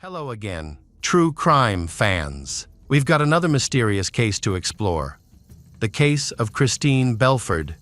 Hello again, true crime fans. We've got another mysterious case to explore. The case of Christine Belford.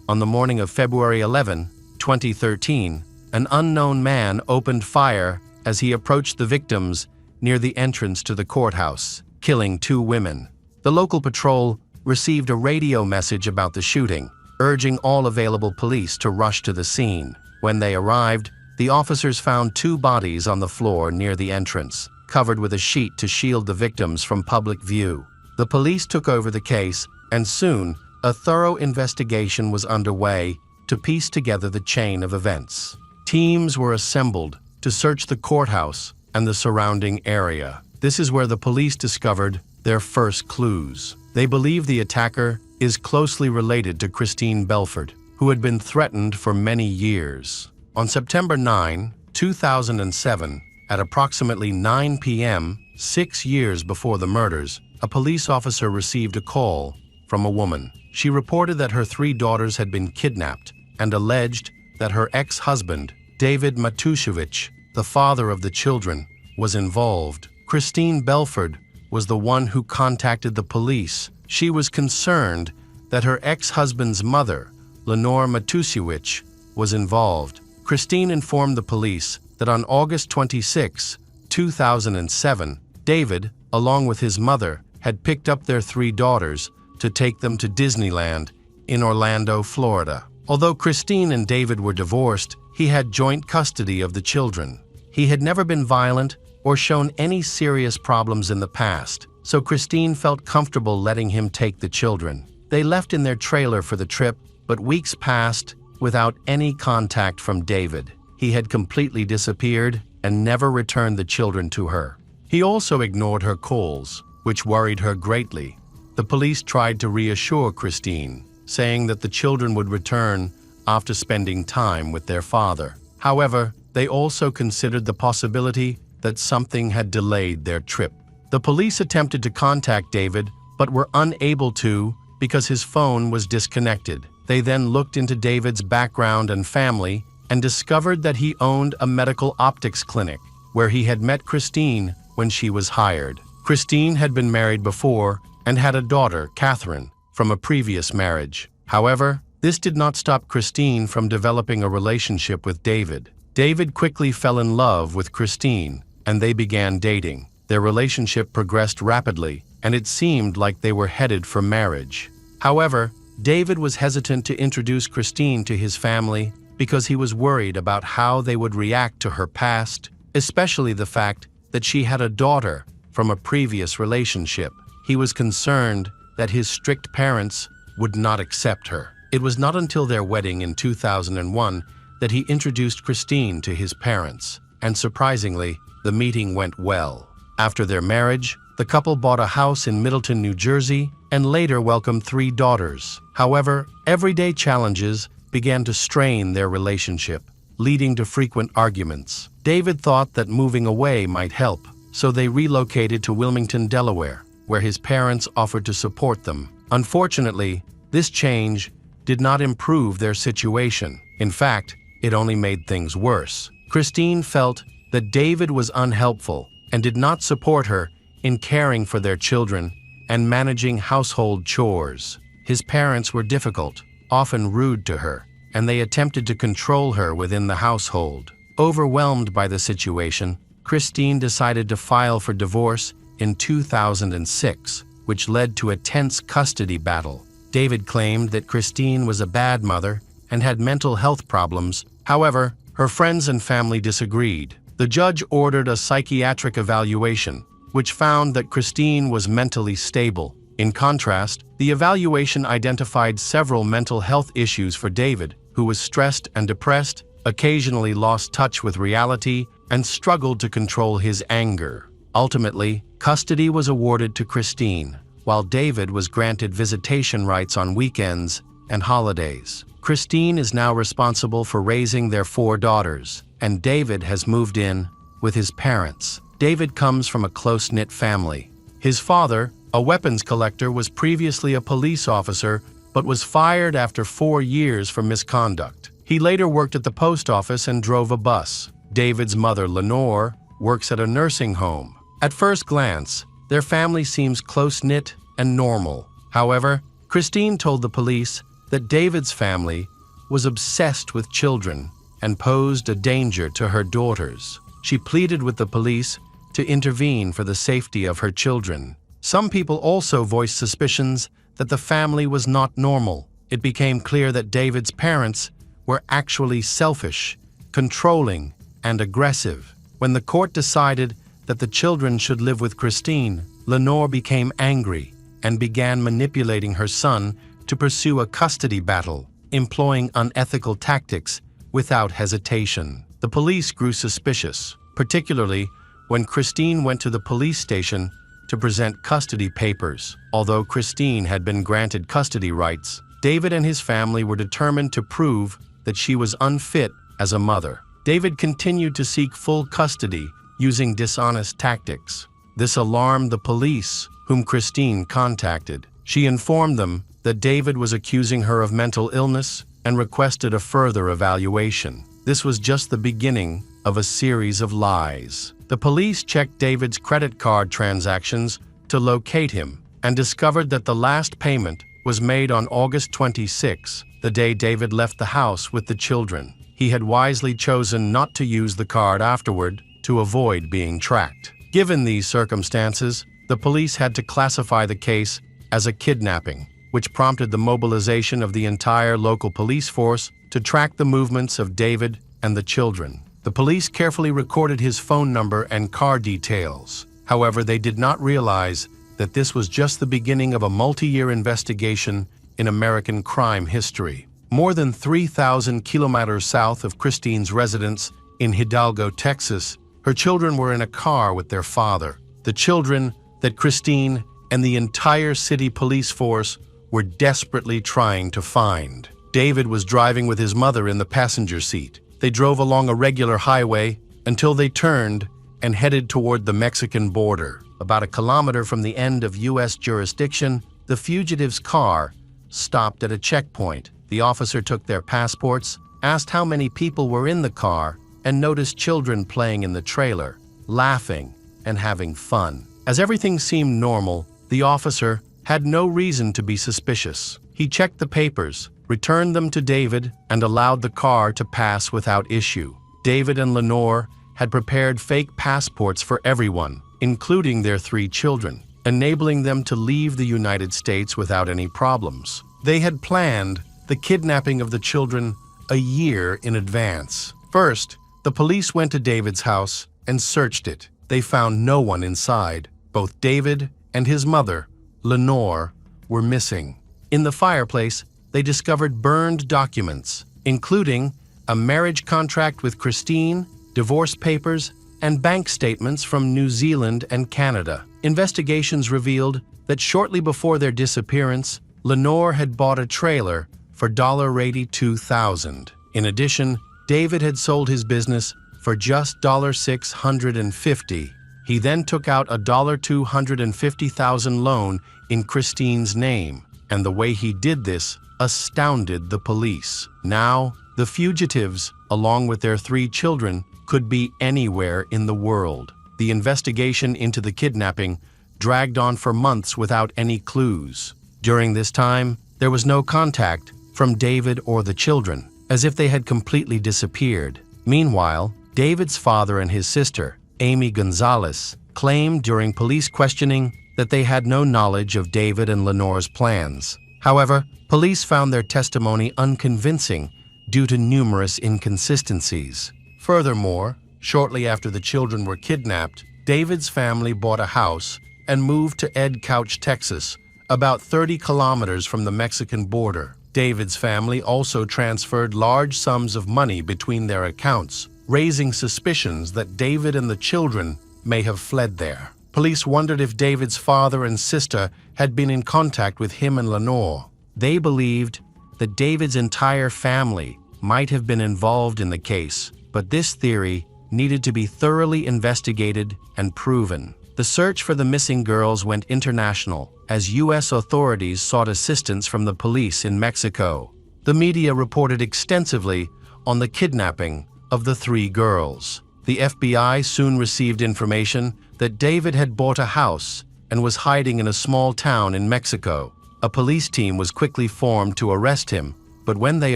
On the morning of February 11, 2013, an unknown man opened fire as he approached the victims near the entrance to the courthouse, killing 2 women. The local patrol received a radio message about the shooting, urging all available police to rush to the scene. When they arrived, the officers found 2 bodies on the floor near the entrance, covered with a sheet to shield the victims from public view. The police took over the case, and soon, a thorough investigation was underway to piece together the chain of events. Teams were assembled to search the courthouse and the surrounding area. This is where the police discovered their first clues. They believe the attacker is closely related to Christine Belford, who had been threatened for many years. On September 9, 2007, at approximately 9 p.m., 6 years before the murders, a police officer received a call from a woman. She reported that her 3 daughters had been kidnapped and alleged that her ex-husband, David Matusiewicz, the father of the children, was involved. Christine Belford was the one who contacted the police. She was concerned that her ex-husband's mother, Lenore Matusiewicz, was involved. Christine informed the police that on August 26, 2007, David, along with his mother, had picked up their 3 daughters to take them to Disneyland in Orlando, Florida. Although Christine and David were divorced, he had joint custody of the children. He had never been violent or shown any serious problems in the past, so Christine felt comfortable letting him take the children. They left in their trailer for the trip, but weeks passed without any contact from David. He had completely disappeared and never returned the children to her. He also ignored her calls, which worried her greatly. The police tried to reassure Christine, saying that the children would return after spending time with their father. However, they also considered the possibility that something had delayed their trip. The police attempted to contact David, but were unable to because his phone was disconnected. They then looked into David's background and family and discovered that he owned a medical optics clinic where he had met Christine when she was hired. Christine had been married before and had a daughter, Catherine, from a previous marriage. However, this did not stop Christine from developing a relationship with David. David quickly fell in love with Christine, and they began dating. Their relationship progressed rapidly, and it seemed like they were headed for marriage. However, David was hesitant to introduce Christine to his family because he was worried about how they would react to her past, especially the fact that she had a daughter from a previous relationship. He was concerned that his strict parents would not accept her. It was not until their wedding in 2001 that he introduced Christine to his parents, and surprisingly, the meeting went well. After their marriage, the couple bought a house in Middleton, New Jersey, and later welcomed 3 daughters. However, everyday challenges began to strain their relationship, leading to frequent arguments. David thought that moving away might help, so they relocated to Wilmington, Delaware, where his parents offered to support them. Unfortunately, this change did not improve their situation. In fact, it only made things worse. Christine felt that David was unhelpful and did not support her in caring for their children and managing household chores. His parents were difficult, often rude to her, and they attempted to control her within the household. Overwhelmed by the situation, Christine decided to file for divorce in 2006, which led to a tense custody battle. David claimed that Christine was a bad mother and had mental health problems. However, her friends and family disagreed. The judge ordered a psychiatric evaluation, which found that Christine was mentally stable. In contrast, the evaluation identified several mental health issues for David, who was stressed and depressed, occasionally lost touch with reality, and struggled to control his anger. Ultimately, custody was awarded to Christine, while David was granted visitation rights on weekends and holidays. Christine is now responsible for raising their 4 daughters, and David has moved in with his parents. David comes from a close-knit family. His father, a weapons collector, was previously a police officer but was fired after 4 years for misconduct. He later worked at the post office and drove a bus. David's mother, Lenore, works at a nursing home. At first glance, their family seems close-knit and normal. However, Christine told the police that David's family was obsessed with children and posed a danger to her daughters. She pleaded with the police to intervene for the safety of her children. Some people also voiced suspicions that the family was not normal. It became clear that David's parents were actually selfish, controlling, and aggressive. When the court decided that the children should live with Christine, Lenore became angry and began manipulating her son to pursue a custody battle, employing unethical tactics without hesitation. The police grew suspicious, particularly when Christine went to the police station to present custody papers. Although Christine had been granted custody rights, David and his family were determined to prove that she was unfit as a mother. David continued to seek full custody using dishonest tactics. This alarmed the police, whom Christine contacted. She informed them that David was accusing her of mental illness and requested a further evaluation. This was just the beginning of a series of lies. The police checked David's credit card transactions to locate him and discovered that the last payment was made on August 26, the day David left the house with the children. He had wisely chosen not to use the card afterward to avoid being tracked. Given these circumstances, the police had to classify the case as a kidnapping, which prompted the mobilization of the entire local police force to track the movements of David and the children. The police carefully recorded his phone number and car details. However, they did not realize that this was just the beginning of a multi-year investigation in American crime history. More than 3,000 kilometers south of Christine's residence in Hidalgo, Texas, her children were in a car with their father. The children that Christine and the entire city police force were desperately trying to find. David was driving with his mother in the passenger seat. They drove along a regular highway until they turned and headed toward the Mexican border. About a kilometer from the end of U.S. jurisdiction, the fugitives' car stopped at a checkpoint. The officer took their passports, asked how many people were in the car, and noticed children playing in the trailer, laughing and having fun. As everything seemed normal, the officer had no reason to be suspicious. He checked the papers, returned them to David, and allowed the car to pass without issue. David and Lenore had prepared fake passports for everyone, including their 3 children, enabling them to leave the United States without any problems. They had planned the kidnapping of the children a year in advance. First, the police went to David's house and searched it. They found no one inside. Both David and his mother, Lenore, were missing. In the fireplace, they discovered burned documents, including a marriage contract with Christine, divorce papers, and bank statements from New Zealand and Canada. Investigations revealed that shortly before their disappearance, Lenore had bought a trailer for $82,000. In addition, David had sold his business for just $650. He then took out a $250,000 loan in Christine's name, and the way he did this astounded the police. Now, the fugitives, along with their 3 children, could be anywhere in the world. The investigation into the kidnapping dragged on for months without any clues. During this time, there was no contact from David or the children, as if they had completely disappeared. Meanwhile, David's father and his sister, Amy Gonzalez, claimed during police questioning that they had no knowledge of David and Lenore's plans. However, police found their testimony unconvincing due to numerous inconsistencies. Furthermore, shortly after the children were kidnapped, David's family bought a house and moved to Ed Couch, Texas, about 30 kilometers from the Mexican border. David's family also transferred large sums of money between their accounts, raising suspicions that David and the children may have fled there. Police wondered if David's father and sister had been in contact with him and Lenore. They believed that David's entire family might have been involved in the case, but this theory needed to be thoroughly investigated and proven. The search for the missing girls went international as U.S. authorities sought assistance from the police in Mexico. The media reported extensively on the kidnapping of the 3 girls. The FBI soon received information that David had bought a house and was hiding in a small town in Mexico. A police team was quickly formed to arrest him, but when they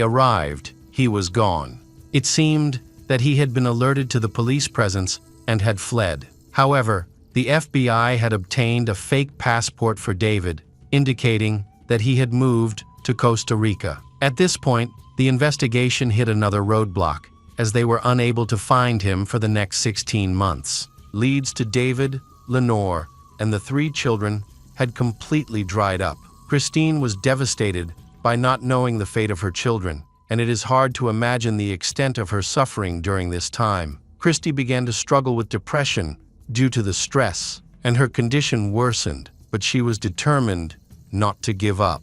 arrived, he was gone. It seemed that he had been alerted to the police presence and had fled. However, the FBI had obtained a fake passport for David, indicating that he had moved to Costa Rica. At this point, the investigation hit another roadblock, as they were unable to find him for the next 16 months. Leads to David, Lenore, and the 3 children had completely dried up. Christine was devastated by not knowing the fate of her children, and it is hard to imagine the extent of her suffering during this time. Christy began to struggle with depression due to the stress, and her condition worsened, but she was determined not to give up.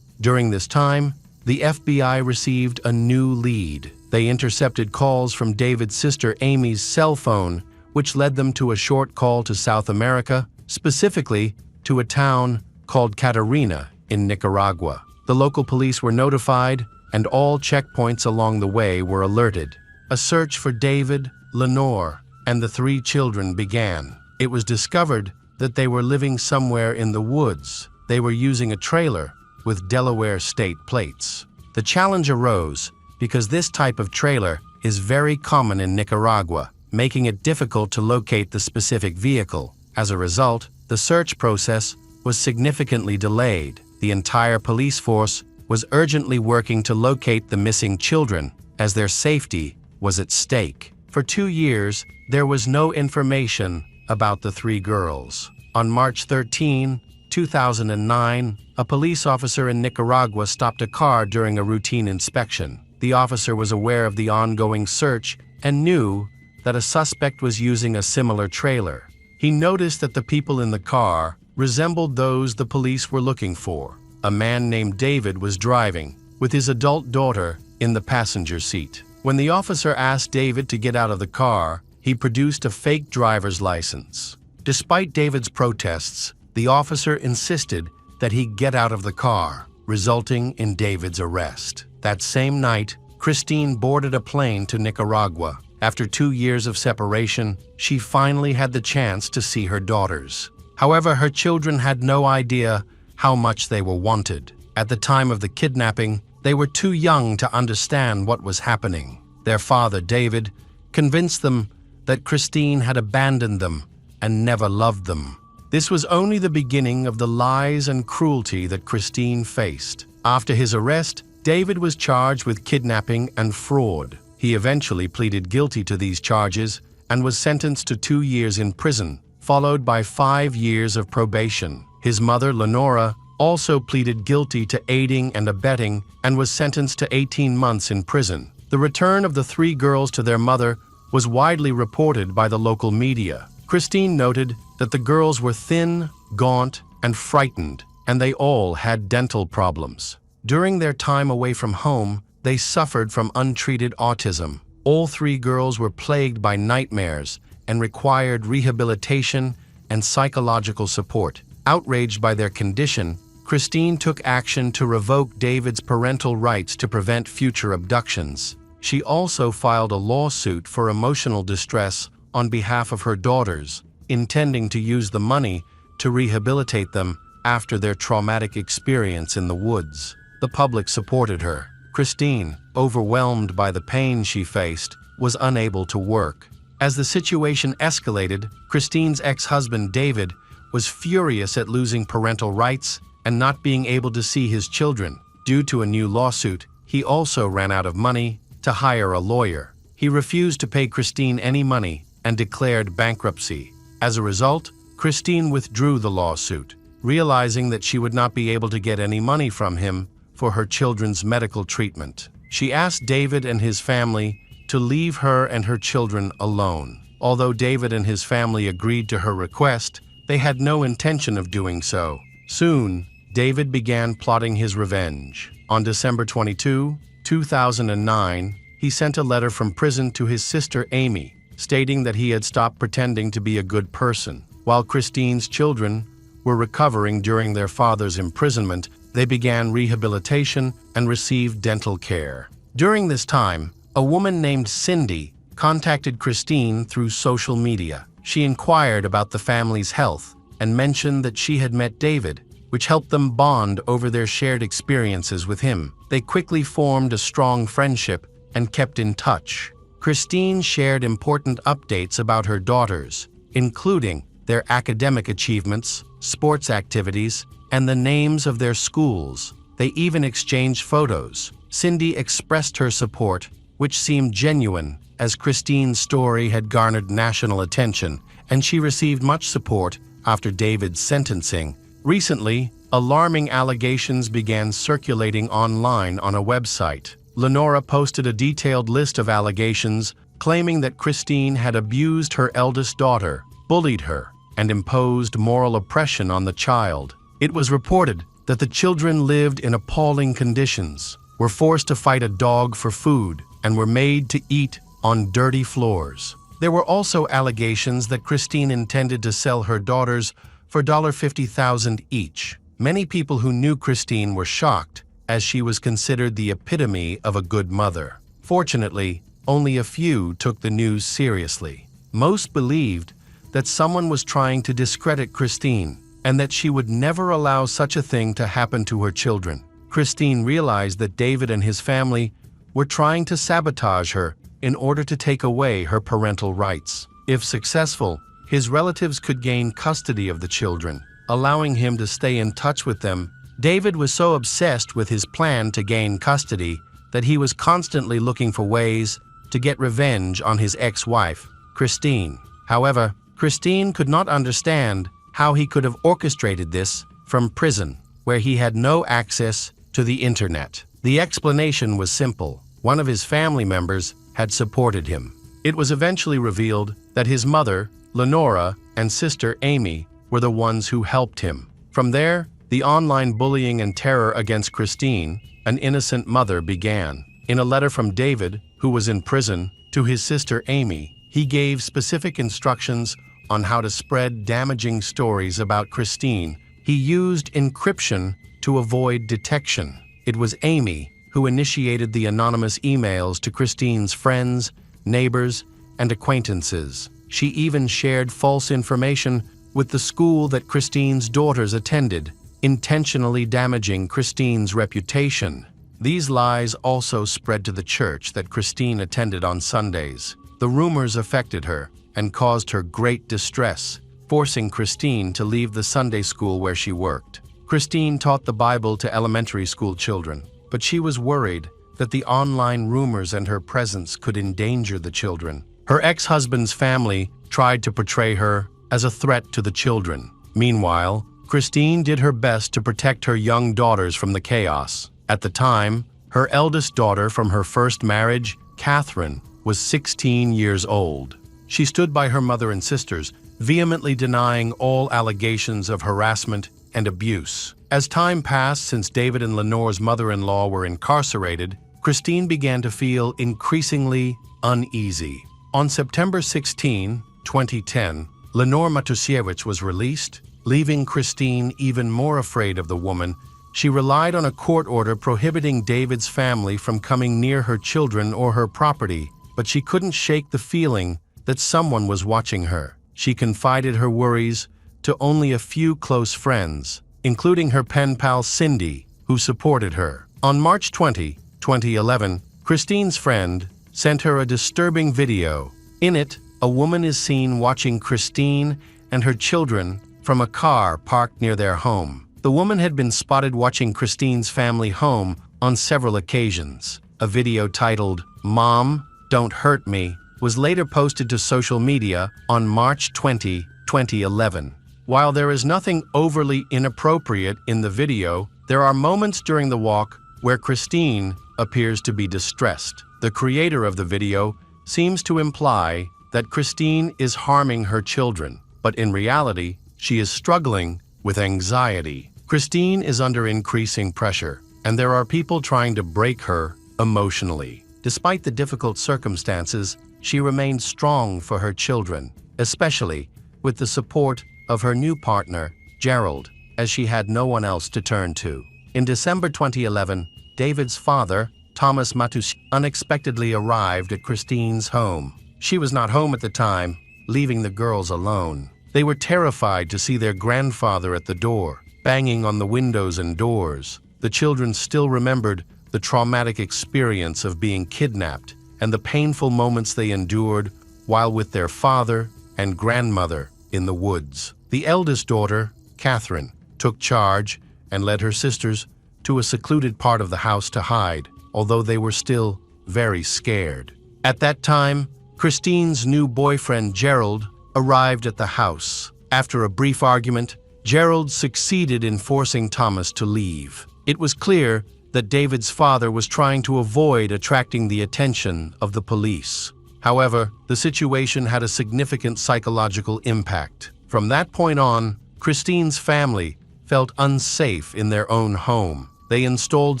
During this time, the FBI received a new lead. They intercepted calls from David's sister Amy's cell phone, which led them to a short call to South America, specifically to a town called Catarina in Nicaragua. The local police were notified, and all checkpoints along the way were alerted. A search for David, Lenore, and the 3 children began. It was discovered that they were living somewhere in the woods. They were using a trailer with Delaware state plates. The challenge arose because this type of trailer is very common in Nicaragua, making it difficult to locate the specific vehicle. As a result, the search process was significantly delayed. The entire police force was urgently working to locate the missing children, as their safety was at stake. For 2 years, there was no information about the 3 girls. On March 13, 2009, a police officer in Nicaragua stopped a car during a routine inspection. The officer was aware of the ongoing search and knew that a suspect was using a similar trailer. He noticed that the people in the car resembled those the police were looking for. A man named David was driving, with his adult daughter in the passenger seat. When the officer asked David to get out of the car, he produced a fake driver's license. Despite David's protests, the officer insisted that he get out of the car, resulting in David's arrest. That same night, Christine boarded a plane to Nicaragua. After 2 years of separation, she finally had the chance to see her daughters. However, her children had no idea how much they were wanted. At the time of the kidnapping, they were too young to understand what was happening. Their father, David, convinced them that Christine had abandoned them and never loved them. This was only the beginning of the lies and cruelty that Christine faced. After his arrest, David was charged with kidnapping and fraud. He eventually pleaded guilty to these charges and was sentenced to 2 years in prison, followed by 5 years of probation. His mother, Lenora, also pleaded guilty to aiding and abetting and was sentenced to 18 months in prison. The return of the 3 girls to their mother was widely reported by the local media. Christine noted that the girls were thin, gaunt, and frightened, and they all had dental problems. During their time away from home, they suffered from untreated autism. All 3 girls were plagued by nightmares and required rehabilitation and psychological support. Outraged by their condition, Christine took action to revoke David's parental rights to prevent future abductions. She also filed a lawsuit for emotional distress on behalf of her daughters, intending to use the money to rehabilitate them after their traumatic experience in the woods. The public supported her. Christine, overwhelmed by the pain she faced, was unable to work. As the situation escalated, Christine's ex-husband, David, was furious at losing parental rights and not being able to see his children. Due to a new lawsuit, he also ran out of money to hire a lawyer. He refused to pay Christine any money and declared bankruptcy. As a result, Christine withdrew the lawsuit, realizing that she would not be able to get any money from him for her children's medical treatment. She asked David and his family to leave her and her children alone. Although David and his family agreed to her request, they had no intention of doing so. Soon, David began plotting his revenge. On December 22, 2009, he sent a letter from prison to his sister Amy, stating that he had stopped pretending to be a good person. While Christine's children were recovering during their father's imprisonment, they began rehabilitation and received dental care. During this time, a woman named Cindy contacted Christine through social media. She inquired about the family's health and mentioned that she had met David, which helped them bond over their shared experiences with him. They quickly formed a strong friendship and kept in touch. Christine shared important updates about her daughters, including their academic achievements, sports activities, and the names of their schools. They even exchanged photos. Cindy expressed her support, which seemed genuine, as Christine's story had garnered national attention, and she received much support after David's sentencing. Recently, alarming allegations began circulating online on a website. Lenora posted a detailed list of allegations claiming that Christine had abused her eldest daughter, bullied her, and imposed moral oppression on the child. It was reported that the children lived in appalling conditions, were forced to fight a dog for food, and were made to eat on dirty floors. There were also allegations that Christine intended to sell her daughters for $50,000 each. Many people who knew Christine were shocked, as she was considered the epitome of a good mother. Fortunately, only a few took the news seriously. Most believed that someone was trying to discredit Christine, and that she would never allow such a thing to happen to her children. Christine realized that David and his family were trying to sabotage her in order to take away her parental rights. If successful, his relatives could gain custody of the children, allowing him to stay in touch with them. David was so obsessed with his plan to gain custody that he was constantly looking for ways to get revenge on his ex-wife, Christine. However, Christine could not understand how he could have orchestrated this from prison, where he had no access to the internet. The explanation was simple. One of his family members had supported him. It was eventually revealed that his mother, Lenora, and sister Amy were the ones who helped him. From there, the online bullying and terror against Christine, an innocent mother, began. In a letter from David, who was in prison, to his sister Amy, he gave specific instructions on how to spread damaging stories about Christine. He used encryption to avoid detection. It was Amy who initiated the anonymous emails to Christine's friends, neighbors, and acquaintances. She even shared false information with the school that Christine's daughters attended, intentionally damaging Christine's reputation. These lies also spread to the church that Christine attended on Sundays. The rumors affected her and caused her great distress, forcing Christine to leave the Sunday school where she worked. Christine taught the Bible to elementary school children, but she was worried that the online rumors and her presence could endanger the children. Her ex-husband's family tried to portray her as a threat to the children. Meanwhile, Christine did her best to protect her young daughters from the chaos. At the time, her eldest daughter from her first marriage, Catherine, was 16 years old. She stood by her mother and sisters, vehemently denying all allegations of harassment and abuse. As time passed since David and Lenore's mother-in-law were incarcerated, Christine began to feel increasingly uneasy. On September 16, 2010, Lenore Matusiewicz was released, leaving Christine even more afraid of the woman. She relied on a court order prohibiting David's family from coming near her children or her property, but she couldn't shake the feeling that someone was watching her. She confided her worries to only a few close friends, including her pen pal Cindy, who supported her. On March 20, 2011, Christine's friend sent her a disturbing video. In it, a woman is seen watching Christine and her children from a car parked near their home. The woman had been spotted watching Christine's family home on several occasions. A video titled, "Mom, Don't Hurt Me," was later posted to social media on March 20, 2011. While there is nothing overly inappropriate in the video, there are moments during the walk where Christine appears to be distressed. The creator of the video seems to imply that Christine is harming her children, but in reality, she is struggling with anxiety. Christine is under increasing pressure, and there are people trying to break her emotionally. Despite the difficult circumstances, she remains strong for her children, especially with the support of her new partner, Gerald, as she had no one else to turn to. In December 2011, David's father, Thomas Matus, unexpectedly arrived at Christine's home. She was not home at the time, leaving the girls alone. They were terrified to see their grandfather at the door, banging on the windows and doors. The children still remembered the traumatic experience of being kidnapped and the painful moments they endured while with their father and grandmother in the woods. The eldest daughter, Catherine, took charge and led her sisters to a secluded part of the house to hide, although they were still very scared. At that time, Christine's new boyfriend, Gerald, arrived at the house. After a brief argument, Gerald succeeded in forcing Thomas to leave. It was clear that David's father was trying to avoid attracting the attention of the police. However, the situation had a significant psychological impact. From that point on, Christine's family felt unsafe in their own home. They installed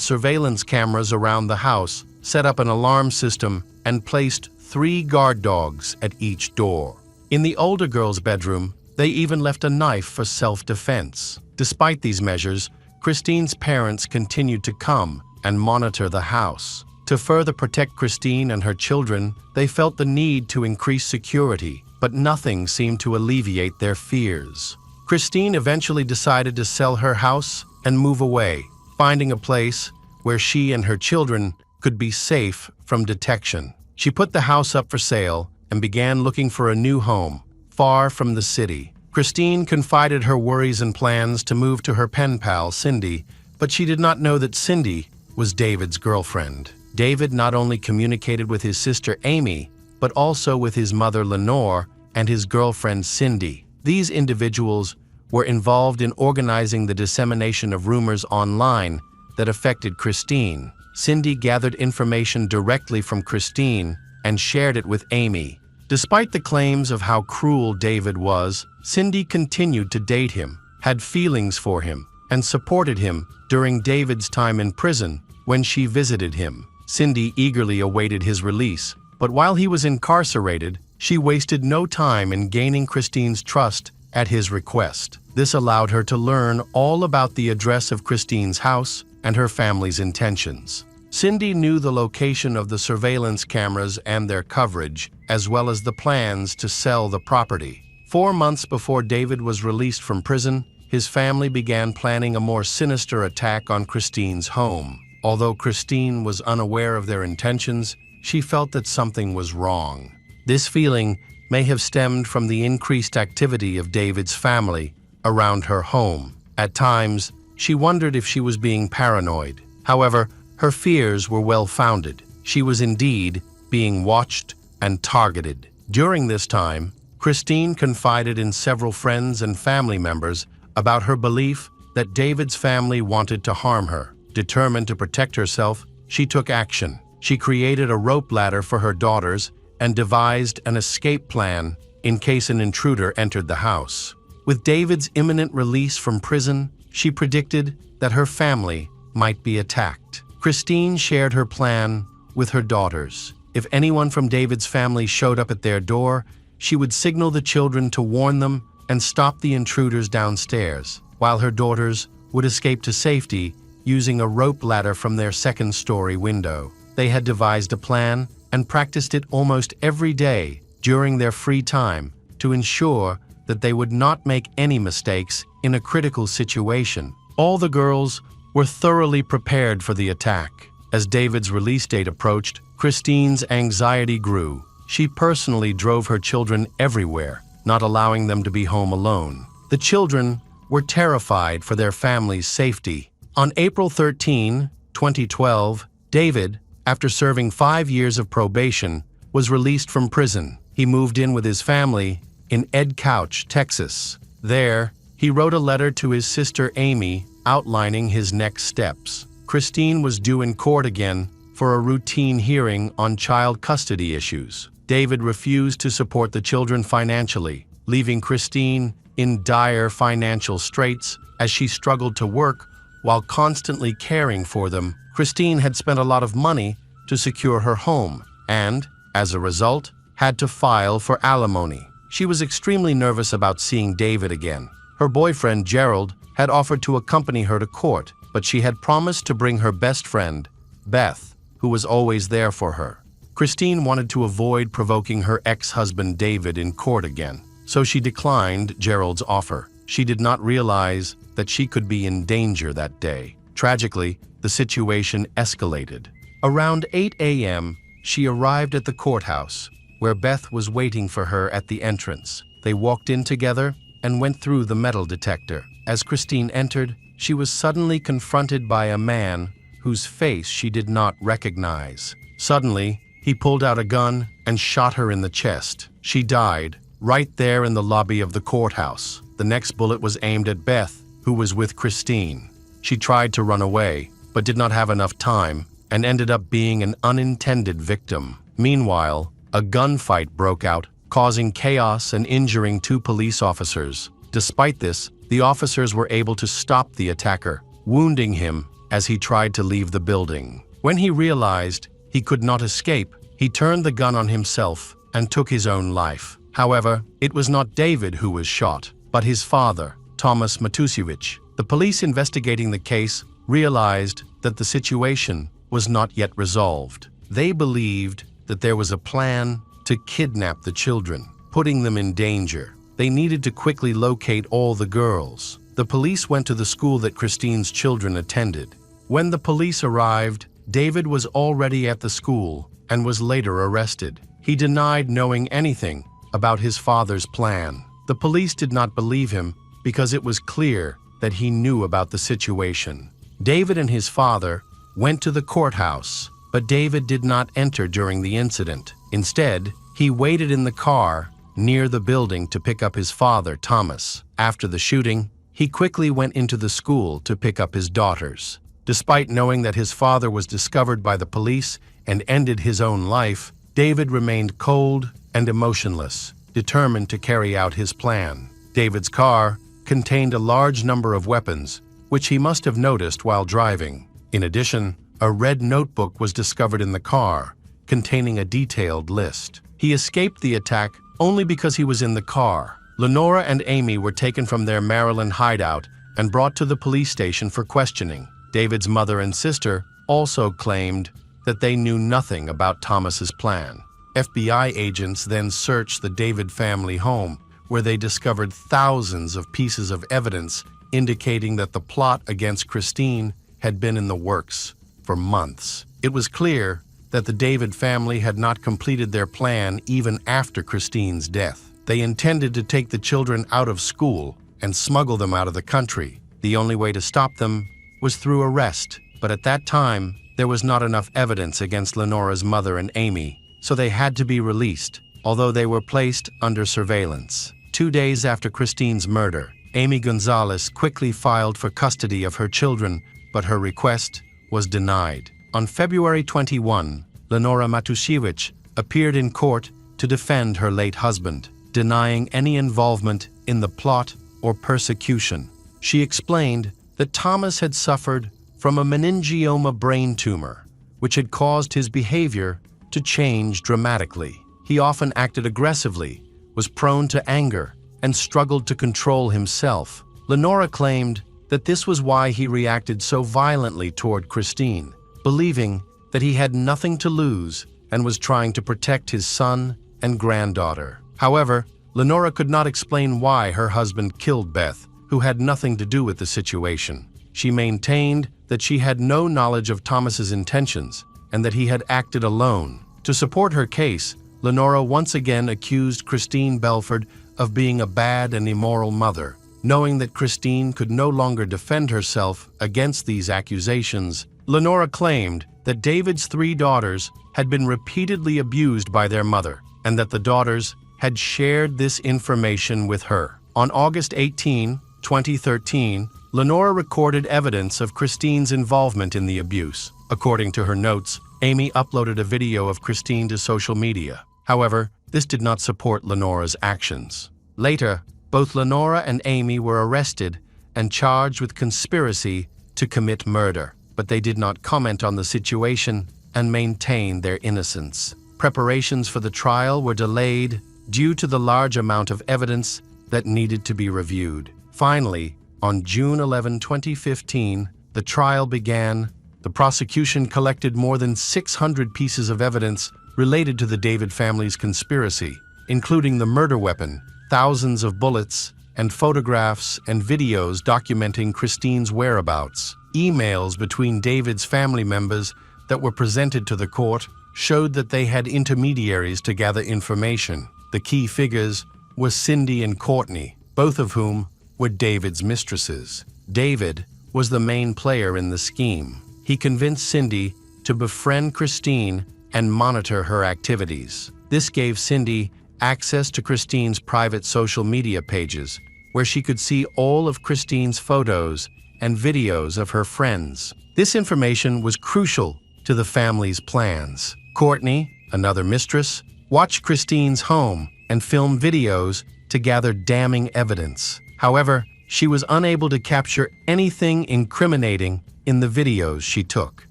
surveillance cameras around the house, set up an alarm system, and placed 3 guard dogs at each door. In the older girl's bedroom, they even left a knife for self-defense. Despite these measures, Christine's parents continued to come and monitor the house. To further protect Christine and her children, they felt the need to increase security, but nothing seemed to alleviate their fears. Christine eventually decided to sell her house and move away, finding a place where she and her children could be safe from detection. She put the house up for sale and began looking for a new home, far from the city. Christine confided her worries and plans to move to her pen pal, Cindy, but she did not know that Cindy was David's girlfriend. David not only communicated with his sister Amy, but also with his mother Lenore and his girlfriend Cindy. These individuals were involved in organizing the dissemination of rumors online that affected Christine. Cindy gathered information directly from Christine and shared it with Amy. Despite the claims of how cruel David was, Cindy continued to date him, had feelings for him, and supported him during David's time in prison when she visited him. Cindy eagerly awaited his release, but while he was incarcerated, she wasted no time in gaining Christine's trust at his request. This allowed her to learn all about the address of Christine's house and her family's intentions. Cindy knew the location of the surveillance cameras and their coverage, as well as the plans to sell the property. 4 months before David was released from prison, his family began planning a more sinister attack on Christine's home. Although Christine was unaware of their intentions, she felt that something was wrong. This feeling may have stemmed from the increased activity of David's family around her home. At times, she wondered if she was being paranoid. However, her fears were well-founded. She was indeed being watched and targeted. During this time, Christine confided in several friends and family members about her belief that David's family wanted to harm her. Determined to protect herself, she took action. She created a rope ladder for her daughters and devised an escape plan in case an intruder entered the house. With David's imminent release from prison, she predicted that her family might be attacked. Christine shared her plan with her daughters. If anyone from David's family showed up at their door, she would signal the children to warn them and stop the intruders downstairs, while her daughters would escape to safety using a rope ladder from their second-story window. They had devised a plan and practiced it almost every day during their free time to ensure that they would not make any mistakes in a critical situation. All the girls were thoroughly prepared for the attack. As David's release date approached, Christine's anxiety grew. She personally drove her children everywhere, not allowing them to be home alone. The children were terrified for their family's safety. On April 13, 2012, David, after serving 5 years of probation, was released from prison. He moved in with his family in Ed Couch, Texas. There, he wrote a letter to his sister Amy outlining his next steps. Christine was due in court again for a routine hearing on child custody issues. David refused to support the children financially, leaving Christine in dire financial straits as she struggled to work while constantly caring for them. Christine had spent a lot of money to secure her home and, as a result, had to file for alimony. She was extremely nervous about seeing David again. Her boyfriend, Gerald, had offered to accompany her to court, but she had promised to bring her best friend, Beth, who was always there for her. Christine wanted to avoid provoking her ex-husband David in court again, so she declined Gerald's offer. She did not realize that she could be in danger that day. Tragically, the situation escalated. Around 8 a.m., she arrived at the courthouse, where Beth was waiting for her at the entrance. They walked in together and went through the metal detector. As Christine entered, she was suddenly confronted by a man whose face she did not recognize. Suddenly, he pulled out a gun and shot her in the chest. She died right there in the lobby of the courthouse. The next bullet was aimed at Beth, who was with Christine. She tried to run away, but did not have enough time and ended up being an unintended victim. Meanwhile, a gunfight broke out, causing chaos and injuring 2 police officers. Despite this, the officers were able to stop the attacker, wounding him as he tried to leave the building. When he realized he could not escape, he turned the gun on himself and took his own life. However, it was not David who was shot, but his father, Thomas Matusiewicz. The police investigating the case realized that the situation was not yet resolved. They believed that there was a plan to kidnap the children, putting them in danger. They needed to quickly locate all the girls. The police went to the school that Christine's children attended. When the police arrived, David was already at the school and was later arrested. He denied knowing anything about his father's plan. The police did not believe him because it was clear that he knew about the situation. David and his father went to the courthouse, but David did not enter during the incident. Instead, he waited in the car near the building to pick up his father, Thomas. After the shooting, he quickly went into the school to pick up his daughters. Despite knowing that his father was discovered by the police and ended his own life, David remained cold and emotionless, determined to carry out his plan. David's car contained a large number of weapons, which he must have noticed while driving. In addition, a red notebook was discovered in the car, containing a detailed list. He escaped the attack only because he was in the car. Lenora and Amy were taken from their Maryland hideout and brought to the police station for questioning. David's mother and sister also claimed that they knew nothing about Thomas's plan. FBI agents then searched the David family home, where they discovered thousands of pieces of evidence indicating that the plot against Christine had been in the works for months. It was clear that the David family had not completed their plan even after Christine's death. They intended to take the children out of school and smuggle them out of the country. The only way to stop them was through arrest, but at that time, there was not enough evidence against Lenora's mother and Amy, so they had to be released, although they were placed under surveillance. 2 days after Christine's murder, Amy Gonzalez quickly filed for custody of her children, but her request was denied. On February 21, Lenora Matusiewicz appeared in court to defend her late husband, denying any involvement in the plot or persecution. She explained that Thomas had suffered from a meningioma brain tumor, which had caused his behavior to change dramatically. He often acted aggressively, was prone to anger, and struggled to control himself. Lenora claimed that this was why he reacted so violently toward Christine, believing that he had nothing to lose and was trying to protect his son and granddaughter. However, Lenora could not explain why her husband killed Beth, who had nothing to do with the situation. She maintained that she had no knowledge of Thomas's intentions and that he had acted alone. To support her case, Lenora once again accused Christine Belford of being a bad and immoral mother. Knowing that Christine could no longer defend herself against these accusations, Lenora claimed that David's 3 daughters had been repeatedly abused by their mother, and that the daughters had shared this information with her. On August 18, 2013, Lenora recorded evidence of Christine's involvement in the abuse. According to her notes, Amy uploaded a video of Christine to social media. However, this did not support Lenora's actions. Later, both Lenora and Amy were arrested and charged with conspiracy to commit murder, but they did not comment on the situation and maintained their innocence. Preparations for the trial were delayed due to the large amount of evidence that needed to be reviewed. Finally, on June 11, 2015, the trial began. The prosecution collected more than 600 pieces of evidence related to the David family's conspiracy, including the murder weapon, thousands of bullets, and photographs and videos documenting Christine's whereabouts. Emails between David's family members that were presented to the court showed that they had intermediaries to gather information. The key figures were Cindy and Courtney, both of whom were David's mistresses. David was the main player in the scheme. He convinced Cindy to befriend Christine and monitor her activities. This gave Cindy access to Christine's private social media pages, where she could see all of Christine's photos and videos of her friends. This information was crucial to the family's plans. Courtney, another mistress, watched Christine's home and filmed videos to gather damning evidence. However, she was unable to capture anything incriminating in the videos she took.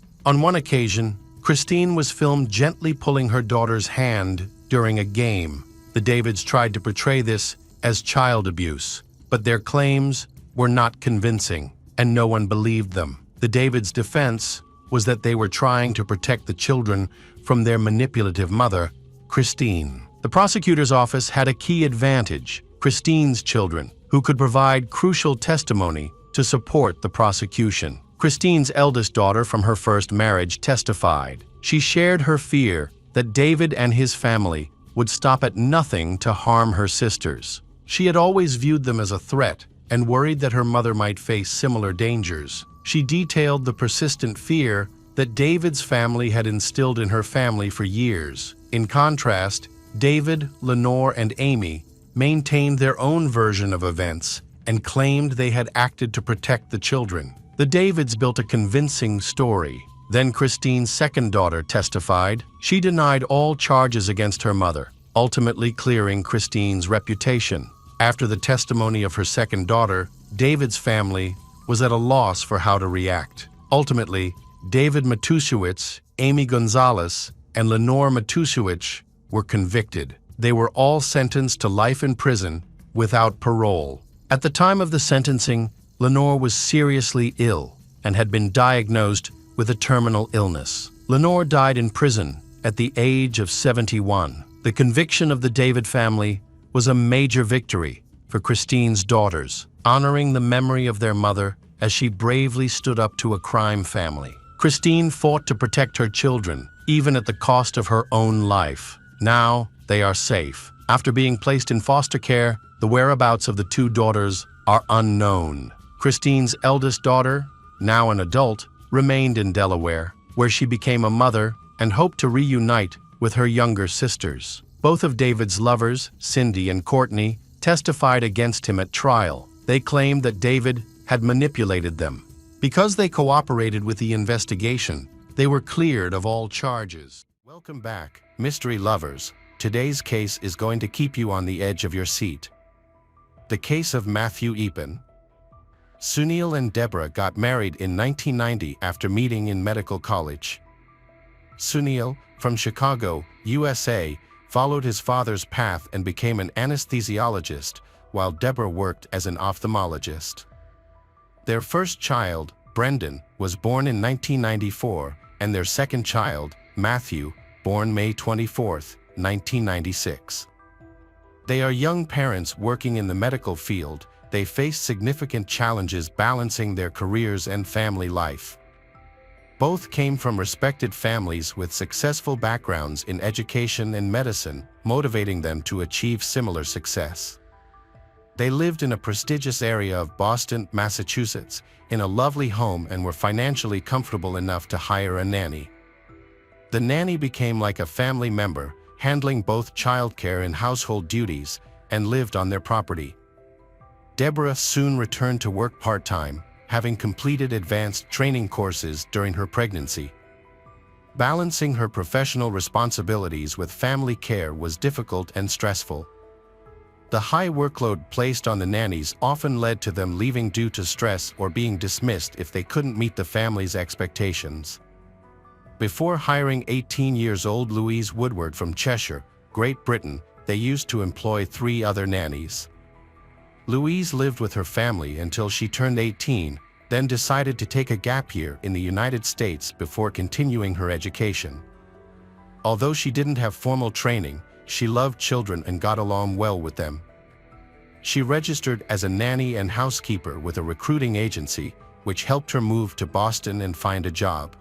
On one occasion, Christine was filmed gently pulling her daughter's hand during a game. The Davids tried to portray this as child abuse, but their claims were not convincing, and no one believed them. The Davids' defense was that they were trying to protect the children from their manipulative mother, Christine. The prosecutor's office had a key advantage: Christine's children, who could provide crucial testimony to support the prosecution. Christine's eldest daughter from her first marriage testified. She shared her fear that David and his family would stop at nothing to harm her sisters. She had always viewed them as a threat and worried that her mother might face similar dangers. She detailed the persistent fear that David's family had instilled in her family for years. In contrast, David, Lenore, and Amy maintained their own version of events and claimed they had acted to protect the children. The Davids built a convincing story. Then Christine's second daughter testified. She denied all charges against her mother, ultimately clearing Christine's reputation. After the testimony of her second daughter, David's family was at a loss for how to react. Ultimately, David Matusiewicz, Amy Gonzalez, and Lenore Matusiewicz were convicted. They were all sentenced to life in prison without parole. At the time of the sentencing, Lenore was seriously ill and had been diagnosed with a terminal illness. Lenore died in prison at the age of 71. The conviction of the David family was a major victory for Christine's daughters, honoring the memory of their mother as she bravely stood up to a crime family. Christine fought to protect her children, even at the cost of her own life. Now, they are safe. After being placed in foster care, the whereabouts of the two daughters are unknown. Christine's eldest daughter, now an adult, remained in Delaware, where she became a mother and hoped to reunite with her younger sisters. Both of David's lovers, Cindy and Courtney, testified against him at trial. They claimed that David had manipulated them. Because they cooperated with the investigation, they were cleared of all charges. Welcome back, mystery lovers. Today's case is going to keep you on the edge of your seat. The case of Matthew Eapen. Sunil and Deborah got married in 1990 after meeting in medical college. Sunil, from Chicago, USA, followed his father's path and became an anesthesiologist, while Deborah worked as an ophthalmologist. Their first child, Brendan, was born in 1994, and their second child, Matthew, born May 24, 1996. They are young parents working in the medical field. They face significant challenges balancing their careers and family life. Both came from respected families with successful backgrounds in education and medicine, motivating them to achieve similar success. They lived in a prestigious area of Boston, Massachusetts, in a lovely home and were financially comfortable enough to hire a nanny. The nanny became like a family member, handling both childcare and household duties, and lived on their property. Deborah soon returned to work part-time, having completed advanced training courses during her pregnancy. Balancing her professional responsibilities with family care was difficult and stressful. The high workload placed on the nannies often led to them leaving due to stress or being dismissed if they couldn't meet the family's expectations. Before hiring 18-year-old Louise Woodward from Cheshire, Great Britain, they used to employ 3 other nannies. Louise lived with her family until she turned 18, then decided to take a gap year in the United States before continuing her education. Although she didn't have formal training, she loved children and got along well with them. She registered as a nanny and housekeeper with a recruiting agency, which helped her move to Boston and find a job.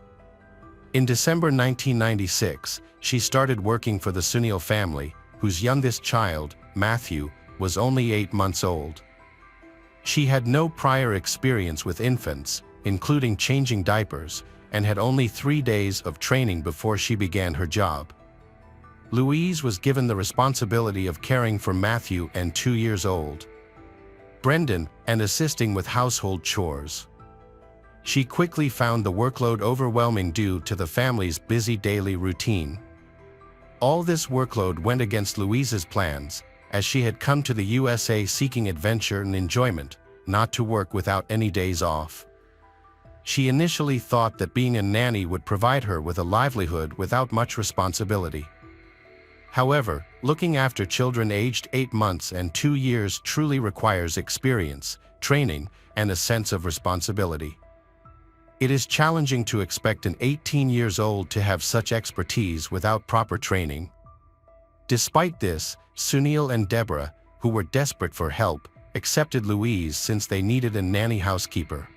In December 1996, she started working for the Sunil family, whose youngest child, Matthew, was only 8 months old. She had no prior experience with infants, including changing diapers, and had only 3 days of training before she began her job. Louise was given the responsibility of caring for Matthew and 2 years old, Brendan, and assisting with household chores. She quickly found the workload overwhelming due to the family's busy daily routine. All this workload went against Louise's plans, as she had come to the USA seeking adventure and enjoyment, not to work without any days off. She initially thought that being a nanny would provide her with a livelihood without much responsibility. However, looking after children aged 8 months and 2 years truly requires experience, training, and a sense of responsibility. It is challenging to expect an 18 years old to have such expertise without proper training. Despite this, Sunil and Deborah, who were desperate for help, accepted Louise since they needed a nanny housekeeper.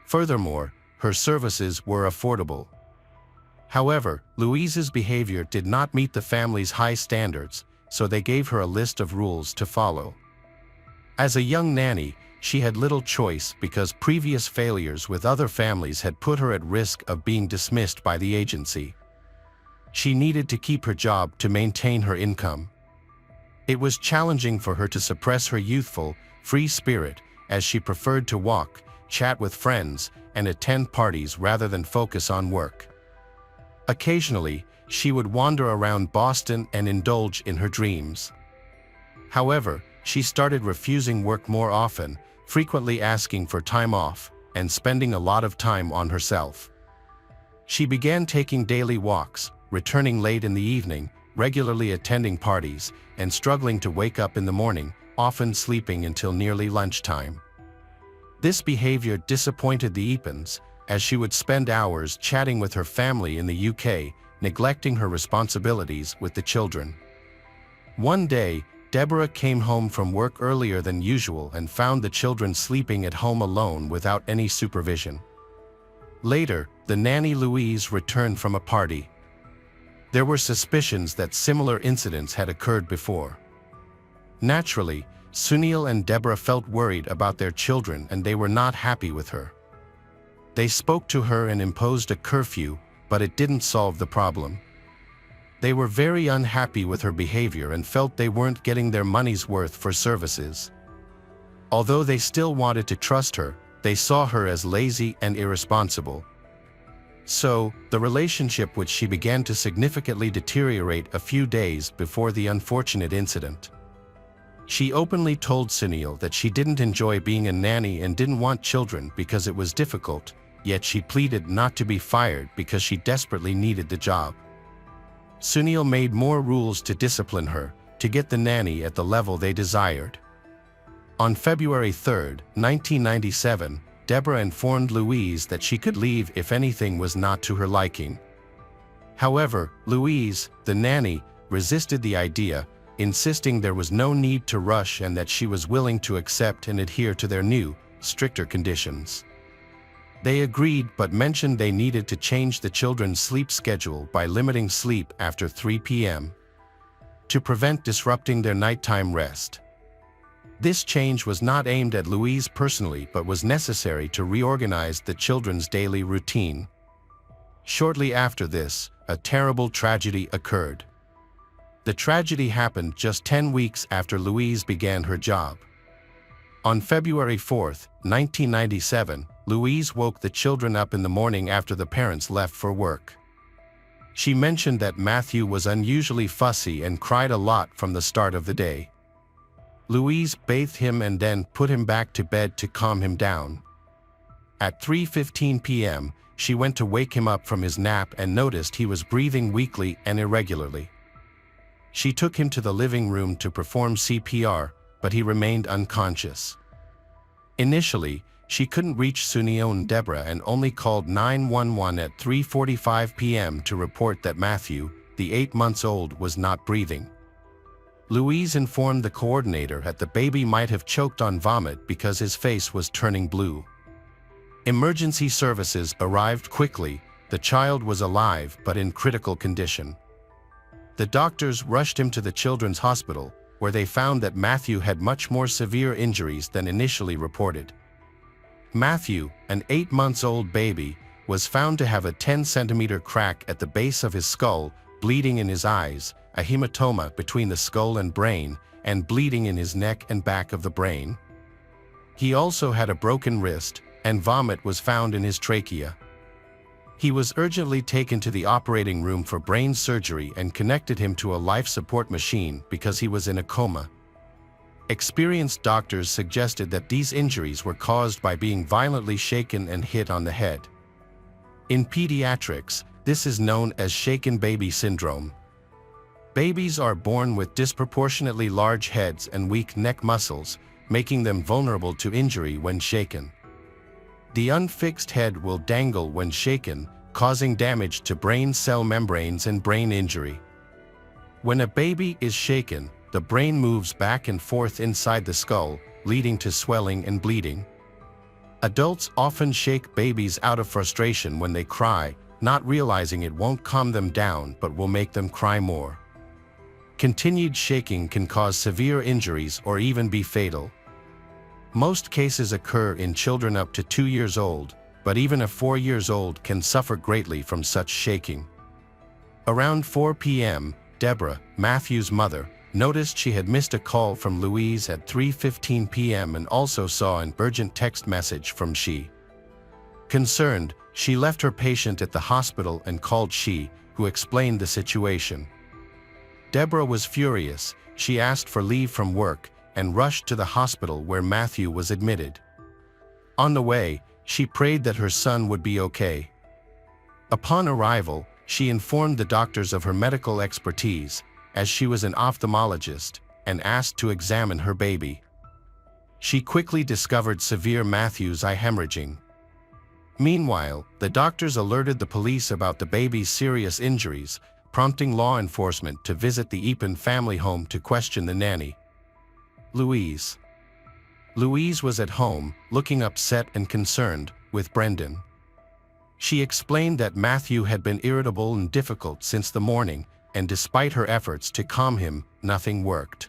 Furthermore, her services were affordable. However, Louise's behavior did not meet the family's high standards, so they gave her a list of rules to follow. As a young nanny, she had little choice because previous failures with other families had put her at risk of being dismissed by the agency. She needed to keep her job to maintain her income. It was challenging for her to suppress her youthful, free spirit, as she preferred to walk, chat with friends, and attend parties rather than focus on work. Occasionally, she would wander around Boston and indulge in her dreams. However, she started refusing work more often, frequently asking for time off, and spending a lot of time on herself. She began taking daily walks, returning late in the evening, regularly attending parties, and struggling to wake up in the morning, often sleeping until nearly lunchtime. This behavior disappointed the Epens, as she would spend hours chatting with her family in the UK, neglecting her responsibilities with the children. One day, Deborah came home from work earlier than usual and found the children sleeping at home alone without any supervision. Later, the nanny Louise returned from a party. There were suspicions that similar incidents had occurred before. Naturally, Sunil and Deborah felt worried about their children and they were not happy with her. They spoke to her and imposed a curfew, but it didn't solve the problem. They were very unhappy with her behavior and felt they weren't getting their money's worth for services. Although they still wanted to trust her, they saw her as lazy and irresponsible. So, the relationship which she began to significantly deteriorate a few days before the unfortunate incident. She openly told Sunil that she didn't enjoy being a nanny and didn't want children because it was difficult, yet she pleaded not to be fired because she desperately needed the job. Sunil made more rules to discipline her, to get the nanny at the level they desired. On February 3, 1997, Deborah informed Louise that she could leave if anything was not to her liking. However, Louise, the nanny, resisted the idea, insisting there was no need to rush and that she was willing to accept and adhere to their new, stricter conditions. They agreed but mentioned they needed to change the children's sleep schedule by limiting sleep after 3 p.m. to prevent disrupting their nighttime rest. This change was not aimed at Louise personally but was necessary to reorganize the children's daily routine. Shortly after this, a terrible tragedy occurred. The tragedy happened just 10 weeks after Louise began her job. On February 4, 1997, Louise woke the children up in the morning after the parents left for work. She mentioned that Matthew was unusually fussy and cried a lot from the start of the day. Louise bathed him and then put him back to bed to calm him down. At 3:15 p.m., she went to wake him up from his nap and noticed he was breathing weakly and irregularly. She took him to the living room to perform CPR, but he remained unconscious. Initially, she couldn't reach Sunil and Deborah and only called 911 at 3:45 p.m. to report that Matthew, the 8-month-old was not breathing. Louise informed the coordinator that the baby might have choked on vomit because his face was turning blue. Emergency services arrived quickly. The child was alive but in critical condition. The doctors rushed him to the children's hospital, where they found that Matthew had much more severe injuries than initially reported. Matthew, an 8-month-old baby, was found to have a 10-centimeter crack at the base of his skull, bleeding in his eyes, a hematoma between the skull and brain, and bleeding in his neck and back of the brain. He also had a broken wrist, and vomit was found in his trachea. He was urgently taken to the operating room for brain surgery and connected him to a life support machine because he was in a coma. Experienced doctors suggested that these injuries were caused by being violently shaken and hit on the head. In pediatrics, this is known as shaken baby syndrome. Babies are born with disproportionately large heads and weak neck muscles, making them vulnerable to injury when shaken. The unfixed head will dangle when shaken, causing damage to brain cell membranes and brain injury. When a baby is shaken, the brain moves back and forth inside the skull, leading to swelling and bleeding. Adults often shake babies out of frustration when they cry, not realizing it won't calm them down but will make them cry more. Continued shaking can cause severe injuries or even be fatal. Most cases occur in children up to 2 years old, but even a 4-year-old can suffer greatly from such shaking. Around 4 p.m., Deborah, Matthew's mother, noticed she had missed a call from Louise at 3:15 p.m. and also saw an urgent text message from she. Concerned, she left her patient at the hospital and called she, who explained the situation. Deborah was furious. She asked for leave from work and rushed to the hospital where Matthew was admitted. On the way, she prayed that her son would be okay. Upon arrival, she informed the doctors of her medical expertise, as she was an ophthalmologist, and asked to examine her baby. She quickly discovered severe Matthew's eye hemorrhaging. Meanwhile, the doctors alerted the police about the baby's serious injuries, prompting law enforcement to visit the Eapen family home to question the nanny. Louise was at home, looking upset and concerned, with Brendan. She explained that Matthew had been irritable and difficult since the morning, and despite her efforts to calm him, nothing worked.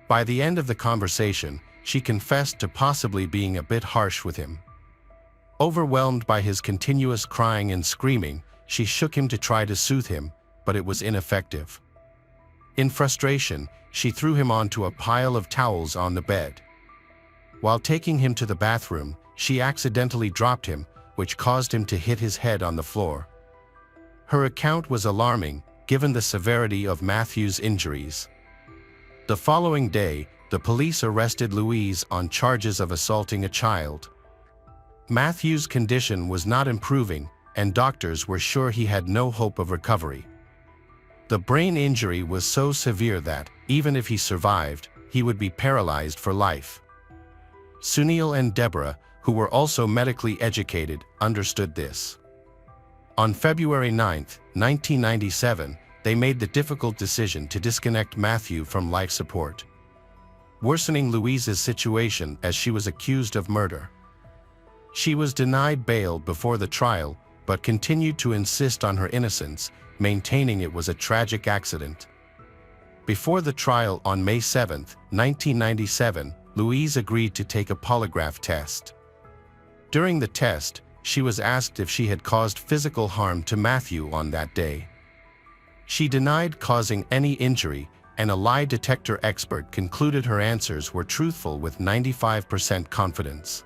By the end of the conversation, she confessed to possibly being a bit harsh with him. Overwhelmed by his continuous crying and screaming, she shook him to try to soothe him, but it was ineffective. In frustration, she threw him onto a pile of towels on the bed. While taking him to the bathroom, she accidentally dropped him, which caused him to hit his head on the floor. Her account was alarming, given the severity of Matthew's injuries. The following day, the police arrested Louise on charges of assaulting a child. Matthew's condition was not improving, and doctors were sure he had no hope of recovery. The brain injury was so severe that, even if he survived, he would be paralyzed for life. Sunil and Deborah, who were also medically educated, understood this. On February 9, 1997, they made the difficult decision to disconnect Matthew from life support, worsening Louise's situation as she was accused of murder. She was denied bail before the trial, but continued to insist on her innocence, maintaining it was a tragic accident. Before the trial on May 7, 1997, Louise agreed to take a polygraph test. During the test, she was asked if she had caused physical harm to Matthew on that day. She denied causing any injury, and a lie detector expert concluded her answers were truthful with 95% confidence.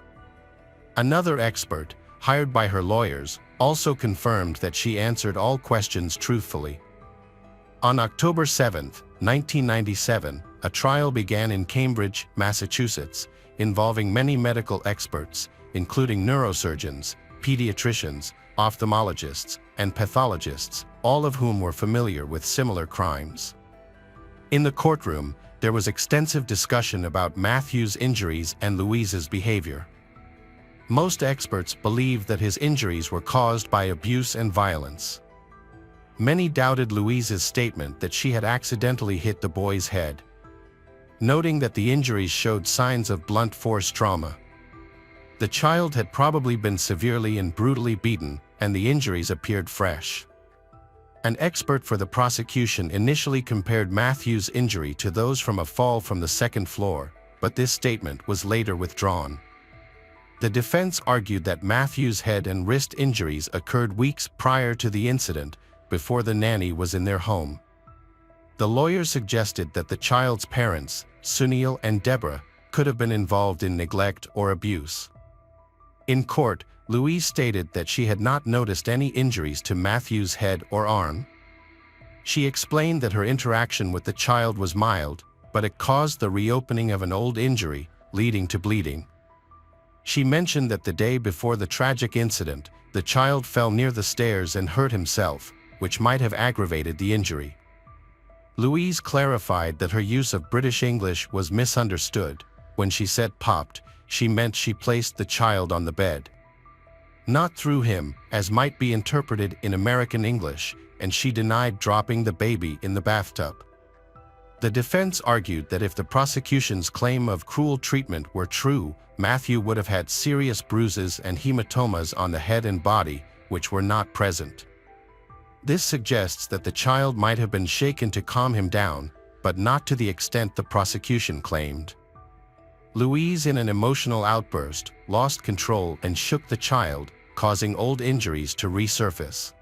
Another expert, hired by her lawyers, also confirmed that she answered all questions truthfully. On October 7, 1997, a trial began in Cambridge, Massachusetts, involving many medical experts, including neurosurgeons, pediatricians, ophthalmologists, and pathologists, all of whom were familiar with similar crimes. In the courtroom, there was extensive discussion about Matthew's injuries and Louise's behavior. Most experts believed that his injuries were caused by abuse and violence. Many doubted Louise's statement that she had accidentally hit the boy's head, noting that the injuries showed signs of blunt force trauma. The child had probably been severely and brutally beaten, and the injuries appeared fresh. An expert for the prosecution initially compared Matthew's injury to those from a fall from the second floor, but this statement was later withdrawn. The defense argued that Matthew's head and wrist injuries occurred weeks prior to the incident, before the nanny was in their home. The lawyer suggested that the child's parents, Sunil and Deborah, could have been involved in neglect or abuse. In court, Louise stated that she had not noticed any injuries to Matthew's head or arm. She explained that her interaction with the child was mild, but it caused the reopening of an old injury, leading to bleeding. She mentioned that the day before the tragic incident, the child fell near the stairs and hurt himself, which might have aggravated the injury. Louise clarified that her use of British English was misunderstood. When she said popped, she meant she placed the child on the bed, not threw him, as might be interpreted in American English, and she denied dropping the baby in the bathtub. The defense argued that if the prosecution's claim of cruel treatment were true, Matthew would have had serious bruises and hematomas on the head and body, which were not present. This suggests that the child might have been shaken to calm him down, but not to the extent the prosecution claimed. Louise, in an emotional outburst, lost control and shook the child, causing old injuries to resurface.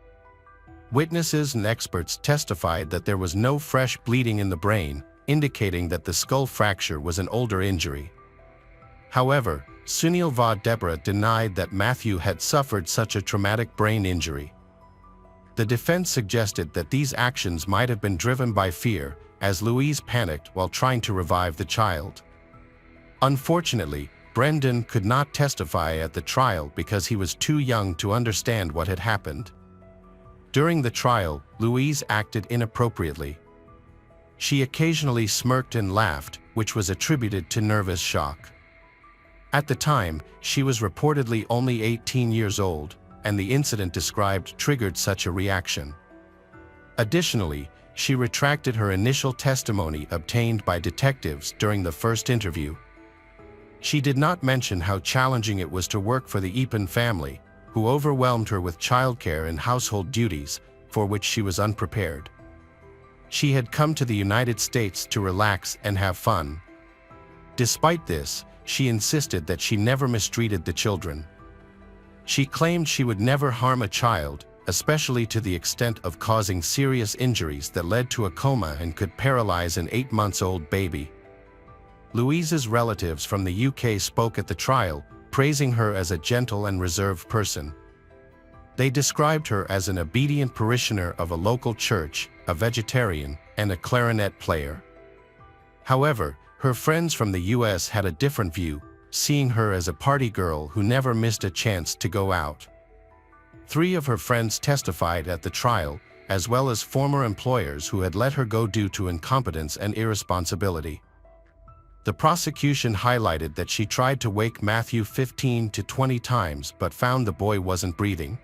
Witnesses and experts testified that there was no fresh bleeding in the brain, indicating that the skull fracture was an older injury. However, Sunil and Deborah denied that Matthew had suffered such a traumatic brain injury. The defense suggested that these actions might have been driven by fear, as Louise panicked while trying to revive the child. Unfortunately, Brendan could not testify at the trial because he was too young to understand what had happened. During the trial, Louise acted inappropriately. She occasionally smirked and laughed, which was attributed to nervous shock. At the time, she was reportedly only 18 years old, and the incident described triggered such a reaction. Additionally, she retracted her initial testimony obtained by detectives during the first interview. She did not mention how challenging it was to work for the Eapen family, who overwhelmed her with childcare and household duties, for which she was unprepared. She had come to the United States to relax and have fun. Despite this, she insisted that she never mistreated the children. She claimed she would never harm a child, especially to the extent of causing serious injuries that led to a coma and could paralyze an 8-month-old baby. Louise's relatives from the UK spoke at the trial, praising her as a gentle and reserved person. They described her as an obedient parishioner of a local church, a vegetarian, and a clarinet player. However, her friends from the US had a different view, seeing her as a party girl who never missed a chance to go out. 3 of her friends testified at the trial, as well as former employers who had let her go due to incompetence and irresponsibility. The prosecution highlighted that she tried to wake Matthew 15 to 20 times but found the boy wasn't breathing.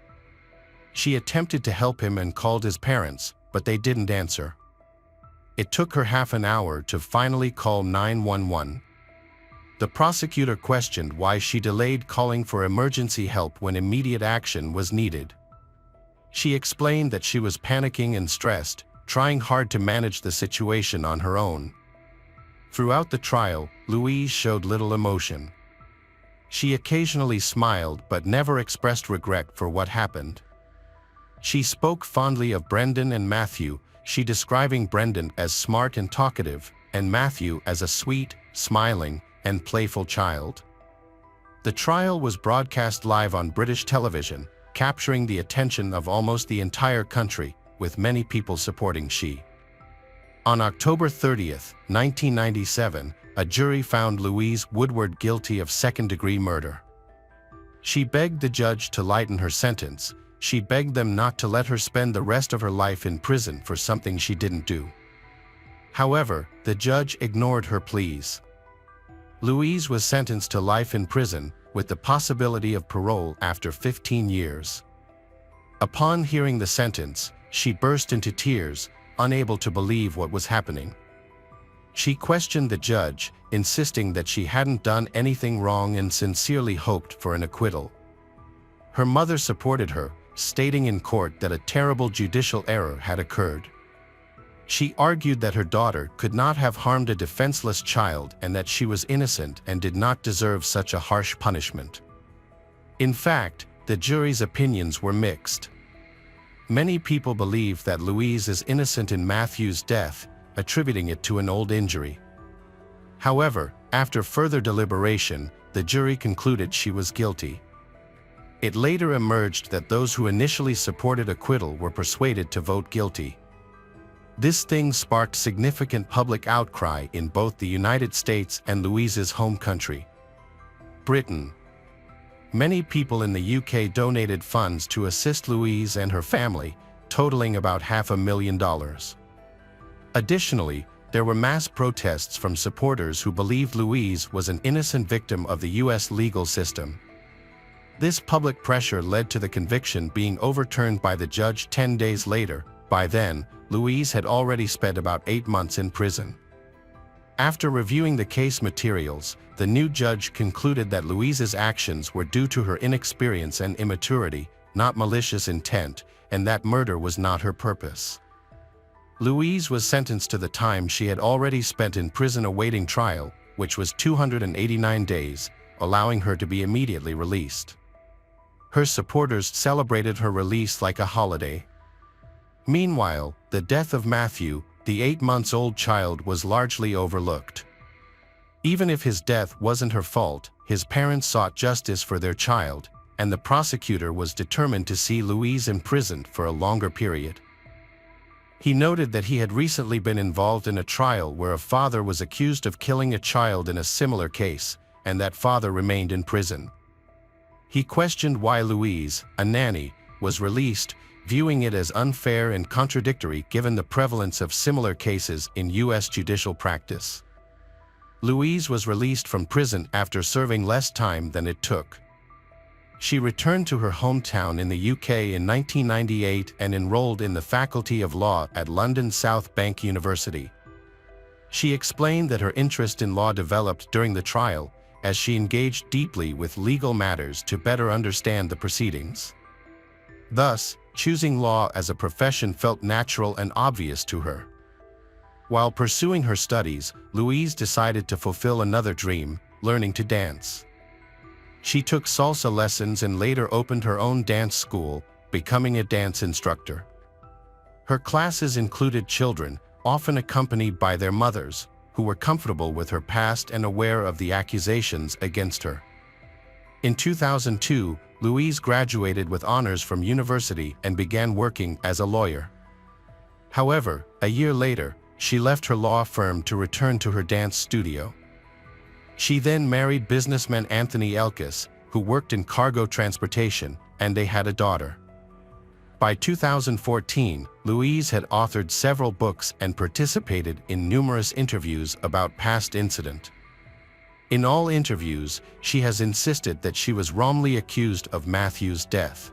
She attempted to help him and called his parents, but they didn't answer. It took her half an hour to finally call 911. The prosecutor questioned why she delayed calling for emergency help when immediate action was needed. She explained that she was panicking and stressed, trying hard to manage the situation on her own. Throughout the trial, Louise showed little emotion. She occasionally smiled but never expressed regret for what happened. She spoke fondly of Brendan and Matthew, she describing Brendan as smart and talkative, and Matthew as a sweet, smiling, and playful child. The trial was broadcast live on British television, capturing the attention of almost the entire country, with many people supporting she. On October 30, 1997, a jury found Louise Woodward guilty of second-degree murder. She begged the judge to lighten her sentence. She begged them not to let her spend the rest of her life in prison for something she didn't do. However, the judge ignored her pleas. Louise was sentenced to life in prison, with the possibility of parole after 15 years. Upon hearing the sentence, she burst into tears, unable to believe what was happening. She questioned the judge, insisting that she hadn't done anything wrong and sincerely hoped for an acquittal. Her mother supported her, stating in court that a terrible judicial error had occurred. She argued that her daughter could not have harmed a defenseless child and that she was innocent and did not deserve such a harsh punishment. In fact, the jury's opinions were mixed. Many people believe that Louise is innocent in Matthew's death, attributing it to an old injury. However, after further deliberation, the jury concluded she was guilty. It later emerged that those who initially supported acquittal were persuaded to vote guilty. This thing sparked significant public outcry in both the United States and Louise's home country, Britain. Many people in the UK donated funds to assist Louise and her family, totaling about $500,000. Additionally, there were mass protests from supporters who believed Louise was an innocent victim of the US legal system. This public pressure led to the conviction being overturned by the judge 10 days later. By then, Louise had already spent about 8 months in prison. After reviewing the case materials, the new judge concluded that Louise's actions were due to her inexperience and immaturity, not malicious intent, and that murder was not her purpose. Louise was sentenced to the time she had already spent in prison awaiting trial, which was 289 days, allowing her to be immediately released. Her supporters celebrated her release like a holiday. Meanwhile, the death of Matthew, the 8-month-old child, was largely overlooked. Even if his death wasn't her fault, his parents sought justice for their child, and the prosecutor was determined to see Louise imprisoned for a longer period. He noted that he had recently been involved in a trial where a father was accused of killing a child in a similar case, and that father remained in prison. He questioned why Louise, a nanny, was released, viewing it as unfair and contradictory given the prevalence of similar cases in U.S. judicial practice. Louise was released from prison after serving less time than it took. She returned to her hometown in the UK in 1998 and enrolled in the Faculty of Law at London South Bank University. She explained that her interest in law developed during the trial, as she engaged deeply with legal matters to better understand the proceedings. Thus, choosing law as a profession felt natural and obvious to her. While pursuing her studies, Louise decided to fulfill another dream, learning to dance. She took salsa lessons and later opened her own dance school, becoming a dance instructor. Her classes included children, often accompanied by their mothers, who were comfortable with her past and aware of the accusations against her. In 2002, Louise graduated with honors from university and began working as a lawyer. However, a year later, she left her law firm to return to her dance studio. She then married businessman Anthony Elkis, who worked in cargo transportation, and they had a daughter. By 2014, Louise had authored several books and participated in numerous interviews about past incident. In all interviews, she has insisted that she was wrongly accused of Matthew's death.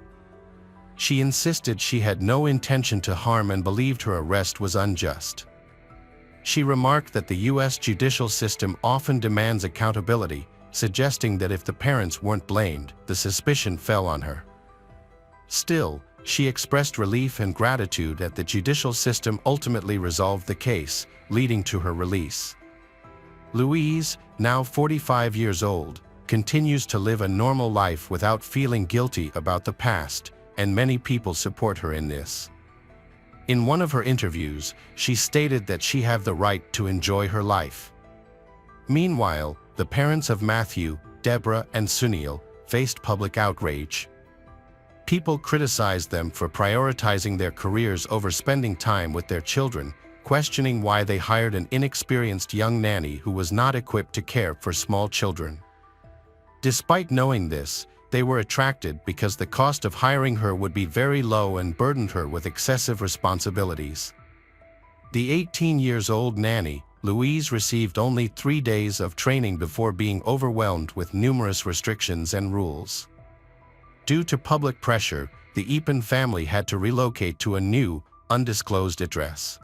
She insisted she had no intention to harm and believed her arrest was unjust. She remarked that the U.S. judicial system often demands accountability, suggesting that if the parents weren't blamed, the suspicion fell on her. Still, she expressed relief and gratitude that the judicial system ultimately resolved the case, leading to her release. Louise, now 45 years old, continues to live a normal life without feeling guilty about the past, and many people support her in this. In one of her interviews, she stated that she had the right to enjoy her life. Meanwhile, the parents of Matthew, Deborah, and Sunil faced public outrage. People criticized them for prioritizing their careers over spending time with their children, questioning why they hired an inexperienced young nanny who was not equipped to care for small children. Despite knowing this, they were attracted because the cost of hiring her would be very low and burdened her with excessive responsibilities. The 18-year-old nanny, Louise, received only 3 days of training before being overwhelmed with numerous restrictions and rules. Due to public pressure, the Epen family had to relocate to a new, undisclosed address.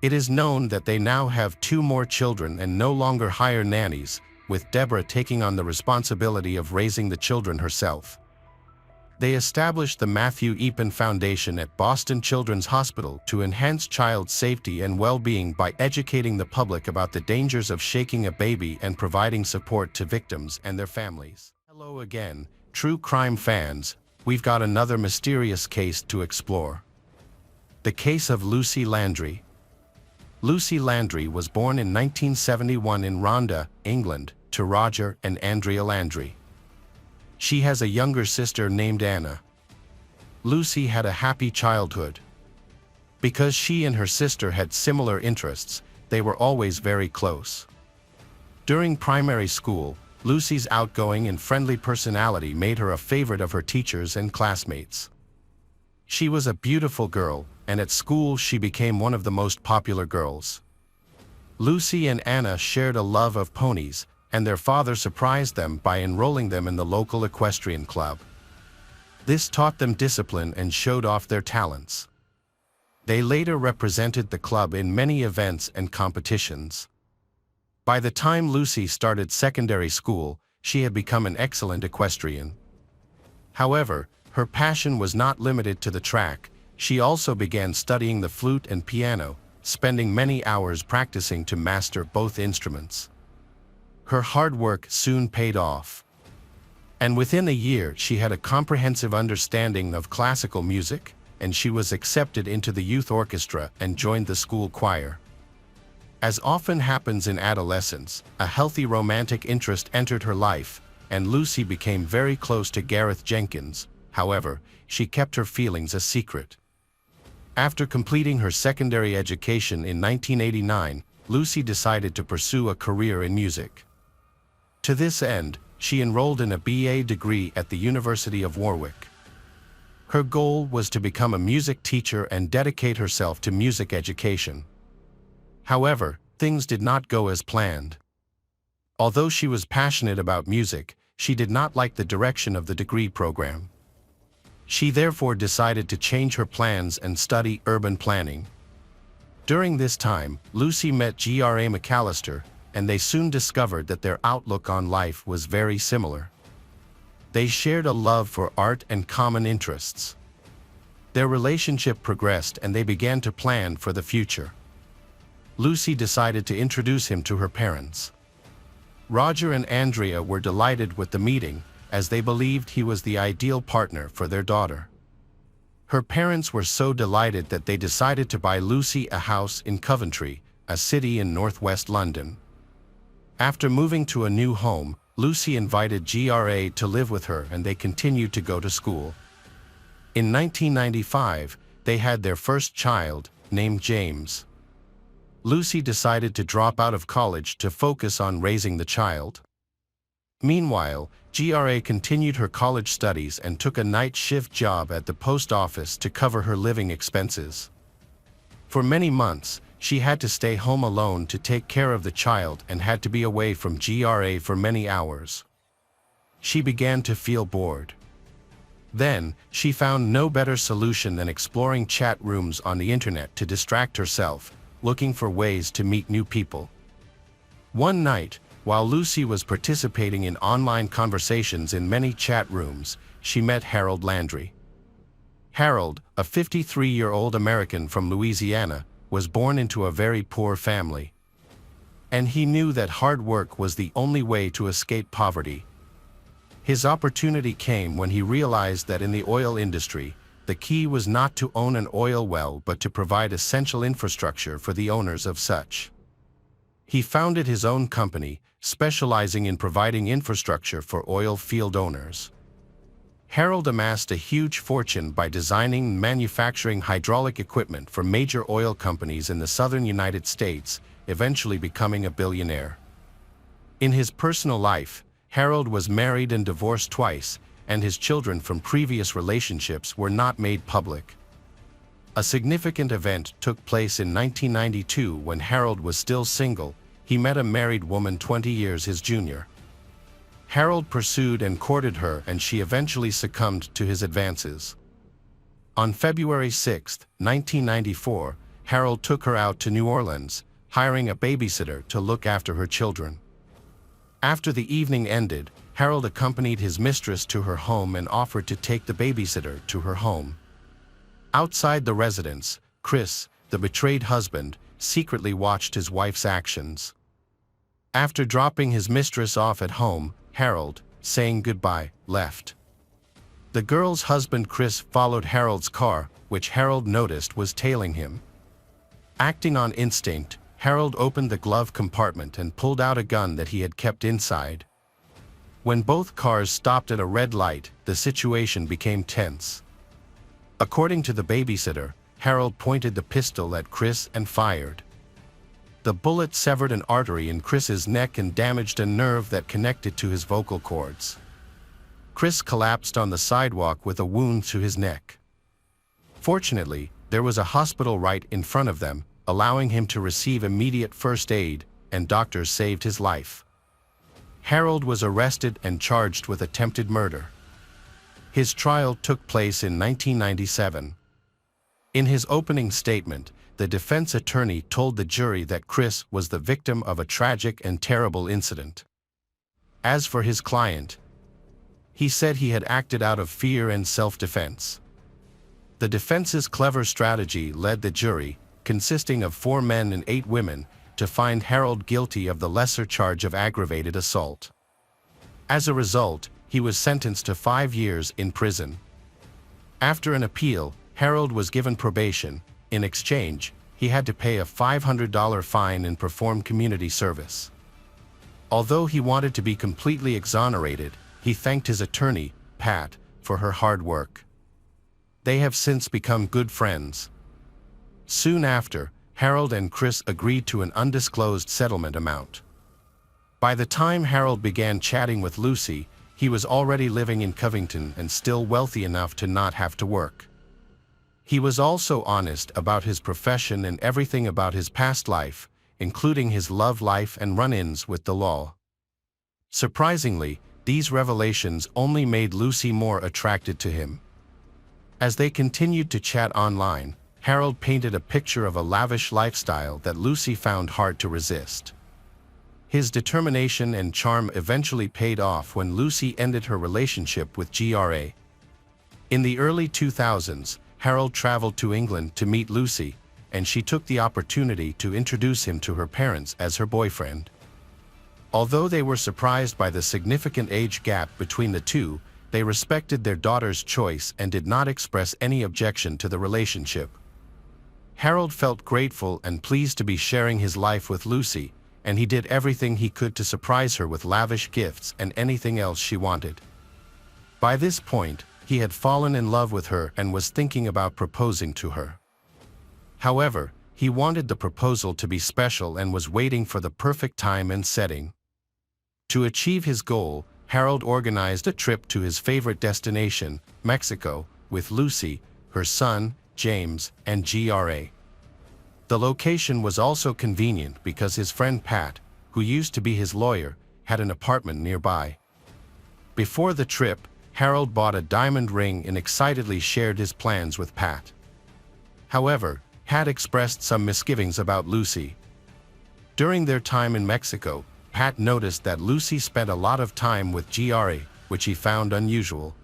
It is known that they now have 2 more children and no longer hire nannies, with Deborah taking on the responsibility of raising the children herself. They established the Matthew Eapen Foundation at Boston Children's Hospital to enhance child safety and well-being by educating the public about the dangers of shaking a baby and providing support to victims and their families. Hello again, true crime fans. We've got another mysterious case to explore. The case of Lucy Landry. Lucy Landry was born in 1971 in Rhondda, England, to Roger and Andrea Landry. She has a younger sister named Anna. Lucy had a happy childhood. Because she and her sister had similar interests, they were always very close. During primary school, Lucy's outgoing and friendly personality made her a favorite of her teachers and classmates. She was a beautiful girl, and at school she became one of the most popular girls. Lucy and Anna shared a love of ponies, and their father surprised them by enrolling them in the local equestrian club. This taught them discipline and showed off their talents. They later represented the club in many events and competitions. By the time Lucy started secondary school, she had become an excellent equestrian. However, her passion was not limited to the track. She also began studying the flute and piano, spending many hours practicing to master both instruments. Her hard work soon paid off. And within a year she had a comprehensive understanding of classical music, and she was accepted into the youth orchestra and joined the school choir. As often happens in adolescence, a healthy romantic interest entered her life, and Lucy became very close to Gareth Jenkins. However, she kept her feelings a secret. After completing her secondary education in 1989, Lucy decided to pursue a career in music. To this end, she enrolled in a BA degree at the University of Warwick. Her goal was to become a music teacher and dedicate herself to music education. However, things did not go as planned. Although she was passionate about music, she did not like the direction of the degree program. She therefore decided to change her plans and study urban planning. During this time, Lucy met G.R.A. McAllister, and they soon discovered that their outlook on life was very similar. They shared a love for art and common interests. Their relationship progressed and they began to plan for the future. Lucy decided to introduce him to her parents. Roger and Andrea were delighted with the meeting, as they believed he was the ideal partner for their daughter. Her parents were so delighted that they decided to buy Lucy a house in Coventry, a city in northwest London. After moving to a new home, Lucy invited G.R.A. to live with her and they continued to go to school. In 1995, they had their first child, named James. Lucy decided to drop out of college to focus on raising the child. Meanwhile, G.R.A. continued her college studies and took a night shift job at the post office to cover her living expenses. For many months, she had to stay home alone to take care of the child and had to be away from G.R.A. for many hours. She began to feel bored. Then, she found no better solution than exploring chat rooms on the internet to distract herself, looking for ways to meet new people. One night, while Lucy was participating in online conversations in many chat rooms, she met Harold Landry. Harold, a 53-year-old American from Louisiana, was born into a very poor family. And he knew that hard work was the only way to escape poverty. His opportunity came when he realized that in the oil industry, the key was not to own an oil well but to provide essential infrastructure for the owners of such. He founded his own company, specializing in providing infrastructure for oil field owners. Harold amassed a huge fortune by designing and manufacturing hydraulic equipment for major oil companies in the southern United States, eventually becoming a billionaire. In his personal life, Harold was married and divorced twice, and his children from previous relationships were not made public. A significant event took place in 1992 when Harold was still single. He met a married woman 20 years his junior. Harold pursued and courted her and she eventually succumbed to his advances. On February 6, 1994, Harold took her out to New Orleans, hiring a babysitter to look after her children. After the evening ended, Harold accompanied his mistress to her home and offered to take the babysitter to her home. Outside the residence, Chris, the betrayed husband, secretly watched his wife's actions. After dropping his mistress off at home, Harold, saying goodbye, left. The girl's husband Chris followed Harold's car, which Harold noticed was tailing him. Acting on instinct, Harold opened the glove compartment and pulled out a gun that he had kept inside. When both cars stopped at a red light, the situation became tense. According to the babysitter, Harold pointed the pistol at Chris and fired. The bullet severed an artery in Chris's neck and damaged a nerve that connected to his vocal cords. Chris collapsed on the sidewalk with a wound to his neck. Fortunately, there was a hospital right in front of them, allowing him to receive immediate first aid, and doctors saved his life. Harold was arrested and charged with attempted murder. His trial took place in 1997. In his opening statement, the defense attorney told the jury that Chris was the victim of a tragic and terrible incident. As for his client, he said he had acted out of fear and self-defense. The defense's clever strategy led the jury, consisting of 4 men and 8 women, to find Harold guilty of the lesser charge of aggravated assault. As a result, he was sentenced to 5 years in prison. After an appeal, Harold was given probation. In exchange, he had to pay a $500 fine and perform community service. Although he wanted to be completely exonerated, he thanked his attorney, Pat, for her hard work. They have since become good friends. Soon after, Harold and Chris agreed to an undisclosed settlement amount. By the time Harold began chatting with Lucy, he was already living in Covington and still wealthy enough to not have to work. He was also honest about his profession and everything about his past life, including his love life and run-ins with the law. Surprisingly, these revelations only made Lucy more attracted to him. As they continued to chat online, Harold painted a picture of a lavish lifestyle that Lucy found hard to resist. His determination and charm eventually paid off when Lucy ended her relationship with GRA. In the early 2000s, Harold traveled to England to meet Lucy, and she took the opportunity to introduce him to her parents as her boyfriend. Although they were surprised by the significant age gap between the two, they respected their daughter's choice and did not express any objection to the relationship. Harold felt grateful and pleased to be sharing his life with Lucy, and he did everything he could to surprise her with lavish gifts and anything else she wanted. By this point, he had fallen in love with her and was thinking about proposing to her. However, he wanted the proposal to be special and was waiting for the perfect time and setting. To achieve his goal, Harold organized a trip to his favorite destination, Mexico, with Lucy, her son, James, and GRA. The location was also convenient because his friend Pat, who used to be his lawyer, had an apartment nearby. Before the trip, Harold bought a diamond ring and excitedly shared his plans with Pat. However, Pat expressed some misgivings about Lucy. During their time in Mexico, Pat noticed that Lucy spent a lot of time with GRA, which he found unusual.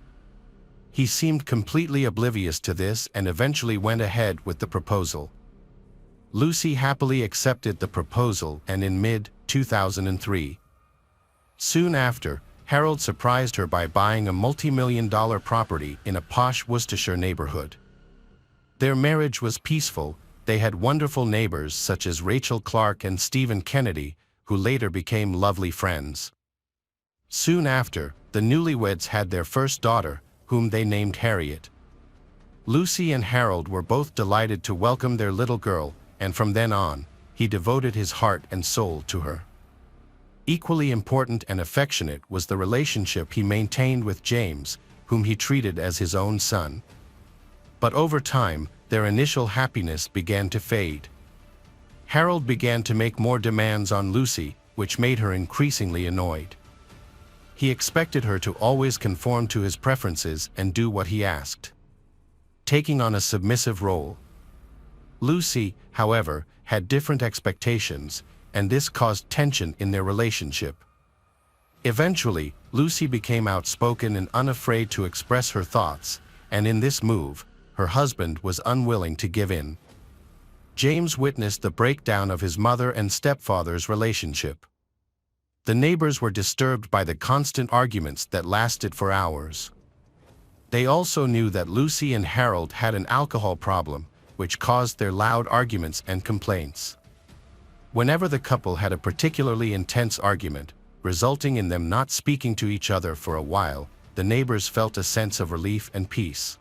He seemed completely oblivious to this and eventually went ahead with the proposal. Lucy happily accepted the proposal and in mid-2003. Soon after, Harold surprised her by buying a multi-million-dollar property in a posh Worcestershire neighborhood. Their marriage was peaceful. They had wonderful neighbors such as Rachel Clark and Stephen Kennedy, who later became lovely friends. Soon after, the newlyweds had their first daughter, whom they named Harriet. Lucy and Harold were both delighted to welcome their little girl, and from then on, he devoted his heart and soul to her. Equally important and affectionate was the relationship he maintained with James, whom he treated as his own son. But over time, their initial happiness began to fade. Harold began to make more demands on Lucy, which made her increasingly annoyed. He expected her to always conform to his preferences and do what he asked. taking on a submissive role. Lucy, however, had different expectations, and this caused tension in their relationship. Eventually, Lucy became outspoken and unafraid to express her thoughts, and in this move, her husband was unwilling to give in. James witnessed the breakdown of his mother and stepfather's relationship. The neighbors were disturbed by the constant arguments that lasted for hours. They also knew that Lucy and Harold had an alcohol problem, which caused their loud arguments and complaints. Whenever the couple had a particularly intense argument, resulting in them not speaking to each other for a while, the neighbors felt a sense of relief and peace.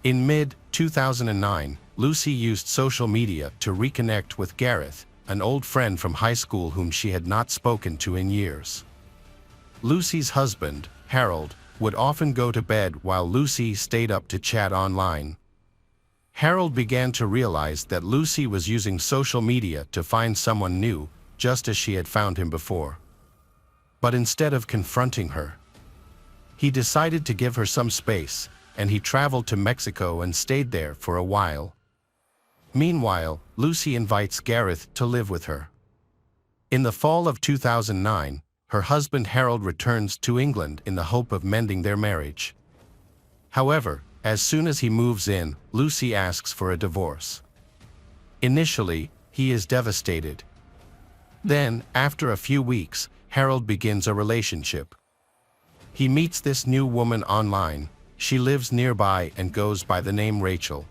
In mid-2009, Lucy used social media to reconnect with Gareth, an old friend from high school whom she had not spoken to in years. Lucy's husband, Harold, would often go to bed while Lucy stayed up to chat online. Harold began to realize that Lucy was using social media to find someone new, just as she had found him before. But instead of confronting her, he decided to give her some space, and he traveled to Mexico and stayed there for a while. Meanwhile, Lucy invites Gareth to live with her. In the fall of 2009, her husband Harold returns to England in the hope of mending their marriage. However, as soon as he moves in, Lucy asks for a divorce. Initially, he is devastated. Then, after a few weeks, Harold begins a relationship. He meets this new woman online. She lives nearby and goes by the name Rachel.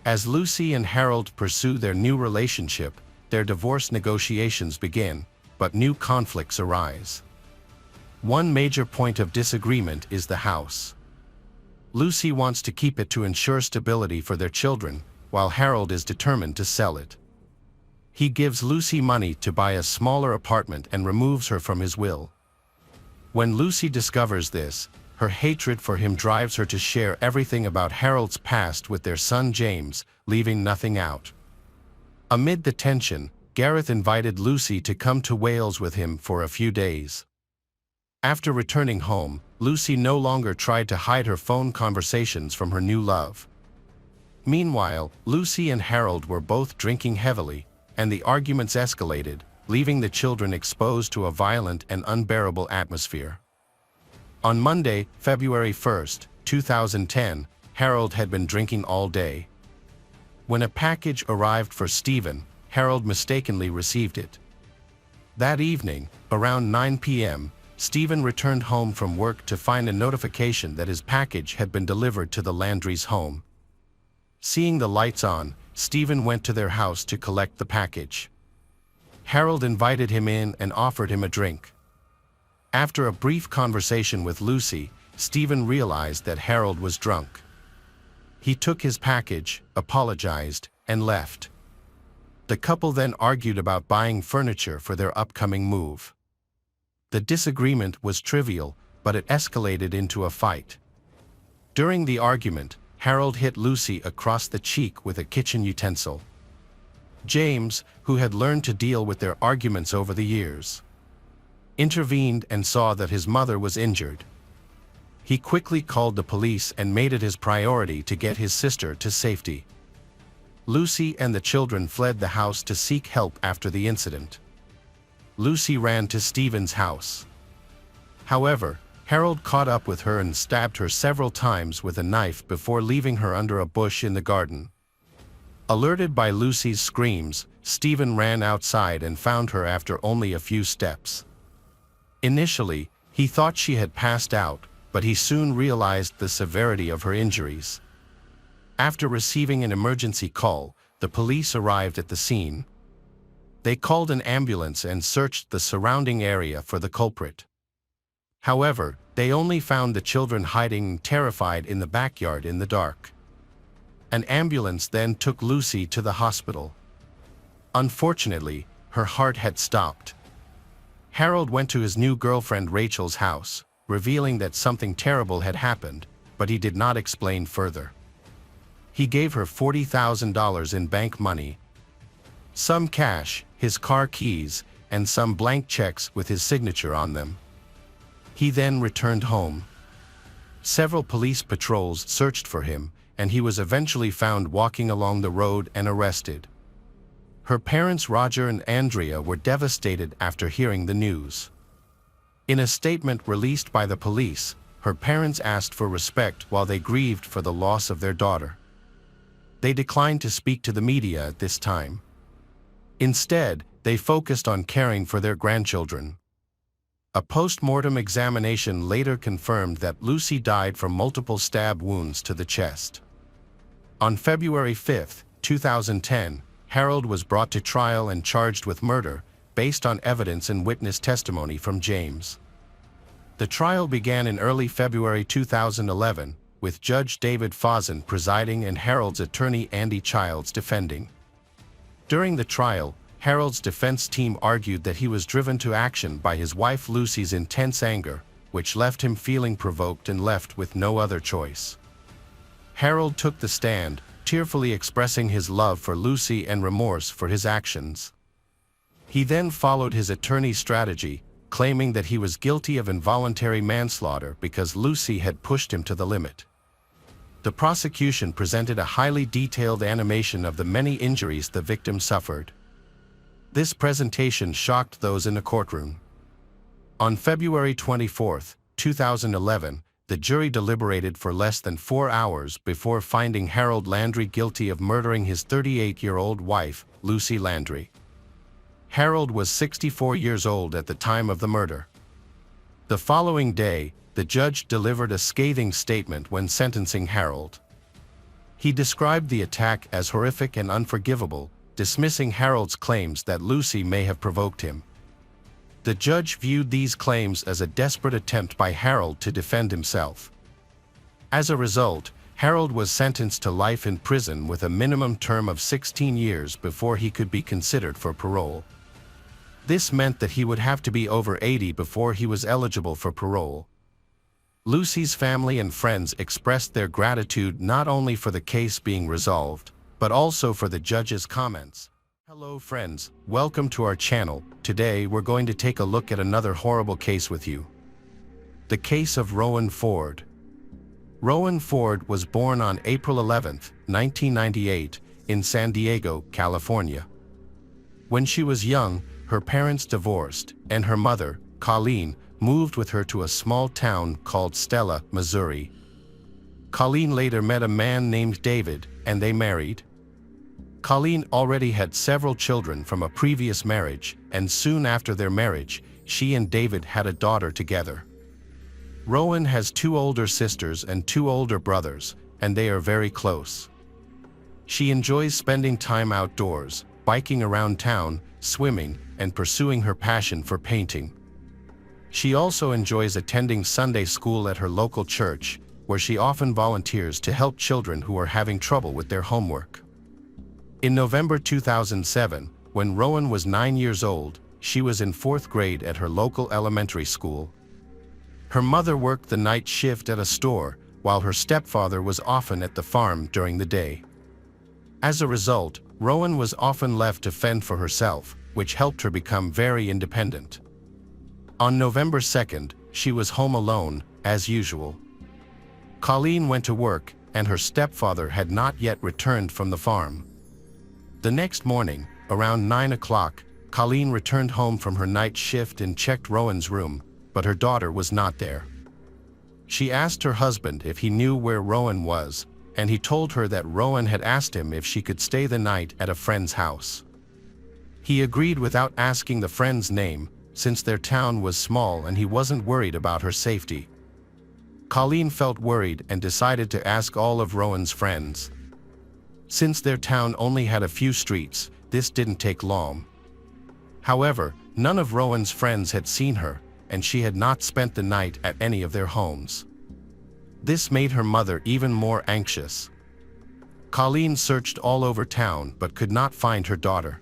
As Lucy and Harold pursue their new relationship, their divorce negotiations begin, but new conflicts arise. One major point of disagreement is the house. Lucy wants to keep it to ensure stability for their children, while Harold is determined to sell it. He gives Lucy money to buy a smaller apartment and removes her from his will. When Lucy discovers this, her hatred for him drives her to share everything about Harold's past with their son James, leaving nothing out. Amid the tension, Gareth invited Lucy to come to Wales with him for a few days. After returning home, Lucy no longer tried to hide her phone conversations from her new love. Meanwhile, Lucy and Harold were both drinking heavily, and the arguments escalated, leaving the children exposed to a violent and unbearable atmosphere. On Monday, February 1st, 2010, Harold had been drinking all day. When a package arrived for Stephen, Harold mistakenly received it. That evening, around 9 p.m., Stephen returned home from work to find a notification that his package had been delivered to the Landry's home. Seeing the lights on, Stephen went to their house to collect the package. Harold invited him in and offered him a drink. After a brief conversation with Lucy, Stephen realized that Harold was drunk. He took his package, apologized, and left. The couple then argued about buying furniture for their upcoming move. The disagreement was trivial, but it escalated into a fight. During the argument, Harold hit Lucy across the cheek with a kitchen utensil. James, who had learned to deal with their arguments over the years, intervened and saw that his mother was injured. He quickly called the police and made it his priority to get his sister to safety. Lucy and the children fled the house to seek help after the incident. Lucy ran to Stephen's house. However, Harold caught up with her and stabbed her several times with a knife before leaving her under a bush in the garden. Alerted by Lucy's screams, Stephen ran outside and found her after only a few steps. Initially, he thought she had passed out, but he soon realized the severity of her injuries. After receiving an emergency call, the police arrived at the scene. They called an ambulance and searched the surrounding area for the culprit. However, they only found the children hiding terrified in the backyard in the dark. An ambulance then took Lucy to the hospital. Unfortunately, her heart had stopped. Harold went to his new girlfriend Rachel's house, revealing that something terrible had happened, but he did not explain further. He gave her $40,000 in bank money, some cash, his car keys, and some blank checks with his signature on them. He then returned home. Several police patrols searched for him, and he was eventually found walking along the road and arrested. Her parents Roger and Andrea were devastated after hearing the news. In a statement released by the police, her parents asked for respect while they grieved for the loss of their daughter. They declined to speak to the media at this time. Instead, they focused on caring for their grandchildren. A post-mortem examination later confirmed that Lucy died from multiple stab wounds to the chest. On February 5, 2010, Harold was brought to trial and charged with murder, based on evidence and witness testimony from James. The trial began in early February 2011, with Judge David Fawson presiding and Harold's attorney Andy Childs defending. During the trial, Harold's defense team argued that he was driven to action by his wife Lucy's intense anger, which left him feeling provoked and left with no other choice. Harold took the stand, tearfully expressing his love for Lucy and remorse for his actions. He then followed his attorney's strategy, claiming that he was guilty of involuntary manslaughter because Lucy had pushed him to the limit. The prosecution presented a highly detailed animation of the many injuries the victim suffered. This presentation shocked those in the courtroom. On February 24, 2011, the jury deliberated for less than 4 hours before finding Harold Landry guilty of murdering his 38-year-old wife, Lucy Landry. Harold was 64 years old at the time of the murder. The following day, the judge delivered a scathing statement when sentencing Harold. He described the attack as horrific and unforgivable, dismissing Harold's claims that Lucy may have provoked him. The judge viewed these claims as a desperate attempt by Harold to defend himself. As a result, Harold was sentenced to life in prison with a minimum term of 16 years before he could be considered for parole. This meant that he would have to be over 80 before he was eligible for parole. Lucy's family and friends expressed their gratitude not only for the case being resolved, but also for the judge's comments. Hello friends, welcome to our channel. Today we're going to take a look at another horrible case with you. The case of Rowan Ford. Rowan Ford was born on April 11, 1998, in San Diego, California. When she was young, her parents divorced, and her mother, Colleen, moved with her to a small town called Stella, Missouri. Colleen later met a man named David, and they married. Colleen already had several children from a previous marriage, and soon after their marriage, she and David had a daughter together. Rowan has 2 older sisters and 2 older brothers, and they are very close. She enjoys spending time outdoors, biking around town, swimming, and pursuing her passion for painting. She also enjoys attending Sunday school at her local church, where she often volunteers to help children who are having trouble with their homework. In November 2007, when Rowan was 9 years old, she was in 4th grade at her local elementary school. Her mother worked the night shift at a store, while her stepfather was often at the farm during the day. As a result, Rowan was often left to fend for herself, which helped her become very independent. On November 2nd, she was home alone, as usual. Colleen went to work, and her stepfather had not yet returned from the farm. The next morning, around 9 o'clock, Colleen returned home from her night shift and checked Rowan's room, but her daughter was not there. She asked her husband if he knew where Rowan was, and he told her that Rowan had asked him if she could stay the night at a friend's house. He agreed without asking the friend's name, since their town was small and he wasn't worried about her safety. Colleen felt worried and decided to ask all of Rowan's friends. Since their town only had a few streets, this didn't take long. However, none of Rowan's friends had seen her, and she had not spent the night at any of their homes. This made her mother even more anxious. Colleen searched all over town but could not find her daughter.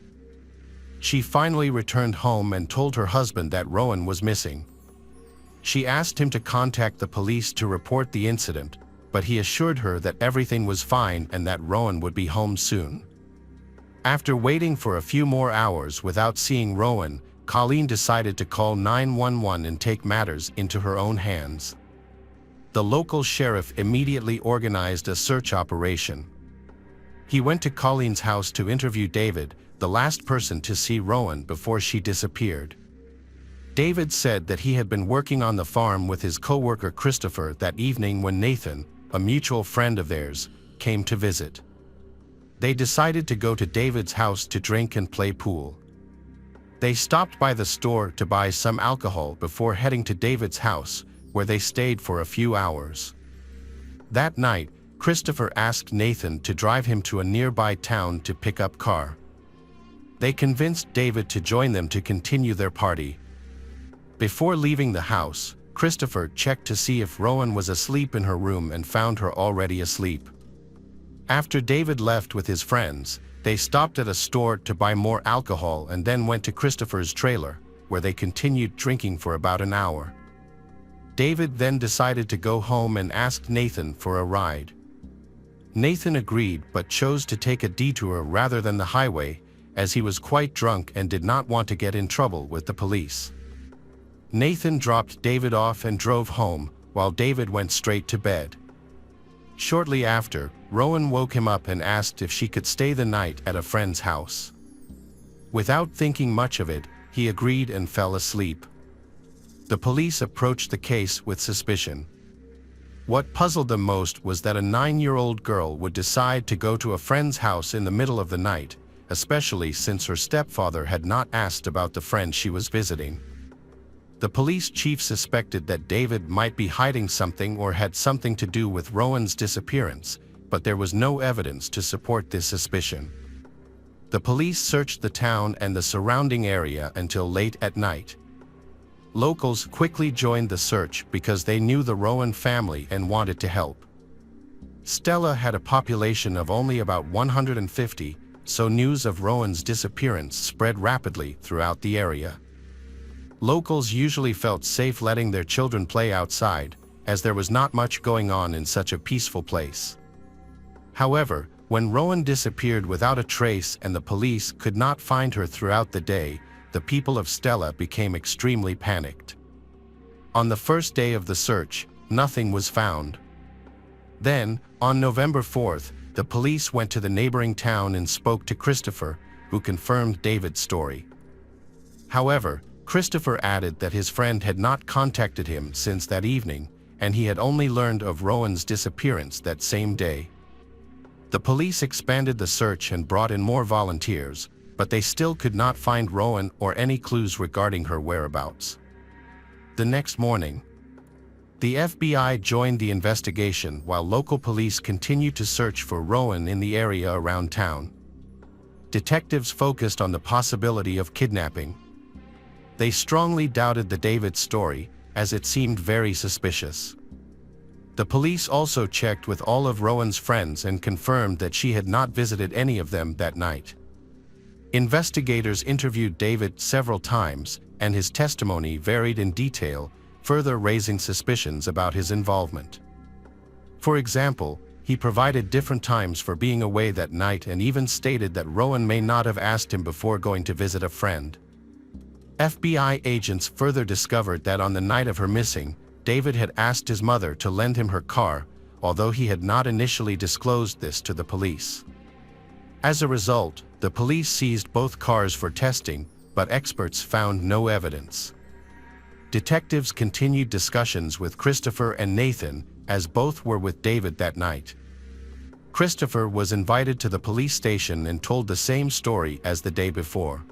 She finally returned home and told her husband that Rowan was missing. She asked him to contact the police to report the incident, but he assured her that everything was fine and that Rowan would be home soon. After waiting for a few more hours without seeing Rowan, Colleen decided to call 911 and take matters into her own hands. The local sheriff immediately organized a search operation. He went to Colleen's house to interview David, the last person to see Rowan before she disappeared. David said that he had been working on the farm with his co-worker Christopher that evening when Nathan, a mutual friend of theirs, came to visit. They decided to go to David's house to drink and play pool. They stopped by the store to buy some alcohol before heading to David's house, where they stayed for a few hours. That night, Christopher asked Nathan to drive him to a nearby town to pick up car. They convinced David to join them to continue their party. Before leaving the house, Christopher checked to see if Rowan was asleep in her room and found her already asleep. After David left with his friends, they stopped at a store to buy more alcohol and then went to Christopher's trailer, where they continued drinking for about an hour. David then decided to go home and asked Nathan for a ride. Nathan agreed but chose to take a detour rather than the highway, as he was quite drunk and did not want to get in trouble with the police. Nathan dropped David off and drove home, while David went straight to bed. Shortly after, Rowan woke him up and asked if she could stay the night at a friend's house. Without thinking much of it, he agreed and fell asleep. The police approached the case with suspicion. What puzzled them most was that a 9-year-old girl would decide to go to a friend's house in the middle of the night, especially since her stepfather had not asked about the friend she was visiting. The police chief suspected that David might be hiding something or had something to do with Rowan's disappearance, but there was no evidence to support this suspicion. The police searched the town and the surrounding area until late at night. Locals quickly joined the search because they knew the Rowan family and wanted to help. Stella had a population of only about 150, so news of Rowan's disappearance spread rapidly throughout the area. Locals usually felt safe letting their children play outside, as there was not much going on in such a peaceful place. However, when Rowan disappeared without a trace and the police could not find her throughout the day, the people of Stella became extremely panicked. On the first day of the search, nothing was found. Then, on November 4th, the police went to the neighboring town and spoke to Christopher, who confirmed David's story. However, Christopher added that his friend had not contacted him since that evening, and he had only learned of Rowan's disappearance that same day. The police expanded the search and brought in more volunteers, but they still could not find Rowan or any clues regarding her whereabouts. The next morning, the FBI joined the investigation while local police continued to search for Rowan in the area around town. Detectives focused on the possibility of kidnapping. They strongly doubted the David story, as it seemed very suspicious. The police also checked with all of Rowan's friends and confirmed that she had not visited any of them that night. Investigators interviewed David several times, and his testimony varied in detail, further raising suspicions about his involvement. For example, he provided different times for being away that night and even stated that Rowan may not have asked him before going to visit a friend. FBI agents further discovered that on the night of her missing, David had asked his mother to lend him her car, although he had not initially disclosed this to the police. As a result, the police seized both cars for testing, but experts found no evidence. Detectives continued discussions with Christopher and Nathan, as both were with David that night. Christopher was invited to the police station and told the same story as the day before.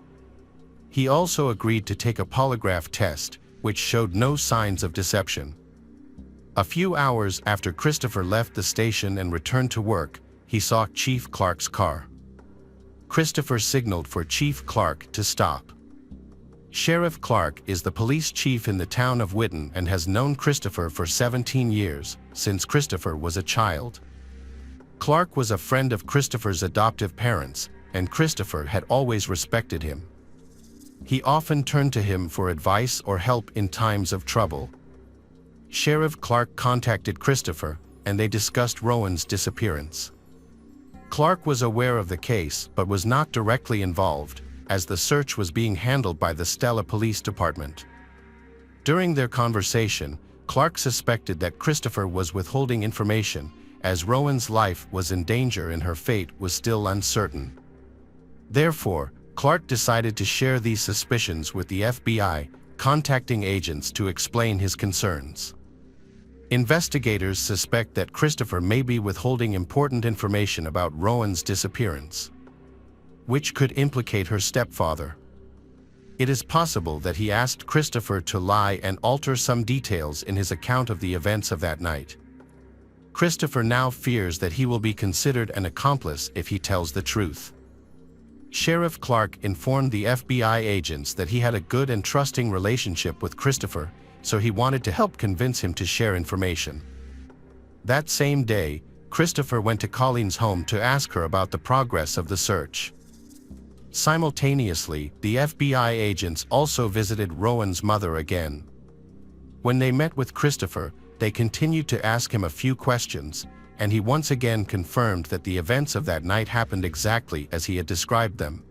He also agreed to take a polygraph test, which showed no signs of deception. A few hours after Christopher left the station and returned to work, he saw Chief Clark's car. Christopher signaled for Chief Clark to stop. Sheriff Clark is the police chief in the town of Whitten and has known Christopher for 17 years, since Christopher was a child. Clark was a friend of Christopher's adoptive parents, and Christopher had always respected him. He often turned to him for advice or help in times of trouble. Sheriff Clark contacted Christopher, and they discussed Rowan's disappearance. Clark was aware of the case but was not directly involved, as the search was being handled by the Stella Police Department. During their conversation, Clark suspected that Christopher was withholding information, as Rowan's life was in danger and her fate was still uncertain. Therefore, Clark decided to share these suspicions with the FBI, contacting agents to explain his concerns. Investigators suspect that Christopher may be withholding important information about Rowan's disappearance, which could implicate her stepfather. It is possible that he asked Christopher to lie and alter some details in his account of the events of that night. Christopher now fears that he will be considered an accomplice if he tells the truth. Sheriff Clark informed the FBI agents that he had a good and trusting relationship with Christopher, so he wanted to help convince him to share information. That same day, Christopher went to Colleen's home to ask her about the progress of the search. Simultaneously, the FBI agents also visited Rowan's mother again. When they met with Christopher, they continued to ask him a few questions, and he once again confirmed that the events of that night happened exactly as he had described them.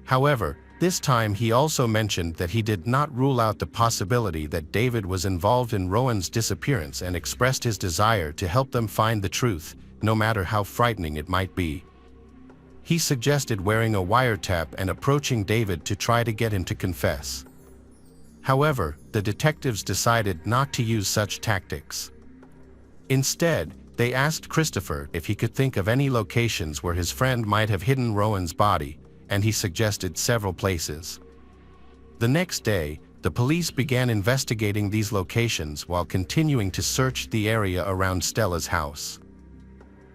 However, this time he also mentioned that he did not rule out the possibility that David was involved in Rowan's disappearance and expressed his desire to help them find the truth, no matter how frightening it might be. He suggested wearing a wiretap and approaching David to try to get him to confess. However, the detectives decided not to use such tactics. Instead, they asked Christopher if he could think of any locations where his friend might have hidden Rowan's body, and he suggested several places. The next day, the police began investigating these locations while continuing to search the area around Stella's house.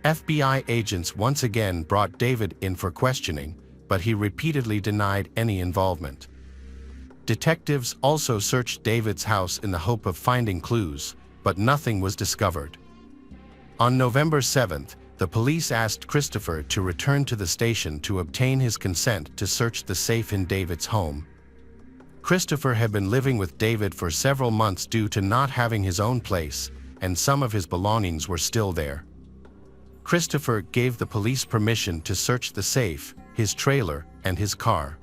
FBI agents once again brought David in for questioning, but he repeatedly denied any involvement. Detectives also searched David's house in the hope of finding clues, but nothing was discovered. On November 7th, the police asked Christopher to return to the station to obtain his consent to search the safe in David's home. Christopher had been living with David for several months due to not having his own place, and some of his belongings were still there. Christopher gave the police permission to search the safe, his trailer, and his car.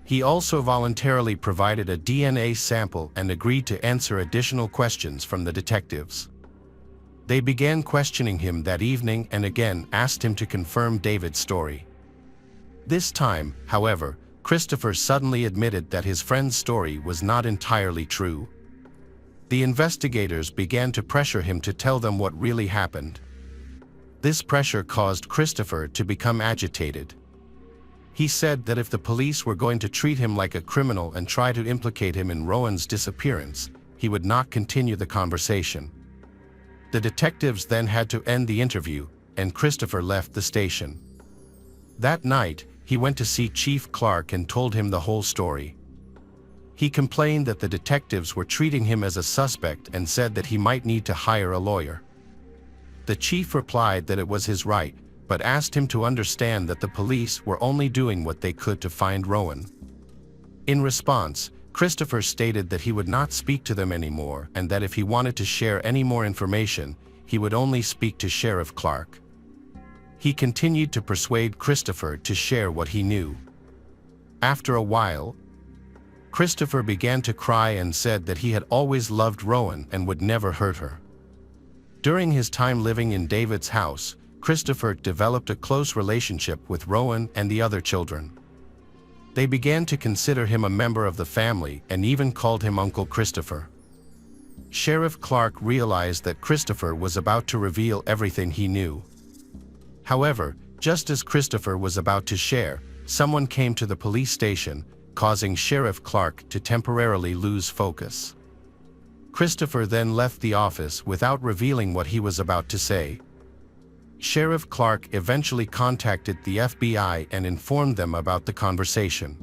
He also voluntarily provided a DNA sample and agreed to answer additional questions from the detectives. They began questioning him that evening and again asked him to confirm David's story. This time, however, Christopher suddenly admitted that his friend's story was not entirely true. The investigators began to pressure him to tell them what really happened. This pressure caused Christopher to become agitated. He said that if the police were going to treat him like a criminal and try to implicate him in Rowan's disappearance, he would not continue the conversation. The detectives then had to end the interview, and Christopher left the station. That night, he went to see Chief Clark and told him the whole story. He complained that the detectives were treating him as a suspect and said that he might need to hire a lawyer. The chief replied that it was his right, but asked him to understand that the police were only doing what they could to find Rowan. In response, Christopher stated that he would not speak to them anymore and that if he wanted to share any more information, he would only speak to Sheriff Clark. He continued to persuade Christopher to share what he knew. After a while, Christopher began to cry and said that he had always loved Rowan and would never hurt her. During his time living in David's house, Christopher developed a close relationship with Rowan and the other children. They began to consider him a member of the family and even called him Uncle Christopher. Sheriff Clark realized that Christopher was about to reveal everything he knew. However, just as Christopher was about to share, someone came to the police station, causing Sheriff Clark to temporarily lose focus. Christopher then left the office without revealing what he was about to say. Sheriff Clark eventually contacted the FBI and informed them about the conversation.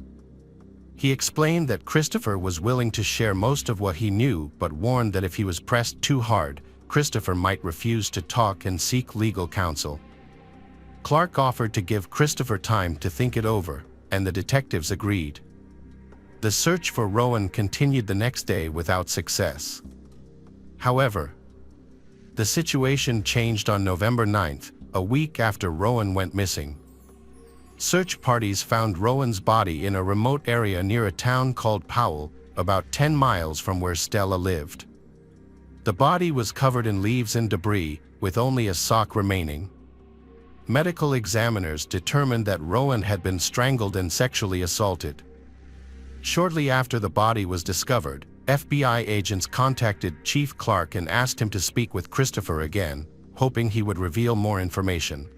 He explained that Christopher was willing to share most of what he knew, but warned that if he was pressed too hard, Christopher might refuse to talk and seek legal counsel. Clark offered to give Christopher time to think it over, and the detectives agreed. The search for Rowan continued the next day without success. However, the situation changed on November 9th, a week after Rowan went missing. Search parties found Rowan's body in a remote area near a town called Powell, about 10 miles from where Stella lived. The body was covered in leaves and debris, with only a sock remaining. Medical examiners determined that Rowan had been strangled and sexually assaulted. Shortly after the body was discovered, FBI agents contacted Chief Clark and asked him to speak with Christopher again, hoping he would reveal more information.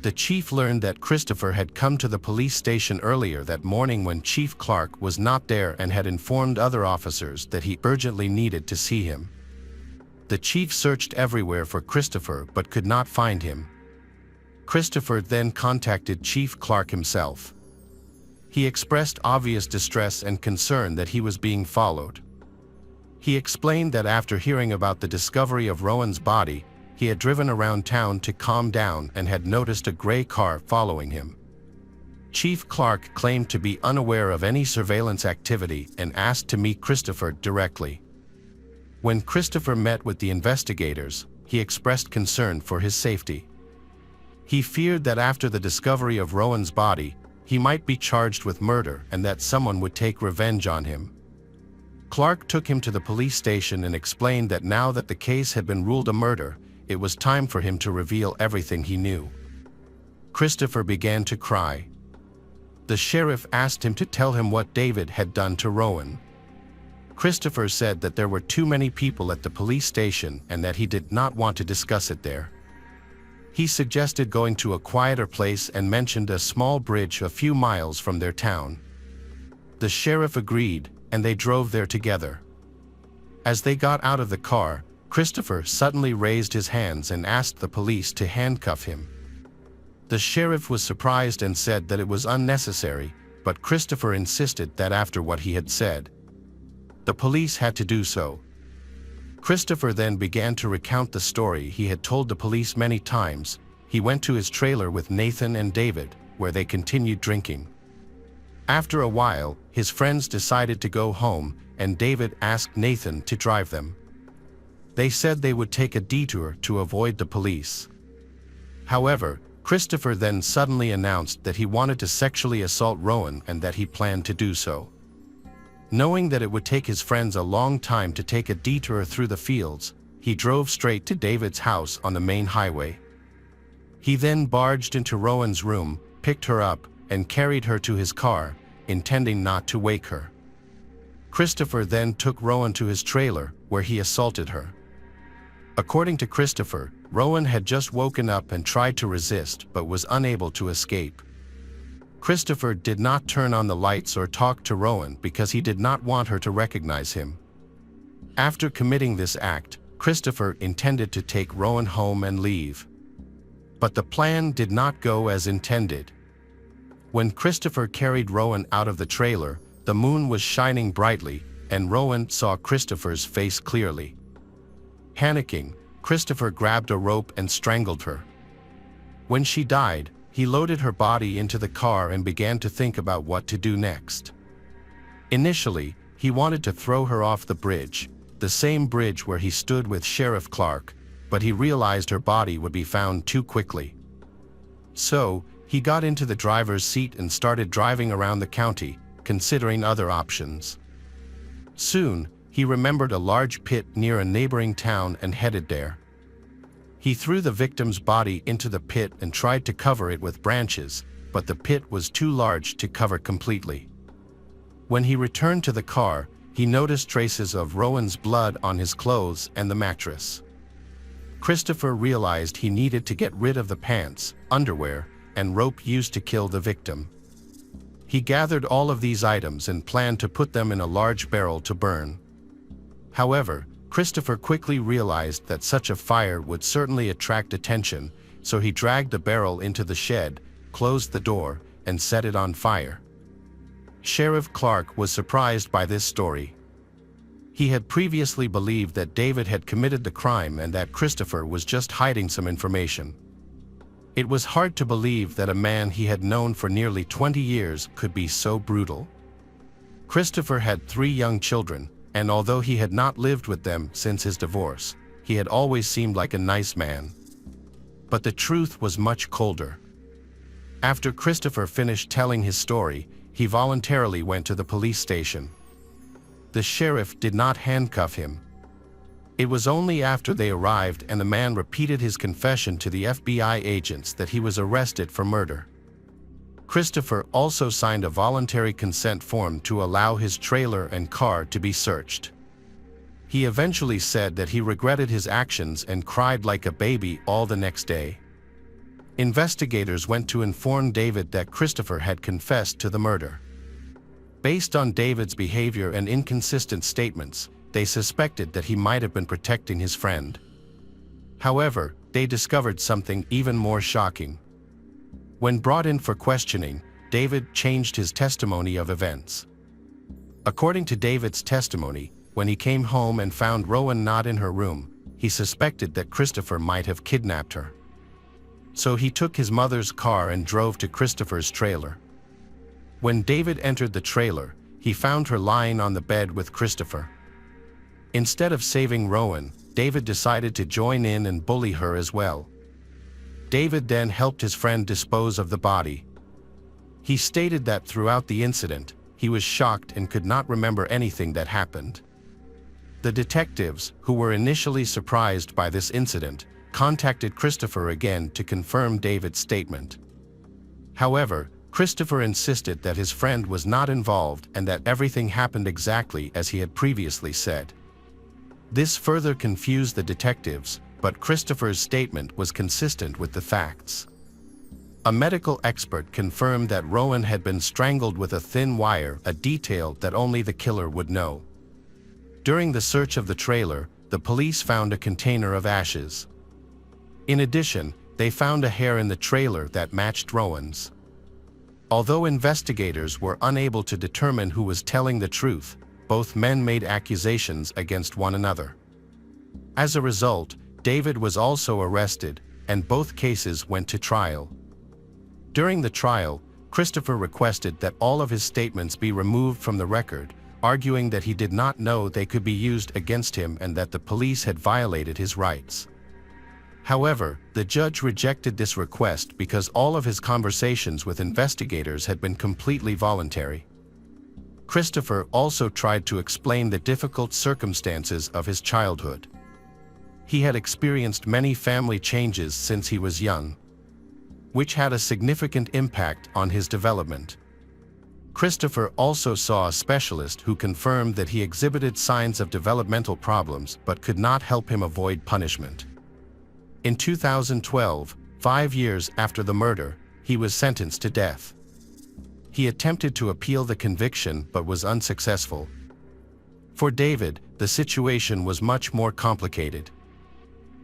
The chief learned that Christopher had come to the police station earlier that morning when Chief Clark was not there and had informed other officers that he urgently needed to see him. The chief searched everywhere for Christopher but could not find him. Christopher then contacted Chief Clark himself. He expressed obvious distress and concern that he was being followed. He explained that after hearing about the discovery of Rowan's body, he had driven around town to calm down and had noticed a gray car following him. Chief Clark claimed to be unaware of any surveillance activity and asked to meet Christopher directly. When Christopher met with the investigators, he expressed concern for his safety. He feared that after the discovery of Rowan's body, he might be charged with murder and that someone would take revenge on him. Clark took him to the police station and explained that now that the case had been ruled a murder, it was time for him to reveal everything he knew. Christopher began to cry. The sheriff asked him to tell him what David had done to Rowan. Christopher said that there were too many people at the police station and that he did not want to discuss it there. He suggested going to a quieter place and mentioned a small bridge a few miles from their town. The sheriff agreed, and they drove there together. As they got out of the car, Christopher suddenly raised his hands and asked the police to handcuff him. The sheriff was surprised and said that it was unnecessary, but Christopher insisted that after what he had said, the police had to do so. Christopher then began to recount the story he had told the police many times. He went to his trailer with Nathan and David, where they continued drinking. After a while, his friends decided to go home, and David asked Nathan to drive them. They said they would take a detour to avoid the police. However, Christopher then suddenly announced that he wanted to sexually assault Rowan and that he planned to do so. Knowing that it would take his friends a long time to take a detour through the fields, he drove straight to David's house on the main highway. He then barged into Rowan's room, picked her up, and carried her to his car, intending not to wake her. Christopher then took Rowan to his trailer, where he assaulted her. According to Christopher, Rowan had just woken up and tried to resist but was unable to escape. Christopher did not turn on the lights or talk to Rowan because he did not want her to recognize him. After committing this act, Christopher intended to take Rowan home and leave. But the plan did not go as intended. When Christopher carried Rowan out of the trailer, the moon was shining brightly, and Rowan saw Christopher's face clearly. Panicking, Christopher grabbed a rope and strangled her. When she died, he loaded her body into the car and began to think about what to do next. Initially, he wanted to throw her off the bridge, the same bridge where he stood with Sheriff Clark, but he realized her body would be found too quickly. So, he got into the driver's seat and started driving around the county, considering other options. Soon, he remembered a large pit near a neighboring town and headed there. He threw the victim's body into the pit and tried to cover it with branches, but the pit was too large to cover completely. When he returned to the car, he noticed traces of Rowan's blood on his clothes and the mattress. Christopher realized he needed to get rid of the pants, underwear, and rope used to kill the victim. He gathered all of these items and planned to put them in a large barrel to burn. However, Christopher quickly realized that such a fire would certainly attract attention, so he dragged the barrel into the shed, closed the door, and set it on fire. Sheriff Clark was surprised by this story. He had previously believed that David had committed the crime and that Christopher was just hiding some information. It was hard to believe that a man he had known for nearly 20 years could be so brutal. Christopher had 3 young children, and although he had not lived with them since his divorce, he had always seemed like a nice man. But the truth was much colder. After Christopher finished telling his story, he voluntarily went to the police station. The sheriff did not handcuff him. It was only after they arrived and the man repeated his confession to the FBI agents that he was arrested for murder. Christopher also signed a voluntary consent form to allow his trailer and car to be searched. He eventually said that he regretted his actions and cried like a baby all the next day. Investigators went to inform David that Christopher had confessed to the murder. Based on David's behavior and inconsistent statements, they suspected that he might have been protecting his friend. However, they discovered something even more shocking. When brought in for questioning, David changed his testimony of events. According to David's testimony, when he came home and found Rowan not in her room, he suspected that Christopher might have kidnapped her. So he took his mother's car and drove to Christopher's trailer. When David entered the trailer, he found her lying on the bed with Christopher. Instead of saving Rowan, David decided to join in and bully her as well. David then helped his friend dispose of the body. He stated that throughout the incident, he was shocked and could not remember anything that happened. The detectives, who were initially surprised by this incident, contacted Christopher again to confirm David's statement. However, Christopher insisted that his friend was not involved and that everything happened exactly as he had previously said. This further confused the detectives, but Christopher's statement was consistent with the facts. A medical expert confirmed that Rowan had been strangled with a thin wire, a detail that only the killer would know. During the search of the trailer, the police found a container of ashes. In addition, they found a hair in the trailer that matched Rowan's. Although investigators were unable to determine who was telling the truth, both men made accusations against one another. As a result, David was also arrested, and both cases went to trial. During the trial, Christopher requested that all of his statements be removed from the record, arguing that he did not know they could be used against him and that the police had violated his rights. However, the judge rejected this request because all of his conversations with investigators had been completely voluntary. Christopher also tried to explain the difficult circumstances of his childhood. He had experienced many family changes since he was young, which had a significant impact on his development. Christopher also saw a specialist who confirmed that he exhibited signs of developmental problems but could not help him avoid punishment. In 2012, 5 years after the murder, he was sentenced to death. He attempted to appeal the conviction but was unsuccessful. For David, the situation was much more complicated.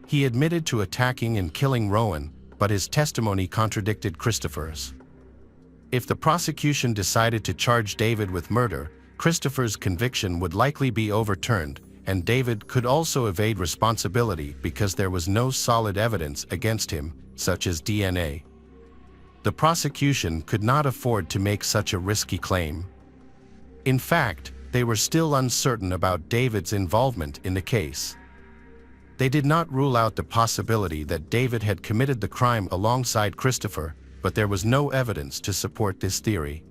He admitted to attacking and killing Rowan, but his testimony contradicted Christopher's. If the prosecution decided to charge David with murder, Christopher's conviction would likely be overturned, and David could also evade responsibility because there was no solid evidence against him, such as DNA. The prosecution could not afford to make such a risky claim. In fact, they were still uncertain about David's involvement in the case. They did not rule out the possibility that David had committed the crime alongside Christopher, but there was no evidence to support this theory.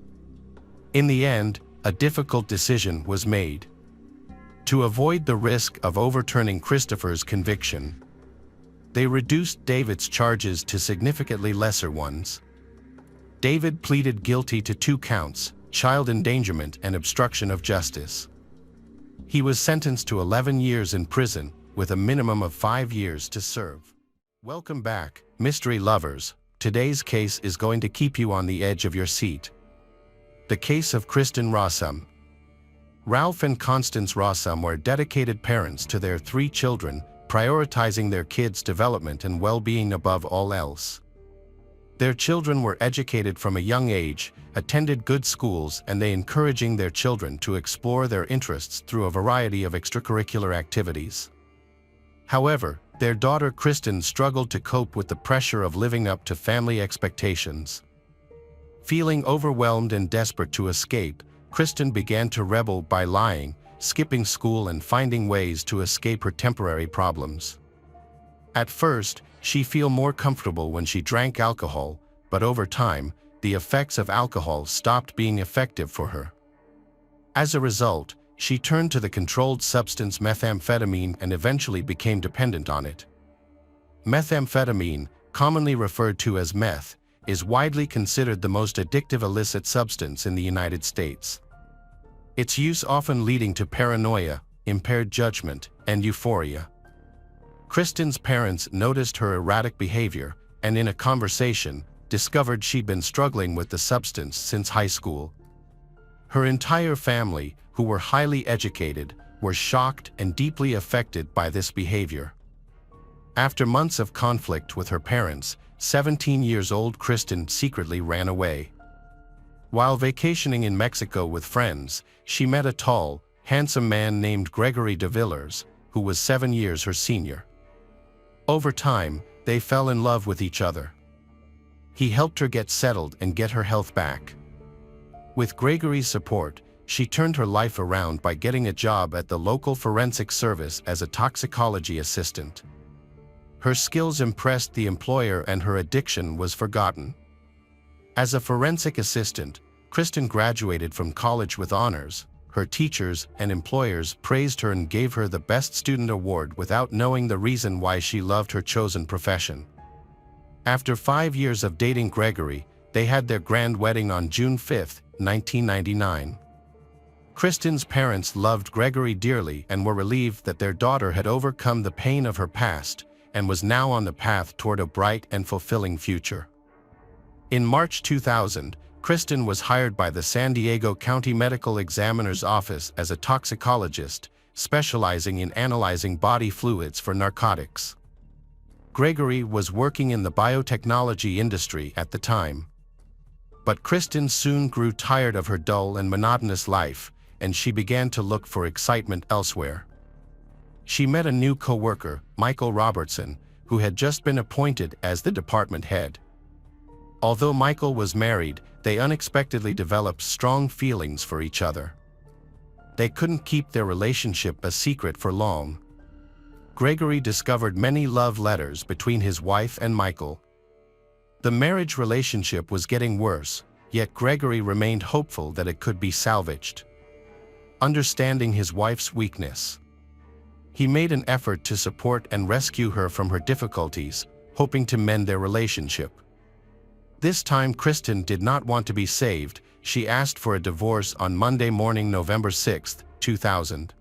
In the end, a difficult decision was made. To avoid the risk of overturning Christopher's conviction, they reduced David's charges to significantly lesser ones. David pleaded guilty to 2 counts, child endangerment and obstruction of justice. He was sentenced to 11 years in prison, with a minimum of 5 years to serve. Welcome back, mystery lovers. Today's case is going to keep you on the edge of your seat. The case of Kristen Rossum. Ralph and Constance Rossum were dedicated parents to their 3 children, prioritizing their kids' development and well-being above all else. Their children were educated from a young age, attended good schools, and they encouraging their children to explore their interests through a variety of extracurricular activities. However, their daughter Kristen struggled to cope with the pressure of living up to family expectations. Feeling overwhelmed and desperate to escape, Kristen began to rebel by lying, skipping school and finding ways to escape her temporary problems. At first, she felt more comfortable when she drank alcohol, but over time, the effects of alcohol stopped being effective for her. As a result, She turned to the controlled substance methamphetamine and eventually became dependent on it. Methamphetamine, commonly referred to as meth, is widely considered the most addictive illicit substance in the United States. Its use often leading to paranoia, impaired judgment, and euphoria. Kristen's parents noticed her erratic behavior and, in a conversation, discovered she'd been struggling with the substance since high school. Her entire family, who were highly educated, were shocked and deeply affected by this behavior. After months of conflict with her parents, 17-year-old Kristen secretly ran away. While vacationing in Mexico with friends, she met a tall, handsome man named Gregory DeVillers, who was 7 years her senior. Over time, they fell in love with each other. He helped her get settled and get her health back. With Gregory's support, she turned her life around by getting a job at the local forensic service as a toxicology assistant. Her skills impressed the employer and her addiction was forgotten. As a forensic assistant, Kristen graduated from college with honors. Her teachers and employers praised her and gave her the Best Student Award without knowing the reason why she loved her chosen profession. After 5 years of dating Gregory, they had their grand wedding on June 5, 1999. Kristen's parents loved Gregory dearly and were relieved that their daughter had overcome the pain of her past and was now on the path toward a bright and fulfilling future. In March 2000, Kristen was hired by the San Diego County Medical Examiner's Office as a toxicologist, specializing in analyzing body fluids for narcotics. Gregory was working in the biotechnology industry at the time. But Kristen soon grew tired of her dull and monotonous life, and she began to look for excitement elsewhere. She met a new co-worker, Michael Robertson, who had just been appointed as the department head. Although Michael was married, they unexpectedly developed strong feelings for each other. They couldn't keep their relationship a secret for long. Gregory discovered many love letters between his wife and Michael. The marriage relationship was getting worse, yet Gregory remained hopeful that it could be salvaged. Understanding his wife's weakness, he made an effort to support and rescue her from her difficulties, hoping to mend their relationship. This time Kristen did not want to be saved. She asked for a divorce on Monday morning, November 6, 2000.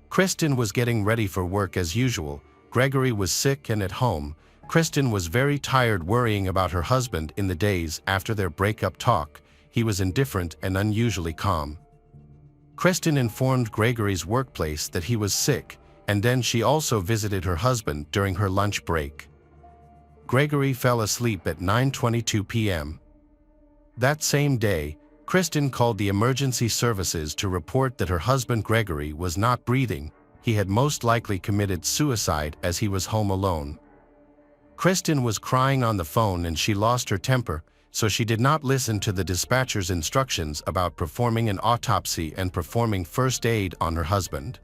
Kristen was getting ready for work as usual. Gregory was sick and at home. Kristen was very tired worrying about her husband. In the days after their breakup talk, he was indifferent and unusually calm. Kristen informed Gregory's workplace that he was sick, and then she also visited her husband during her lunch break. Gregory fell asleep at 9:22 p.m. That same day, Kristen called the emergency services to report that her husband Gregory was not breathing. He had most likely committed suicide as he was home alone. Kristen was crying on the phone and she lost her temper, so she did not listen to the dispatcher's instructions about performing an autopsy and performing first aid on her husband.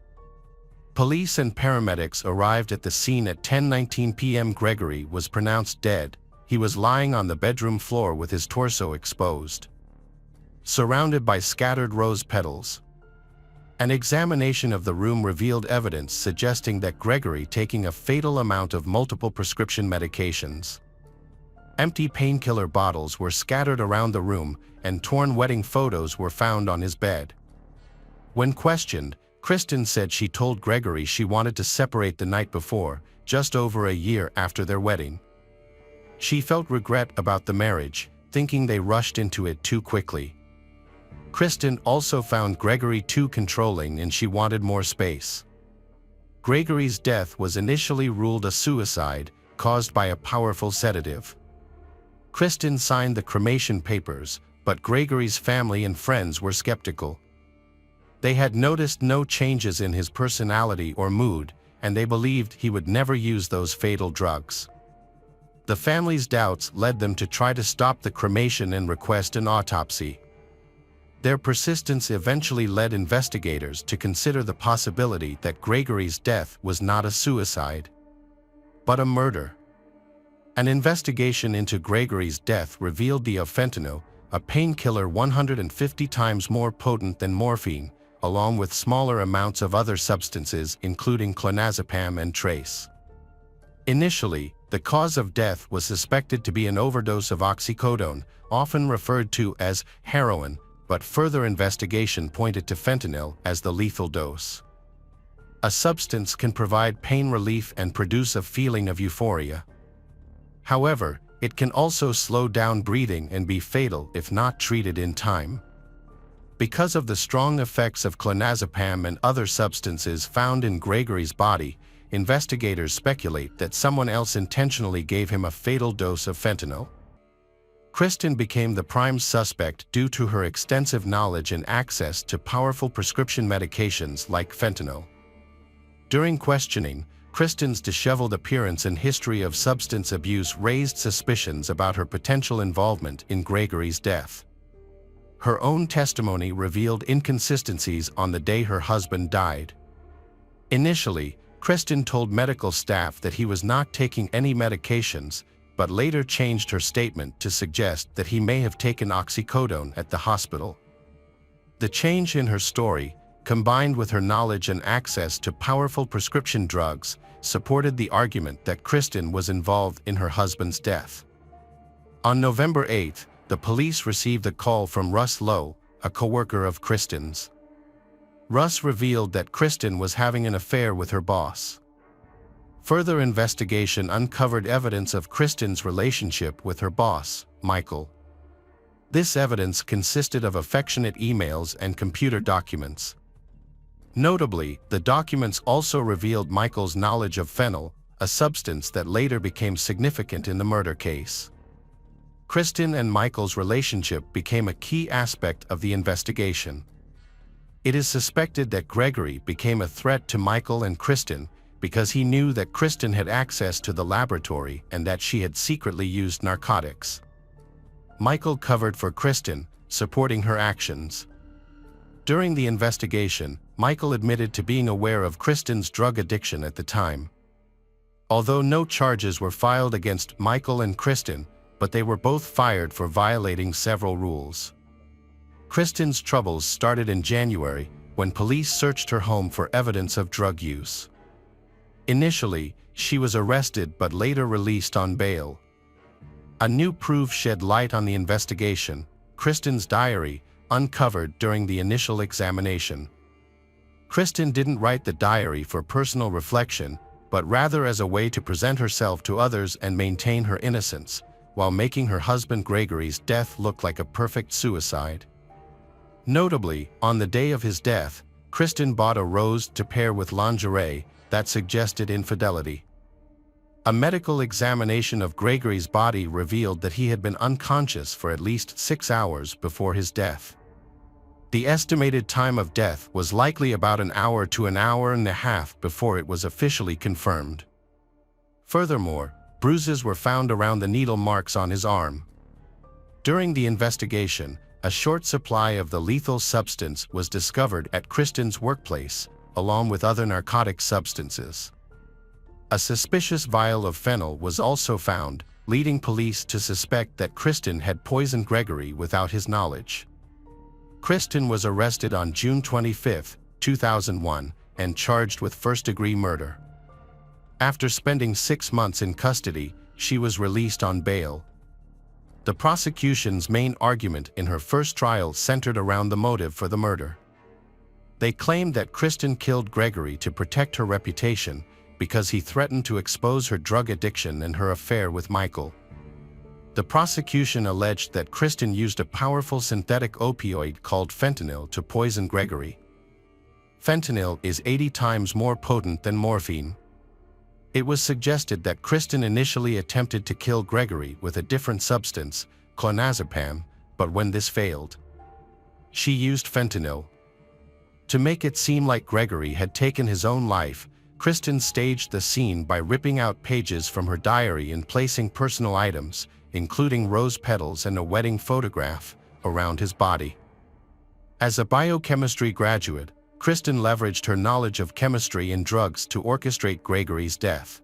Police and paramedics arrived at the scene at 10:19 p.m. Gregory was pronounced dead. He was lying on the bedroom floor with his torso exposed, surrounded by scattered rose petals. An examination of the room revealed evidence suggesting that Gregory taking a fatal amount of multiple prescription medications. Empty painkiller bottles were scattered around the room, and torn wedding photos were found on his bed. When questioned, Kristen said she told Gregory she wanted to separate the night before, just over a year after their wedding. She felt regret about the marriage, thinking they rushed into it too quickly. Kristen also found Gregory too controlling and she wanted more space. Gregory's death was initially ruled a suicide, caused by a powerful sedative. Kristen signed the cremation papers, but Gregory's family and friends were skeptical. They had noticed no changes in his personality or mood, and they believed he would never use those fatal drugs. The family's doubts led them to try to stop the cremation and request an autopsy. Their persistence eventually led investigators to consider the possibility that Gregory's death was not a suicide, but a murder. An investigation into Gregory's death revealed the fentanyl, a painkiller 150 times more potent than morphine, along with smaller amounts of other substances including clonazepam and trace. Initially, the cause of death was suspected to be an overdose of oxycodone, often referred to as heroin, but further investigation pointed to fentanyl as the lethal dose. A substance can provide pain relief and produce a feeling of euphoria. However, it can also slow down breathing and be fatal if not treated in time. Because of the strong effects of clonazepam and other substances found in Gregory's body, investigators speculate that someone else intentionally gave him a fatal dose of fentanyl. Kristen became the prime suspect due to her extensive knowledge and access to powerful prescription medications like fentanyl. During questioning, Kristen's disheveled appearance and history of substance abuse raised suspicions about her potential involvement in Gregory's death. Her own testimony revealed inconsistencies on the day her husband died. Initially, Kristen told medical staff that he was not taking any medications, but later changed her statement to suggest that he may have taken oxycodone at the hospital. The change in her story, combined with her knowledge and access to powerful prescription drugs, supported the argument that Kristen was involved in her husband's death. On November 8, the police received a call from Russ Lowe, a coworker of Kristen's. Russ revealed that Kristen was having an affair with her boss. Further investigation uncovered evidence of Kristen's relationship with her boss, Michael. This evidence consisted of affectionate emails and computer documents. Notably, the documents also revealed Michael's knowledge of phenyl, a substance that later became significant in the murder case. Kristen and Michael's relationship became a key aspect of the investigation. It is suspected that Gregory became a threat to Michael and Kristen because he knew that Kristen had access to the laboratory and that she had secretly used narcotics. Michael covered for Kristen, supporting her actions. During the investigation, Michael admitted to being aware of Kristen's drug addiction at the time. Although no charges were filed against Michael and Kristen, but they were both fired for violating several rules. Kristen's troubles started in January when police searched her home for evidence of drug use. Initially, she was arrested but later released on bail. A new proof shed light on the investigation: Kristen's diary, uncovered during the initial examination. Kristen didn't write the diary for personal reflection, but rather as a way to present herself to others and maintain her innocence, while making her husband Gregory's death look like a perfect suicide. Notably, on the day of his death, Kristen bought a rose to pair with lingerie that suggested infidelity. A medical examination of Gregory's body revealed that he had been unconscious for at least 6 hours before his death. The estimated time of death was likely about an hour to an hour and a half before it was officially confirmed. Furthermore, bruises were found around the needle marks on his arm. During the investigation, a short supply of the lethal substance was discovered at Kristen's workplace, along with other narcotic substances. A suspicious vial of phenyl was also found, leading police to suspect that Kristen had poisoned Gregory without his knowledge. Kristen was arrested on June 25, 2001, and charged with first-degree murder. After spending 6 months in custody, she was released on bail. The prosecution's main argument in her first trial centered around the motive for the murder. They claimed that Kristen killed Gregory to protect her reputation because he threatened to expose her drug addiction and her affair with Michael. The prosecution alleged that Kristen used a powerful synthetic opioid called fentanyl to poison Gregory. Fentanyl is 80 times more potent than morphine. It was suggested that Kristen initially attempted to kill Gregory with a different substance, clonazepam, but when this failed, she used fentanyl. To make it seem like Gregory had taken his own life, Kristen staged the scene by ripping out pages from her diary and placing personal items, including rose petals and a wedding photograph, around his body. As a biochemistry graduate, Kristen leveraged her knowledge of chemistry and drugs to orchestrate Gregory's death.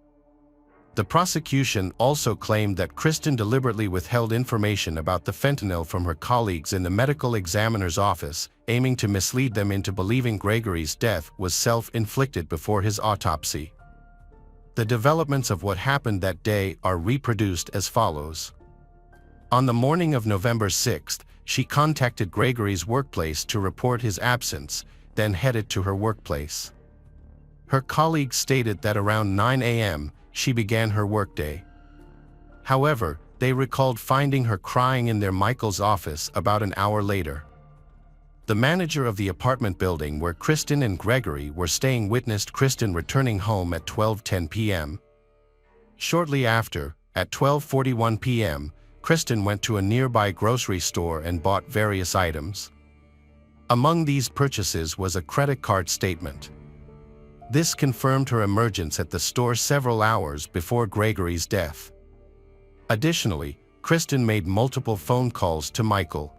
The prosecution also claimed that Kristen deliberately withheld information about the fentanyl from her colleagues in the medical examiner's office, aiming to mislead them into believing Gregory's death was self-inflicted before his autopsy. The developments of what happened that day are reproduced as follows. On the morning of November 6th, she contacted Gregory's workplace to report his absence, then headed to her workplace. Her colleagues stated that around 9 a.m., she began her workday. However, they recalled finding her crying in their Michael's office about an hour later. The manager of the apartment building where Kristen and Gregory were staying witnessed Kristen returning home at 12:10 p.m. Shortly after, at 12:41 p.m., Kristen went to a nearby grocery store and bought various items. Among these purchases was a credit card statement. This confirmed her emergence at the store several hours before Gregory's death. Additionally, Kristen made multiple phone calls to Michael.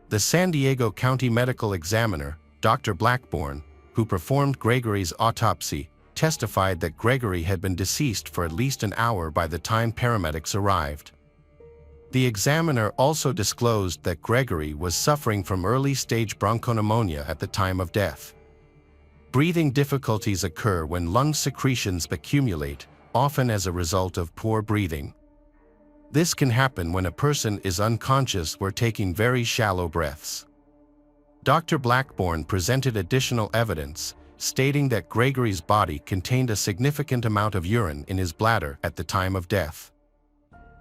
The San Diego County Medical Examiner, Dr. Blackburn, who performed Gregory's autopsy, testified that Gregory had been deceased for at least an hour by the time paramedics arrived. The examiner also disclosed that Gregory was suffering from early-stage bronchopneumonia at the time of death. Breathing difficulties occur when lung secretions accumulate, often as a result of poor breathing. This can happen when a person is unconscious or taking very shallow breaths. Dr. Blackburn presented additional evidence, stating that Gregory's body contained a significant amount of urine in his bladder at the time of death.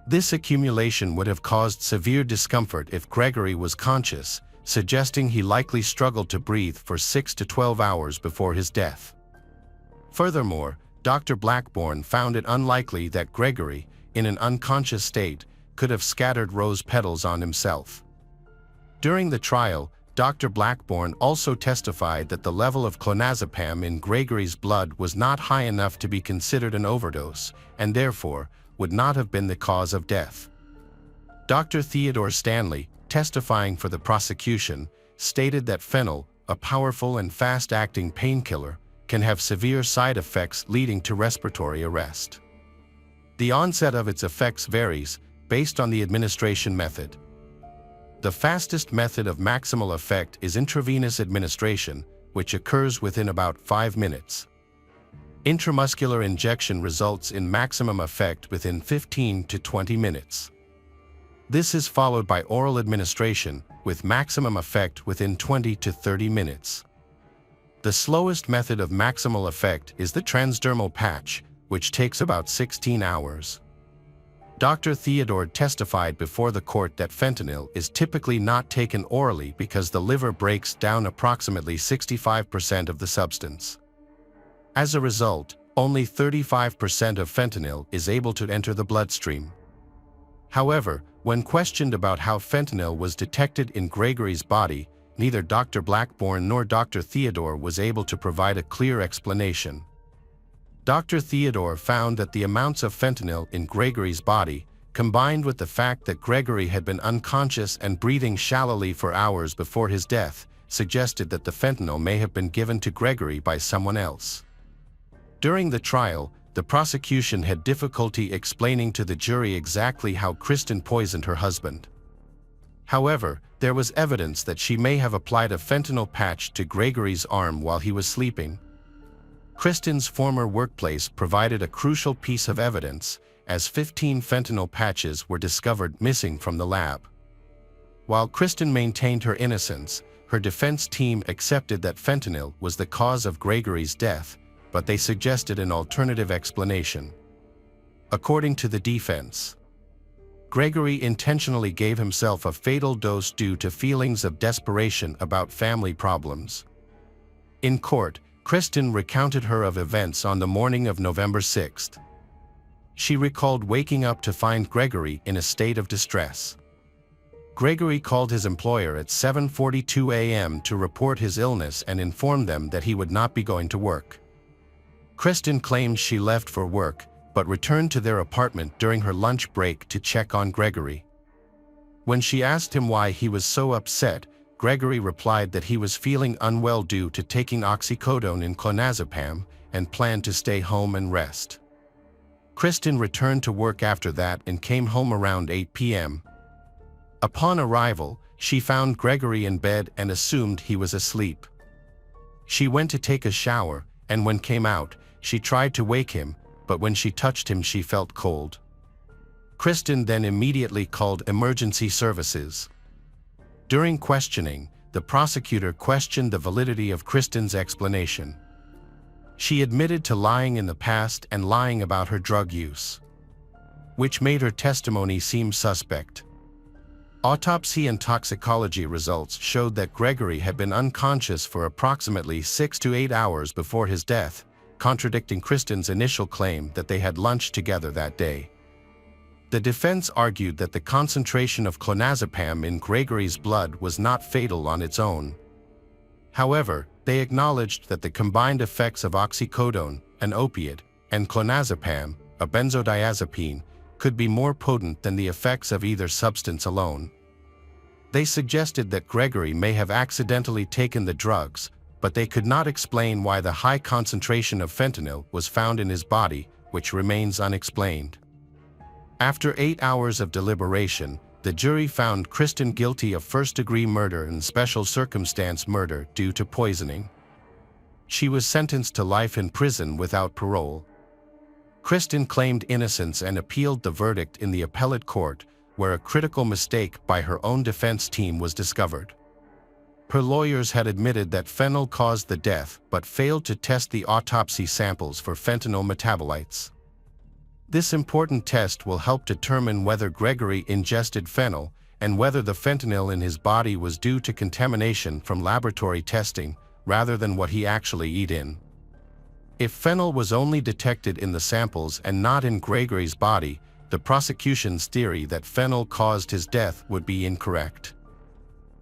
This accumulation would have caused severe discomfort if Gregory was conscious, suggesting he likely struggled to breathe for 6 to 12 hours before his death. Furthermore, Dr. Blackburn found it unlikely that Gregory, in an unconscious state, could have scattered rose petals on himself. During the trial, Dr. Blackburn also testified that the level of clonazepam in Gregory's blood was not high enough to be considered an overdose, and therefore would not have been the cause of death. Dr. Theodore Stanley, testifying for the prosecution, stated that fentanyl, a powerful and fast-acting painkiller, can have severe side effects leading to respiratory arrest. The onset of its effects varies, based on the administration method. The fastest method of maximal effect is intravenous administration, which occurs within about 5 minutes. Intramuscular injection results in maximum effect within 15 to 20 minutes. This is followed by oral administration, with maximum effect within 20 to 30 minutes. The slowest method of maximal effect is the transdermal patch, which takes about 16 hours. Dr. Theodore testified before the court that fentanyl is typically not taken orally because the liver breaks down approximately 65% of the substance. As a result, only 35% of fentanyl is able to enter the bloodstream. However, when questioned about how fentanyl was detected in Gregory's body, neither Dr. Blackburn nor Dr. Theodore was able to provide a clear explanation. Dr. Theodore found that the amounts of fentanyl in Gregory's body, combined with the fact that Gregory had been unconscious and breathing shallowly for hours before his death, suggested that the fentanyl may have been given to Gregory by someone else. During the trial, the prosecution had difficulty explaining to the jury exactly how Kristen poisoned her husband. However, there was evidence that she may have applied a fentanyl patch to Gregory's arm while he was sleeping. Kristen's former workplace provided a crucial piece of evidence, as 15 fentanyl patches were discovered missing from the lab. While Kristen maintained her innocence, her defense team accepted that fentanyl was the cause of Gregory's death, but they suggested an alternative explanation. According to the defense, Gregory intentionally gave himself a fatal dose due to feelings of desperation about family problems. In court, Kristen recounted her of events on the morning of November 6th. She recalled waking up to find Gregory in a state of distress. Gregory called his employer at 7:42 a.m. to report his illness and informed them that he would not be going to work. Kristen claimed she left for work, but returned to their apartment during her lunch break to check on Gregory. When she asked him why he was so upset, Gregory replied that he was feeling unwell due to taking oxycodone and clonazepam and planned to stay home and rest. Kristen returned to work after that and came home around 8 p.m. Upon arrival, she found Gregory in bed and assumed he was asleep. She went to take a shower, and when came out, she tried to wake him, but when she touched him she felt cold. Kristen then immediately called emergency services. During questioning, the prosecutor questioned the validity of Kristen's explanation. She admitted to lying in the past and lying about her drug use, which made her testimony seem suspect. Autopsy and toxicology results showed that Gregory had been unconscious for approximately 6 to 8 hours before his death, contradicting Kristen's initial claim that they had lunch together that day. The defense argued that the concentration of clonazepam in Gregory's blood was not fatal on its own. However, they acknowledged that the combined effects of oxycodone, an opiate, and clonazepam, a benzodiazepine, could be more potent than the effects of either substance alone. They suggested that Gregory may have accidentally taken the drugs, but they could not explain why the high concentration of fentanyl was found in his body, which remains unexplained. After 8 hours of deliberation, the jury found Kristen guilty of first-degree murder and special circumstance murder due to poisoning. She was sentenced to life in prison without parole. Kristen claimed innocence and appealed the verdict in the appellate court, where a critical mistake by her own defense team was discovered. Her lawyers had admitted that fentanyl caused the death but failed to test the autopsy samples for fentanyl metabolites. This important test will help determine whether Gregory ingested fentanyl and whether the fentanyl in his body was due to contamination from laboratory testing rather than what he actually ate in. If fentanyl was only detected in the samples and not in Gregory's body, the prosecution's theory that fentanyl caused his death would be incorrect.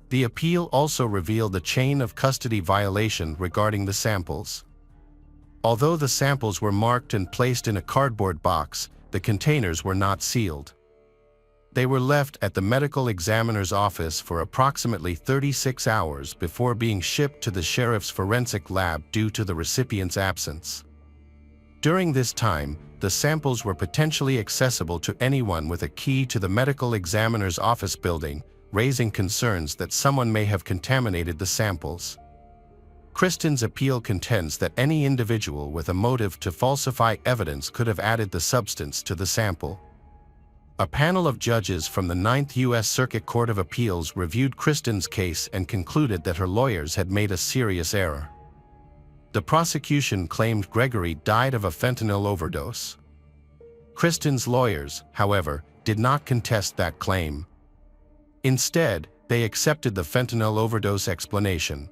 The appeal also revealed a chain of custody violation regarding the samples. Although the samples were marked and placed in a cardboard box, the containers were not sealed. They were left at the medical examiner's office for approximately 36 hours before being shipped to the sheriff's forensic lab due to the recipient's absence. During this time, the samples were potentially accessible to anyone with a key to the medical examiner's office building, raising concerns that someone may have contaminated the samples. Kristen's appeal contends that any individual with a motive to falsify evidence could have added the substance to the sample. A panel of judges from the 9th U.S. Circuit Court of Appeals reviewed Kristen's case and concluded that her lawyers had made a serious error. The prosecution claimed Gregory died of a fentanyl overdose. Kristen's lawyers, however, did not contest that claim. Instead, they accepted the fentanyl overdose explanation.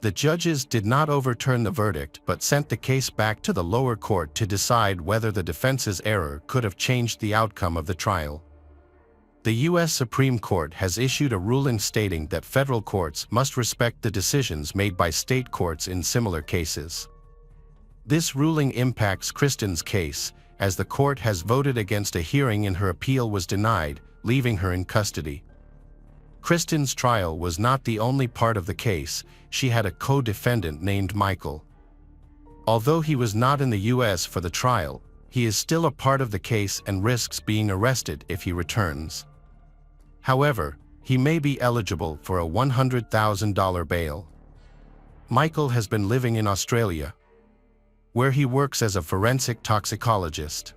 The judges did not overturn the verdict but sent the case back to the lower court to decide whether the defense's error could have changed the outcome of the trial. The U.S. Supreme Court has issued a ruling stating that federal courts must respect the decisions made by state courts in similar cases. This ruling impacts Kristen's case, as the court has voted against a hearing and her appeal was denied, leaving her in custody. Kristen's trial was not the only part of the case. She had a co-defendant named Michael. Although he was not in the U.S. for the trial, he is still a part of the case and risks being arrested if he returns. However, he may be eligible for a $100,000 bail. Michael has been living in Australia, where he works as a forensic toxicologist.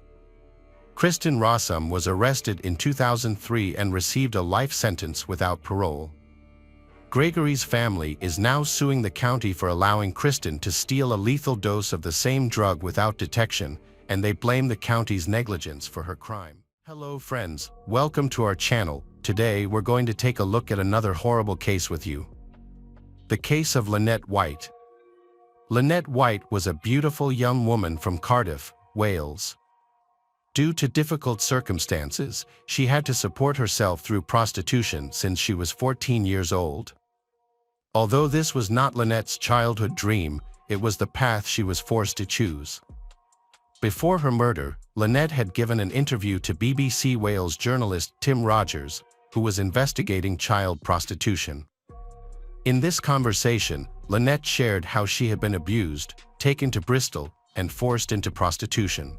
Kristen Rossum was arrested in 2003 and received a life sentence without parole. Gregory's family is now suing the county for allowing Kristen to steal a lethal dose of the same drug without detection, and they blame the county's negligence for her crime. Hello friends, welcome to our channel. Today we're going to take a look at another horrible case with you. The case of Lynette White. Lynette White was a beautiful young woman from Cardiff, Wales. Due to difficult circumstances, she had to support herself through prostitution since she was 14 years old. Although this was not Lynette's childhood dream, it was the path she was forced to choose. Before her murder, Lynette had given an interview to BBC Wales journalist Tim Rogers, who was investigating child prostitution. In this conversation, Lynette shared how she had been abused, taken to Bristol, and forced into prostitution.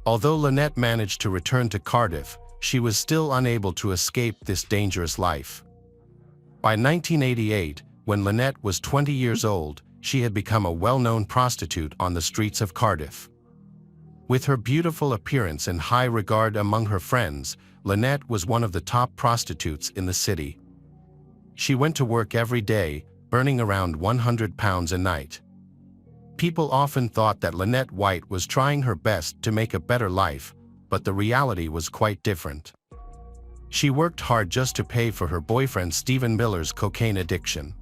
Although Lynette managed to return to Cardiff, she was still unable to escape this dangerous life. By 1988, when Lynette was 20 years old, she had become a well-known prostitute on the streets of Cardiff. With her beautiful appearance and high regard among her friends, Lynette was one of the top prostitutes in the city. She went to work every day, earning around £100 a night. People often thought that Lynette White was trying her best to make a better life, but the reality was quite different. She worked hard just to pay for her boyfriend Stephen Miller's cocaine addiction.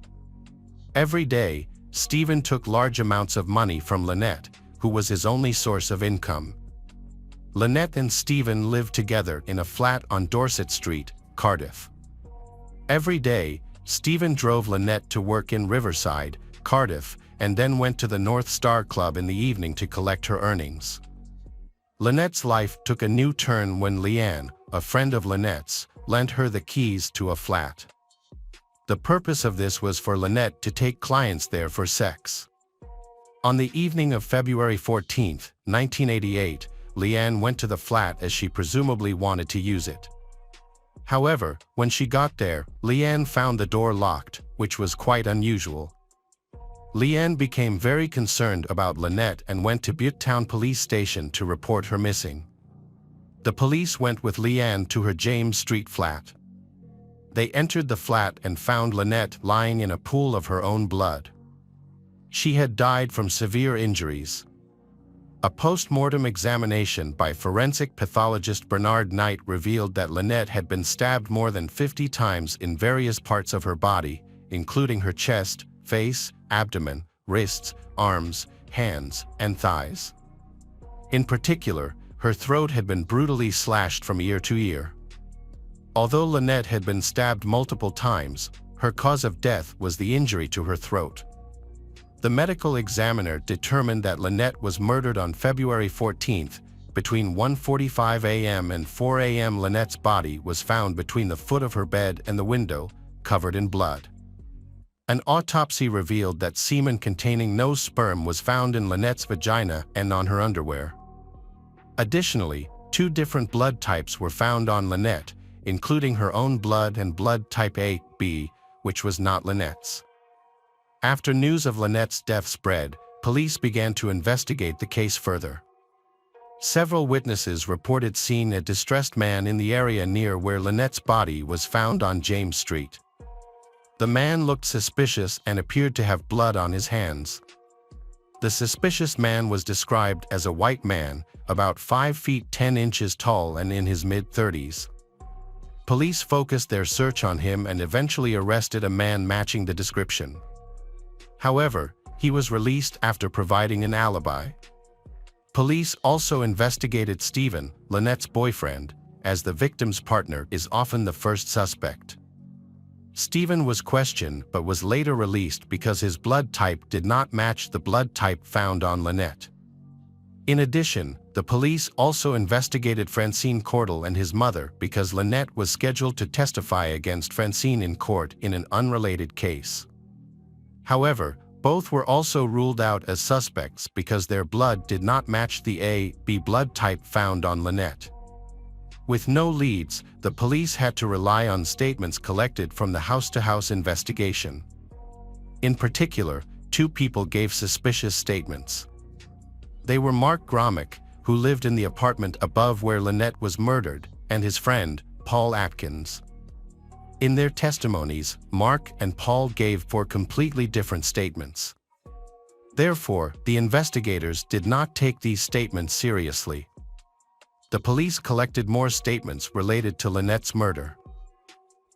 Every day, Stephen took large amounts of money from Lynette, who was his only source of income. Lynette and Stephen lived together in a flat on Dorset Street, Cardiff. Every day, Stephen drove Lynette to work in Riverside, Cardiff, and then went to the North Star Club in the evening to collect her earnings. Lynette's life took a new turn when Leanne, a friend of Lynette's, lent her the keys to a flat. The purpose of this was for Lynette to take clients there for sex. On the evening of February 14, 1988, Leanne went to the flat as she presumably wanted to use it. However, when she got there, Leanne found the door locked, which was quite unusual. Leanne became very concerned about Lynette and went to Butetown Police Station to report her missing. The police went with Leanne to her James Street flat. They entered the flat and found Lynette lying in a pool of her own blood. She had died from severe injuries. A post-mortem examination by forensic pathologist Bernard Knight revealed that Lynette had been stabbed more than 50 times in various parts of her body, including her chest, face, abdomen, wrists, arms, hands, and thighs. In particular, her throat had been brutally slashed from ear to ear. Although Lynette had been stabbed multiple times, her cause of death was the injury to her throat. The medical examiner determined that Lynette was murdered on February 14th. Between 1:45 a.m. and 4 a.m. Lynette's body was found between the foot of her bed and the window, covered in blood. An autopsy revealed that semen containing no sperm was found in Lynette's vagina and on her underwear. Additionally, 2 different blood types were found on Lynette, including her own blood and blood type AB, which was not Lynette's. After news of Lynette's death spread, police began to investigate the case further. Several witnesses reported seeing a distressed man in the area near where Lynette's body was found on James Street. The man looked suspicious and appeared to have blood on his hands. The suspicious man was described as a white man, about 5 feet 10 inches tall and in his mid-30s. Police focused their search on him and eventually arrested a man matching the description. However, he was released after providing an alibi. Police also investigated Stephen, Lynette's boyfriend, as the victim's partner is often the first suspect. Stephen was questioned but was later released because his blood type did not match the blood type found on Lynette. In addition, the police also investigated Francine Cordell and his mother because Lynette was scheduled to testify against Francine in court in an unrelated case. However, both were also ruled out as suspects because their blood did not match the AB blood type found on Lynette. With no leads, the police had to rely on statements collected from the house-to-house investigation. In particular, 2 people gave suspicious statements. They were Mark Gromick, who lived in the apartment above where Lynette was murdered, and his friend, Paul Atkins. In their testimonies, Mark and Paul gave 4 completely different statements. Therefore, the investigators did not take these statements seriously. The police collected more statements related to Lynette's murder.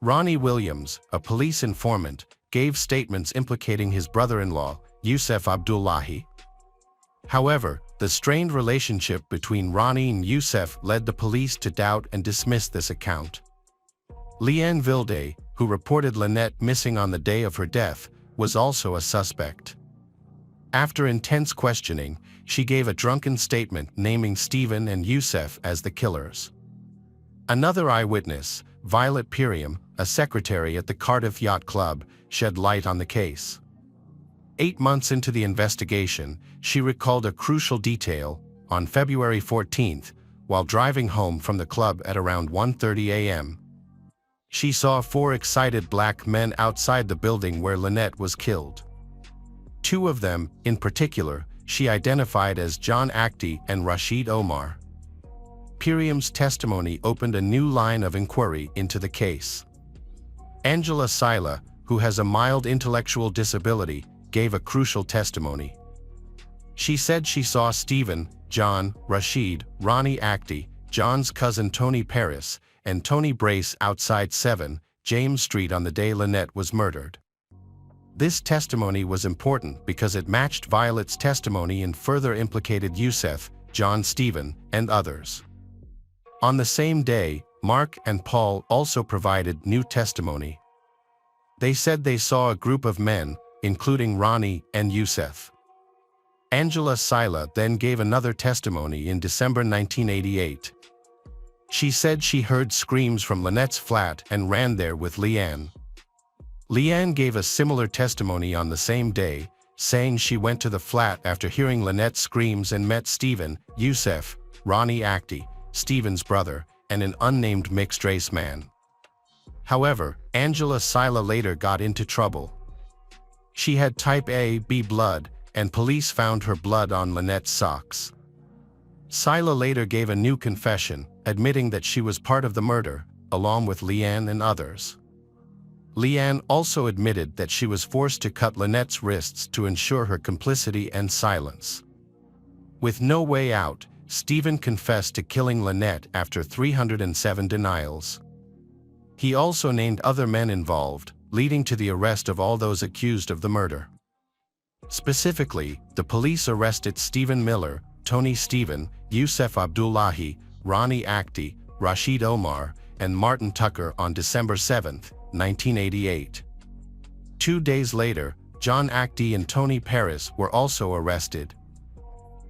Ronnie Williams, a police informant, gave statements implicating his brother-in-law, Yusef Abdullahi. However, the strained relationship between Ronnie and Yusef led the police to doubt and dismiss this account. Leanne Vilde, who reported Lynette missing on the day of her death, was also a suspect. After intense questioning, she gave a drunken statement naming Stephen and Yusef as the killers. Another eyewitness, Violet Piriam, a secretary at the Cardiff Yacht Club, shed light on the case. 8 months into the investigation, she recalled a crucial detail. On February 14th, while driving home from the club at around 1:30 a.m. She saw 4 excited black men outside the building where Lynette was killed. 2 of them, in particular, she identified as John Actie and Rashid Omar. Piriam's testimony opened a new line of inquiry into the case. Angela Sila, who has a mild intellectual disability, gave a crucial testimony. She said she saw Stephen, John, Rashid, Ronnie Actie, John's cousin Tony Paris, and Tony Brace outside 7 James Street on the day Lynette was murdered. This testimony was important because it matched Violet's testimony and further implicated Youssef, John Stephen, and others. On the same day, Mark and Paul also provided new testimony. They said they saw a group of men, including Ronnie and Youssef. Angela Sila then gave another testimony in December 1988. She said she heard screams from Lynette's flat and ran there with Leanne. Leanne gave a similar testimony on the same day, saying she went to the flat after hearing Lynette's screams and met Stephen, Youssef, Ronnie Actie, Stephen's brother, and an unnamed mixed-race man. However, Angela Sila later got into trouble. She had type A/B blood, and police found her blood on Lynette's socks. Sila later gave a new confession, admitting that she was part of the murder, along with Leanne and others. Leanne also admitted that she was forced to cut Lynette's wrists to ensure her complicity and silence. With no way out, Stephen confessed to killing Lynette after 307 denials. He also named other men involved, leading to the arrest of all those accused of the murder. Specifically, the police arrested Stephen Miller, Tony Stephen, Youssef Abdullahi, Ronnie Actie, Rashid Omar, and Martin Tucker on December 7, 1988. 2 days later, John Actie and Tony Paris were also arrested.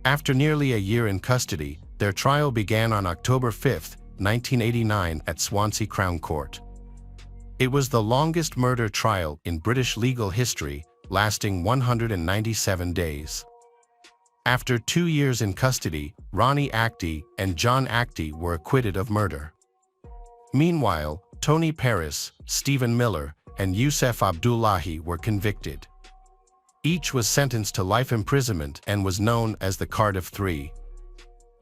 After nearly a year in custody, their trial began on October 5, 1989 at Swansea Crown Court. It was the longest murder trial in British legal history, lasting 197 days. After 2 years in custody, Ronnie Actie and John Actie were acquitted of murder. Meanwhile, Tony Paris, Stephen Miller, and Youssef Abdullahi were convicted. Each was sentenced to life imprisonment and was known as the Cardiff Three.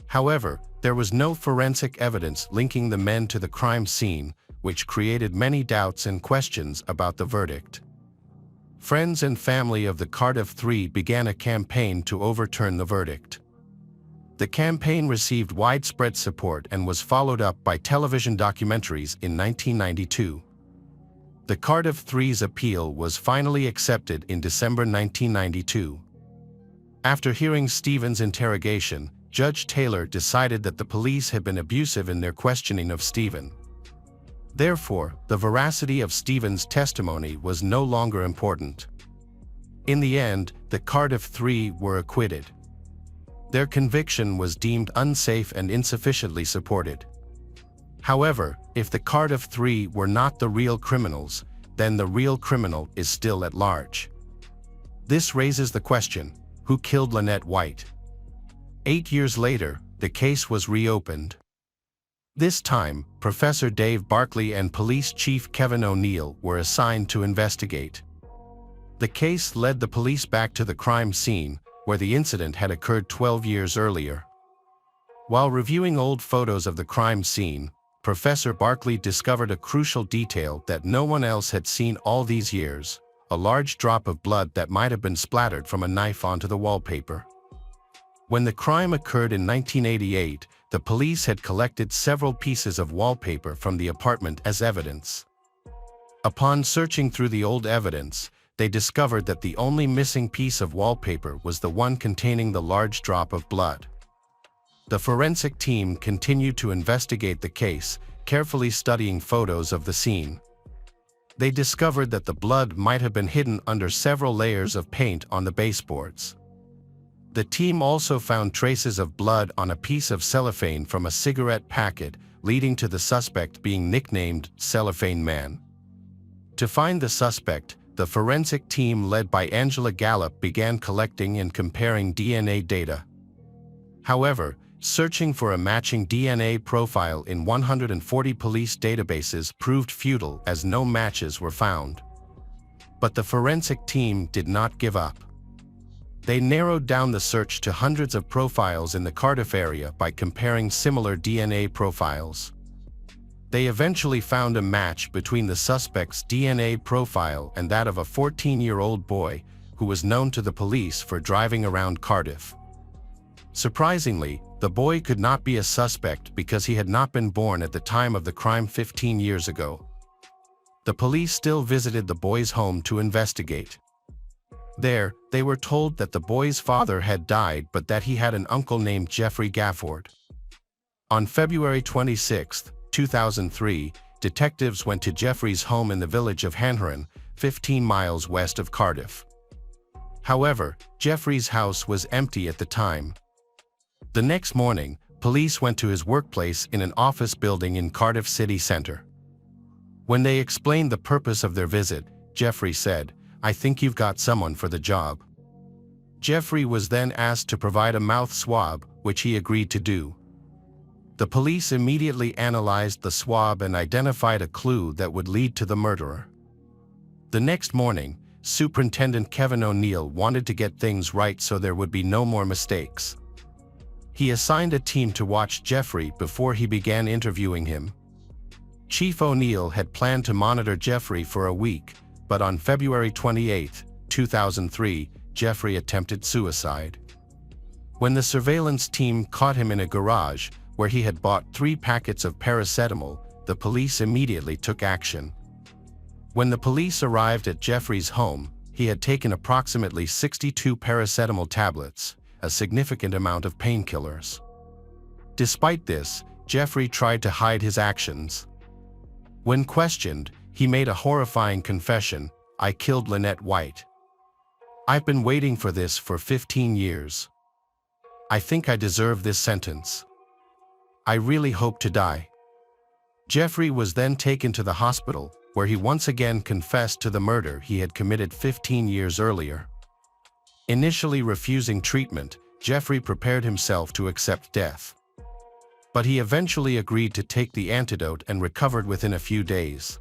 However, there was no forensic evidence linking the men to the crime scene, which created many doubts and questions about the verdict. Friends and family of the Cardiff Three began a campaign to overturn the verdict. The campaign received widespread support and was followed up by television documentaries in 1992. The Cardiff Three's appeal was finally accepted in December 1992. After hearing Stephen's interrogation, Judge Taylor decided that the police had been abusive in their questioning of Stephen. Therefore, the veracity of Stephen's testimony was no longer important. In the end, the Cardiff Three were acquitted. Their conviction was deemed unsafe and insufficiently supported. However, if the Cardiff Three were not the real criminals, then the real criminal is still at large. This raises the question, who killed Lynette White? 8 years later, the case was reopened. This time, Professor Dave Barkley and Police Chief Kevin O'Neill were assigned to investigate. The case led the police back to the crime scene, where the incident had occurred 12 years earlier. While reviewing old photos of the crime scene, Professor Barkley discovered a crucial detail that no one else had seen all these years: a large drop of blood that might have been splattered from a knife onto the wallpaper. When the crime occurred in 1988, the police had collected several pieces of wallpaper from the apartment as evidence. Upon searching through the old evidence, they discovered that the only missing piece of wallpaper was the one containing the large drop of blood. The forensic team continued to investigate the case, carefully studying photos of the scene. They discovered that the blood might have been hidden under several layers of paint on the baseboards. The team also found traces of blood on a piece of cellophane from a cigarette packet, leading to the suspect being nicknamed Cellophane Man. To find the suspect, the forensic team led by Angela Gallup began collecting and comparing DNA data. However, Searching for a matching DNA profile in 140 police databases proved futile as no matches were found. But the forensic team did not give up. They narrowed down the search to hundreds of profiles in the Cardiff area by comparing similar DNA profiles. They eventually found a match between the suspect's DNA profile and that of a 14-year-old boy who was known to the police for driving around Cardiff. Surprisingly, the boy could not be a suspect because he had not been born at the time of the crime 15 years ago. The police still visited the boy's home to investigate. There, they were told that the boy's father had died but that he had an uncle named Jeffrey Gafford. On February 26, 2003, detectives went to Jeffrey's home in the village of Hanharan, 15 miles west of Cardiff. However, Jeffrey's house was empty at the time. The next morning, police went to his workplace in an office building in Cardiff city centre. When they explained the purpose of their visit, Jeffrey said, "I think you've got someone for the job." Jeffrey was then asked to provide a mouth swab, which he agreed to do. The police immediately analyzed the swab and identified a clue that would lead to the murderer. The next morning, Superintendent Kevin O'Neill wanted to get things right so there would be no more mistakes. He assigned a team to watch Jeffrey before he began interviewing him. Chief O'Neill had planned to monitor Jeffrey for a week, but on February 28, 2003, Jeffrey attempted suicide. When the surveillance team caught him in a garage, where he had bought 3 packets of paracetamol, the police immediately took action. When the police arrived at Jeffrey's home, he had taken approximately 62 paracetamol tablets, a significant amount of painkillers. Despite this, Jeffrey tried to hide his actions. When questioned, he made a horrifying confession: "I killed Lynette White. I've been waiting for this for 15 years. I think I deserve this sentence. I really hope to die." Jeffrey was then taken to the hospital, where he once again confessed to the murder he had committed 15 years earlier. Initially refusing treatment, Jeffrey prepared himself to accept death. But he eventually agreed to take the antidote and recovered within a few days.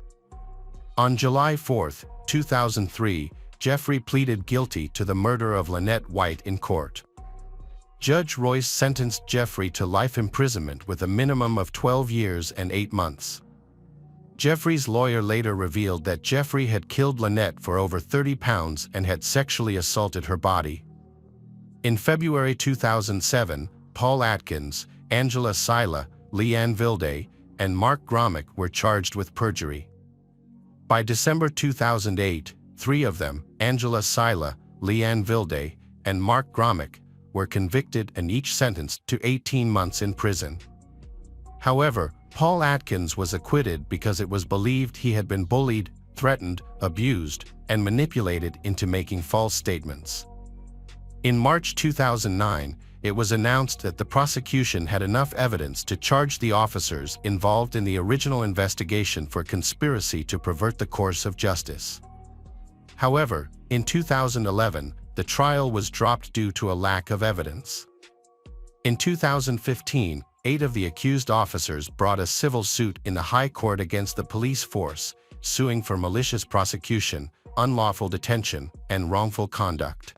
On July 4, 2003, Jeffrey pleaded guilty to the murder of Lynette White in court. Judge Royce sentenced Jeffrey to life imprisonment with a minimum of 12 years and 8 months. Jeffrey's lawyer later revealed that Jeffrey had killed Lynette for over 30 pounds and had sexually assaulted her body. In February 2007, Paul Atkins, Angela Sila, Leanne Vilde, and Mark Gromick were charged with perjury. By December 2008, 3 of them, Angela Sila, Leanne Vilde, and Mark Gromick, were convicted and each sentenced to 18 months in prison. However, Paul Atkins was acquitted because it was believed he had been bullied, threatened, abused, and manipulated into making false statements. In March 2009, it was announced that the prosecution had enough evidence to charge the officers involved in the original investigation for conspiracy to pervert the course of justice. However, in 2011, the trial was dropped due to a lack of evidence. In 2015, 8 of the accused officers brought a civil suit in the High Court against the police force, suing for malicious prosecution, unlawful detention, and wrongful conduct.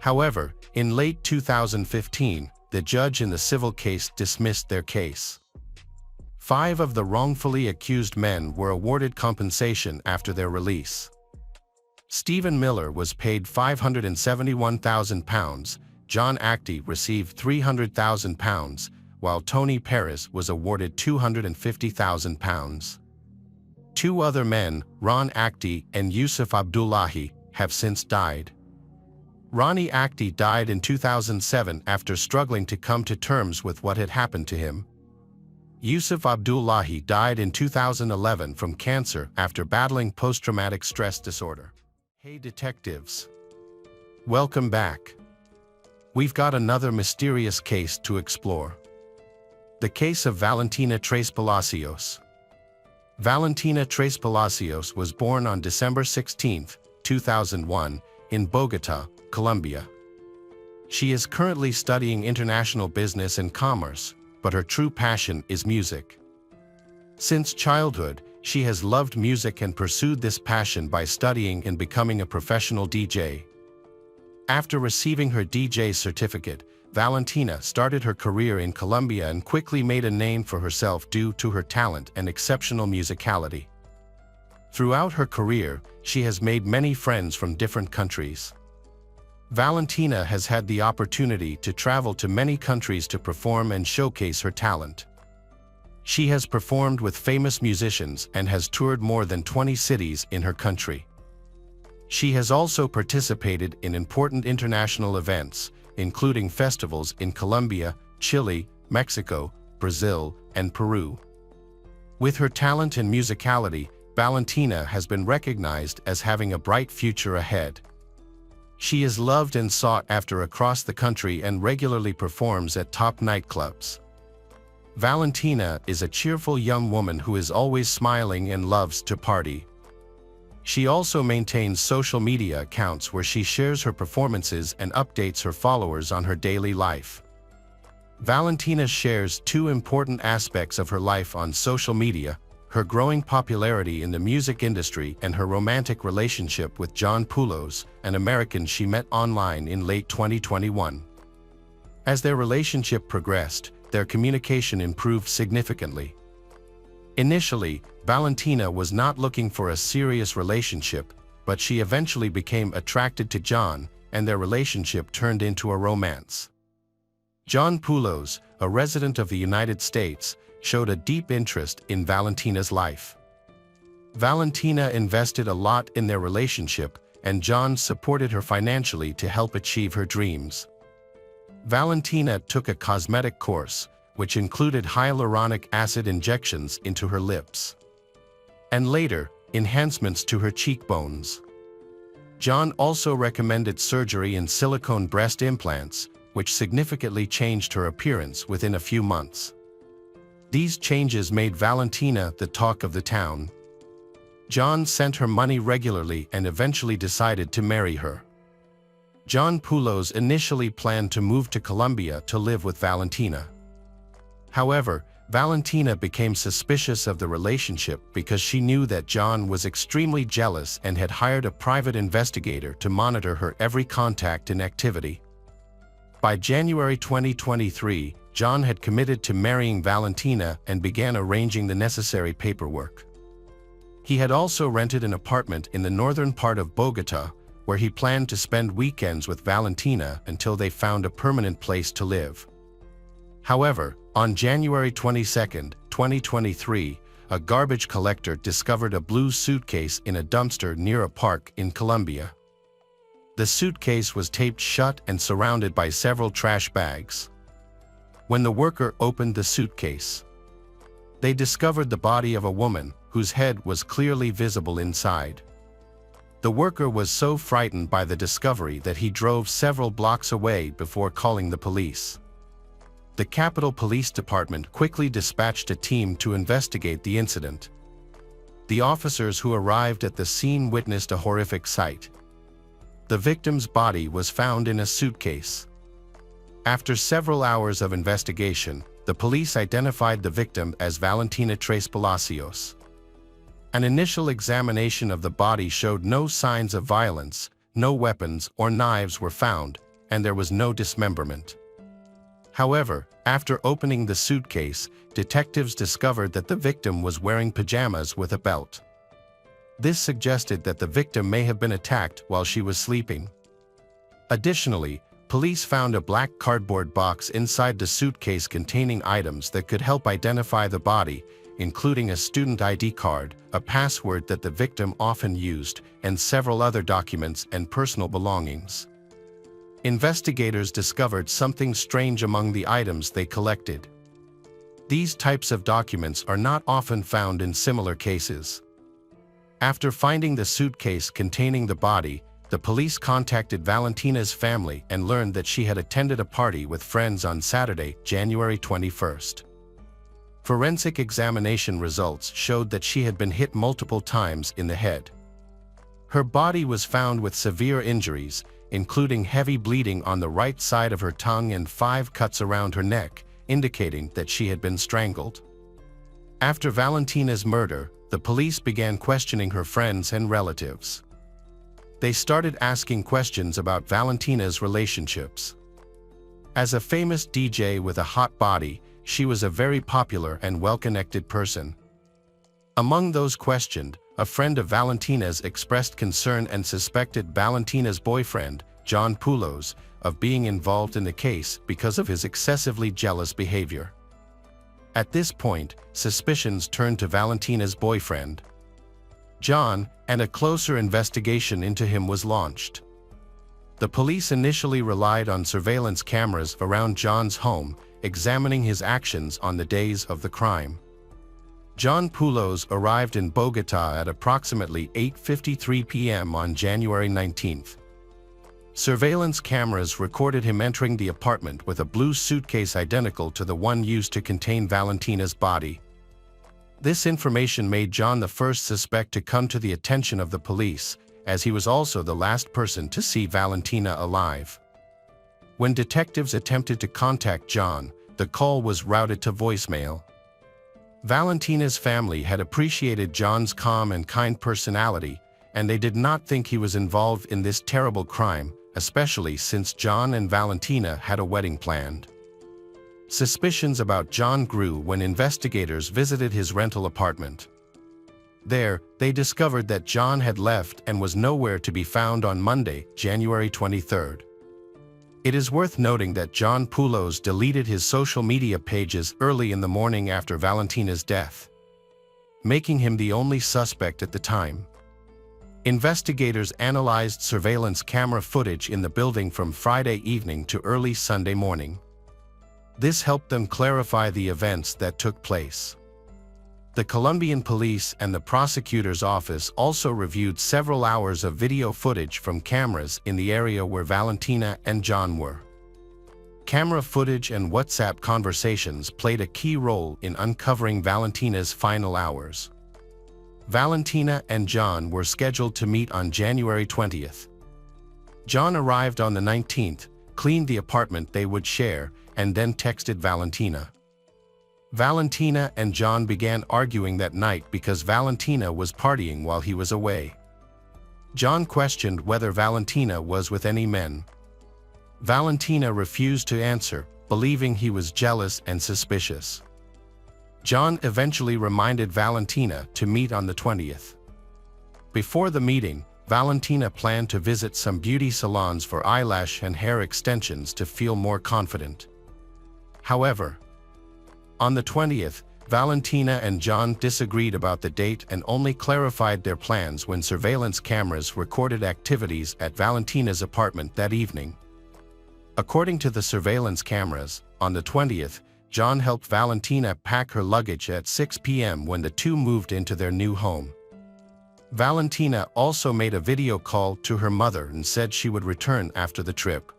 However, in late 2015, the judge in the civil case dismissed their case. 5 of the wrongfully accused men were awarded compensation after their release. Stephen Miller was paid £571,000, John Actie received £300,000, while Tony Paris was awarded £250,000. 2 other men, Ron Actie and Yusuf Abdullahi, have since died. Ronnie Actie died in 2007 after struggling to come to terms with what had happened to him. Yusuf Abdullahi died in 2011 from cancer after battling post-traumatic stress disorder. Hey detectives. Welcome back. We've got another mysterious case to explore. The case of Valentina Tres Palacios. Valentina Tres Palacios was born on December 16, 2001, in Bogota, Colombia. She is currently studying international business and commerce, but her true passion is music. Since childhood, she has loved music and pursued this passion by studying and becoming a professional DJ. After receiving her DJ certificate, Valentina started her career in Colombia and quickly made a name for herself due to her talent and exceptional musicality. Throughout her career, she has made many friends from different countries. Valentina has had the opportunity to travel to many countries to perform and showcase her talent. She has performed with famous musicians and has toured more than 20 cities in her country. She has also participated in important international events, including festivals in Colombia, Chile, Mexico, Brazil, and Peru. With her talent and musicality, Valentina has been recognized as having a bright future ahead. She is loved and sought after across the country and regularly performs at top nightclubs. Valentina is a cheerful young woman who is always smiling and loves to party. She also maintains social media accounts where she shares her performances and updates her followers on her daily life. Valentina shares two important aspects of her life on social media: her growing popularity in the music industry and her romantic relationship with John Poulos, an American she met online in late 2021. As their relationship progressed, their communication improved significantly. Initially, Valentina was not looking for a serious relationship, but she eventually became attracted to John, and their relationship turned into a romance. John Poulos, a resident of the United States, showed a deep interest in Valentina's life. Valentina invested a lot in their relationship, and John supported her financially to help achieve her dreams. Valentina took a cosmetic course, which included hyaluronic acid injections into her lips, and later, enhancements to her cheekbones. John also recommended surgery in silicone breast implants, which significantly changed her appearance within a few months. These changes made Valentina the talk of the town. John sent her money regularly and eventually decided to marry her. John Poulos initially planned to move to Colombia to live with Valentina. However, Valentina became suspicious of the relationship because she knew that John was extremely jealous and had hired a private investigator to monitor her every contact and activity. By January 2023, John had committed to marrying Valentina and began arranging the necessary paperwork. He had also rented an apartment in the northern part of Bogota, where he planned to spend weekends with Valentina until they found a permanent place to live. However, on January 22, 2023, a garbage collector discovered a blue suitcase in a dumpster near a park in Colombia. The suitcase was taped shut and surrounded by several trash bags. When the worker opened the suitcase, they discovered the body of a woman whose head was clearly visible inside. The worker was so frightened by the discovery that he drove several blocks away before calling the police. The Capitol Police Department quickly dispatched a team to investigate the incident. The officers who arrived at the scene witnessed a horrific sight. The victim's body was found in a suitcase. After several hours of investigation, the police identified the victim as Valentina Tres Palacios. An initial examination of the body showed no signs of violence, no weapons or knives were found, and there was no dismemberment. However, after opening the suitcase, detectives discovered that the victim was wearing pajamas with a belt. This suggested that the victim may have been attacked while she was sleeping. Additionally, police found a black cardboard box inside the suitcase containing items that could help identify the body, including a student ID card, a password that the victim often used, and several other documents and personal belongings. Investigators discovered something strange among the items they collected. These types of documents are not often found in similar cases. After finding the suitcase containing the body, the police contacted Valentina's family and learned that she had attended a party with friends on Saturday, January 21st. Forensic examination results showed that she had been hit multiple times in the head. Her body was found with severe injuries, including heavy bleeding on the right side of her tongue and 5 cuts around her neck, indicating that she had been strangled. After Valentina's murder, the police began questioning her friends and relatives. They started asking questions about Valentina's relationships. As a famous DJ with a hot body, she was a very popular and well-connected person. Among those questioned, a friend of Valentina's expressed concern and suspected Valentina's boyfriend, John Poulos, of being involved in the case because of his excessively jealous behavior. At this point, suspicions turned to Valentina's boyfriend, John, and a closer investigation into him was launched. The police initially relied on surveillance cameras around John's home, examining his actions on the days of the crime. John Poulos arrived in Bogotá at approximately 8:53 p.m. on January 19. Surveillance cameras recorded him entering the apartment with a blue suitcase identical to the one used to contain Valentina's body. This information made John the first suspect to come to the attention of the police, as he was also the last person to see Valentina alive. When detectives attempted to contact John, the call was routed to voicemail. Valentina's family had appreciated John's calm and kind personality, and they did not think he was involved in this terrible crime, especially since John and Valentina had a wedding planned. Suspicions about John grew when investigators visited his rental apartment. There, they discovered that John had left and was nowhere to be found on Monday, January 23rd. It is worth noting that John Poulos deleted his social media pages early in the morning after Valentina's death, making him the only suspect at the time. Investigators analyzed surveillance camera footage in the building from Friday evening to early Sunday morning. This helped them clarify the events that took place. The Colombian police and the prosecutor's office also reviewed several hours of video footage from cameras in the area where Valentina and John were. Camera footage and WhatsApp conversations played a key role in uncovering Valentina's final hours. Valentina and John were scheduled to meet on January 20th. John arrived on the 19th, cleaned the apartment they would share, and then texted Valentina. Valentina and John began arguing that night because Valentina was partying while he was away. John questioned whether Valentina was with any men. Valentina refused to answer, believing he was jealous and suspicious. John eventually reminded Valentina to meet on the 20th. Before the meeting, Valentina planned to visit some beauty salons for eyelash and hair extensions to feel more confident. However, on the 20th, Valentina and John disagreed about the date and only clarified their plans when surveillance cameras recorded activities at Valentina's apartment that evening. According to the surveillance cameras, on the 20th, John helped Valentina pack her luggage at 6 p.m. when the two moved into their new home. Valentina also made a video call to her mother and said she would return after the trip.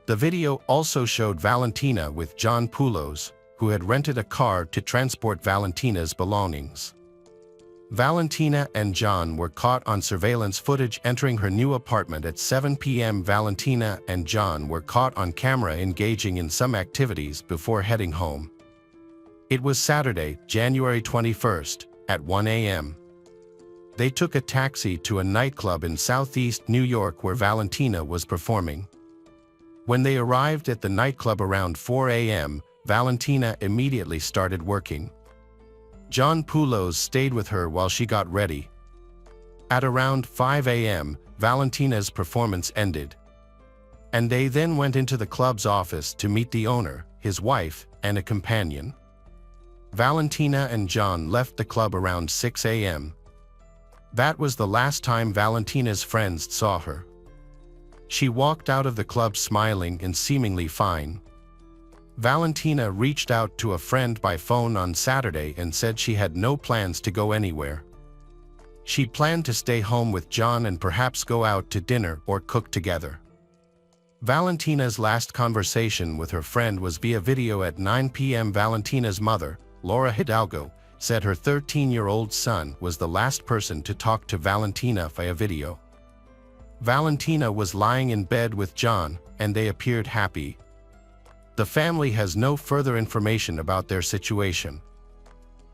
The video also showed Valentina with John Poulos, who had rented a car to transport Valentina's belongings. Valentina and John were caught on surveillance footage entering her new apartment at 7 p.m. Valentina and John were caught on camera engaging in some activities before heading home. It was Saturday, January 21st, at 1 a.m. They took a taxi to a nightclub in southeast New York where Valentina was performing. When they arrived at the nightclub around 4 a.m., Valentina immediately started working. John Poulos stayed with her while she got ready. At around 5 a.m., Valentina's performance ended, and they then went into the club's office to meet the owner, his wife, and a companion. Valentina and John left the club around 6 a.m. That was the last time Valentina's friends saw her. She walked out of the club smiling and seemingly fine. Valentina reached out to a friend by phone on Saturday and said she had no plans to go anywhere. She planned to stay home with John and perhaps go out to dinner or cook together. Valentina's last conversation with her friend was via video at 9 p.m. Valentina's mother, Laura Hidalgo, said her 13-year-old son was the last person to talk to Valentina via video. Valentina was lying in bed with John, and they appeared happy. The family has no further information about their situation.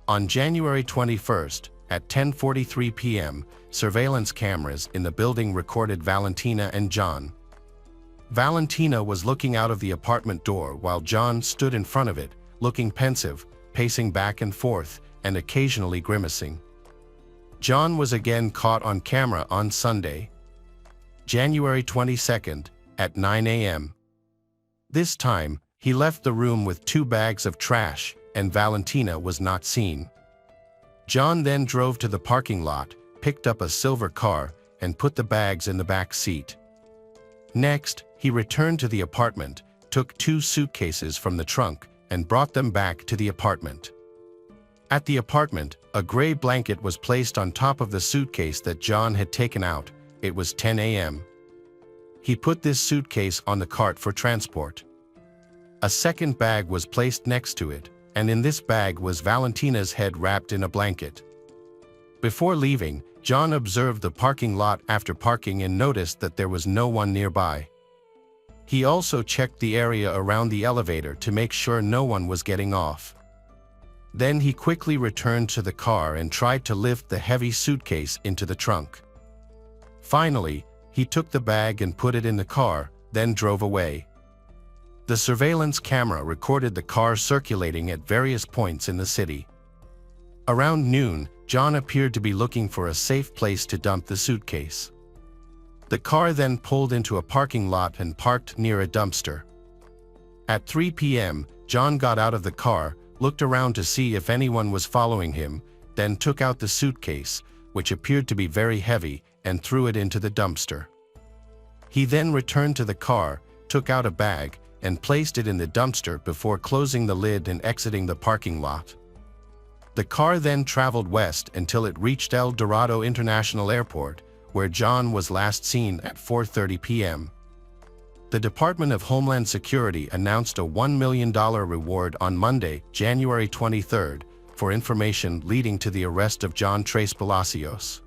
On January 21st, at 10:43 p.m., surveillance cameras in the building recorded Valentina and John. Valentina was looking out of the apartment door while John stood in front of it, looking pensive, pacing back and forth, and occasionally grimacing. John was again caught on camera on Sunday, January 22nd, at 9 a.m. This time, he left the room with 2 bags of trash, and Valentina was not seen. John then drove to the parking lot, picked up a silver car, and put the bags in the back seat. Next, he returned to the apartment, took 2 suitcases from the trunk, and brought them back to the apartment. At the apartment, a gray blanket was placed on top of the suitcase that John had taken out. It was 10 a.m. He put this suitcase on the cart for transport. A second bag was placed next to it, and in this bag was Valentina's head wrapped in a blanket. Before leaving, John observed the parking lot after parking and noticed that there was no one nearby. He also checked the area around the elevator to make sure no one was getting off. Then he quickly returned to the car and tried to lift the heavy suitcase into the trunk. Finally, he took the bag and put it in the car, then drove away. The surveillance camera recorded the car circulating at various points in the city. Around noon, John appeared to be looking for a safe place to dump the suitcase. The car then pulled into a parking lot and parked near a dumpster. At 3 p.m., John got out of the car, looked around to see if anyone was following him, then took out the suitcase, which appeared to be very heavy, and threw it into the dumpster. He then returned to the car, took out a bag, and placed it in the dumpster before closing the lid and exiting the parking lot. The car then traveled west until it reached El Dorado International Airport, where John was last seen at 4:30 p.m. The Department of Homeland Security announced a $1 million reward on Monday, January 23rd, for information leading to the arrest of John Tres Palacios.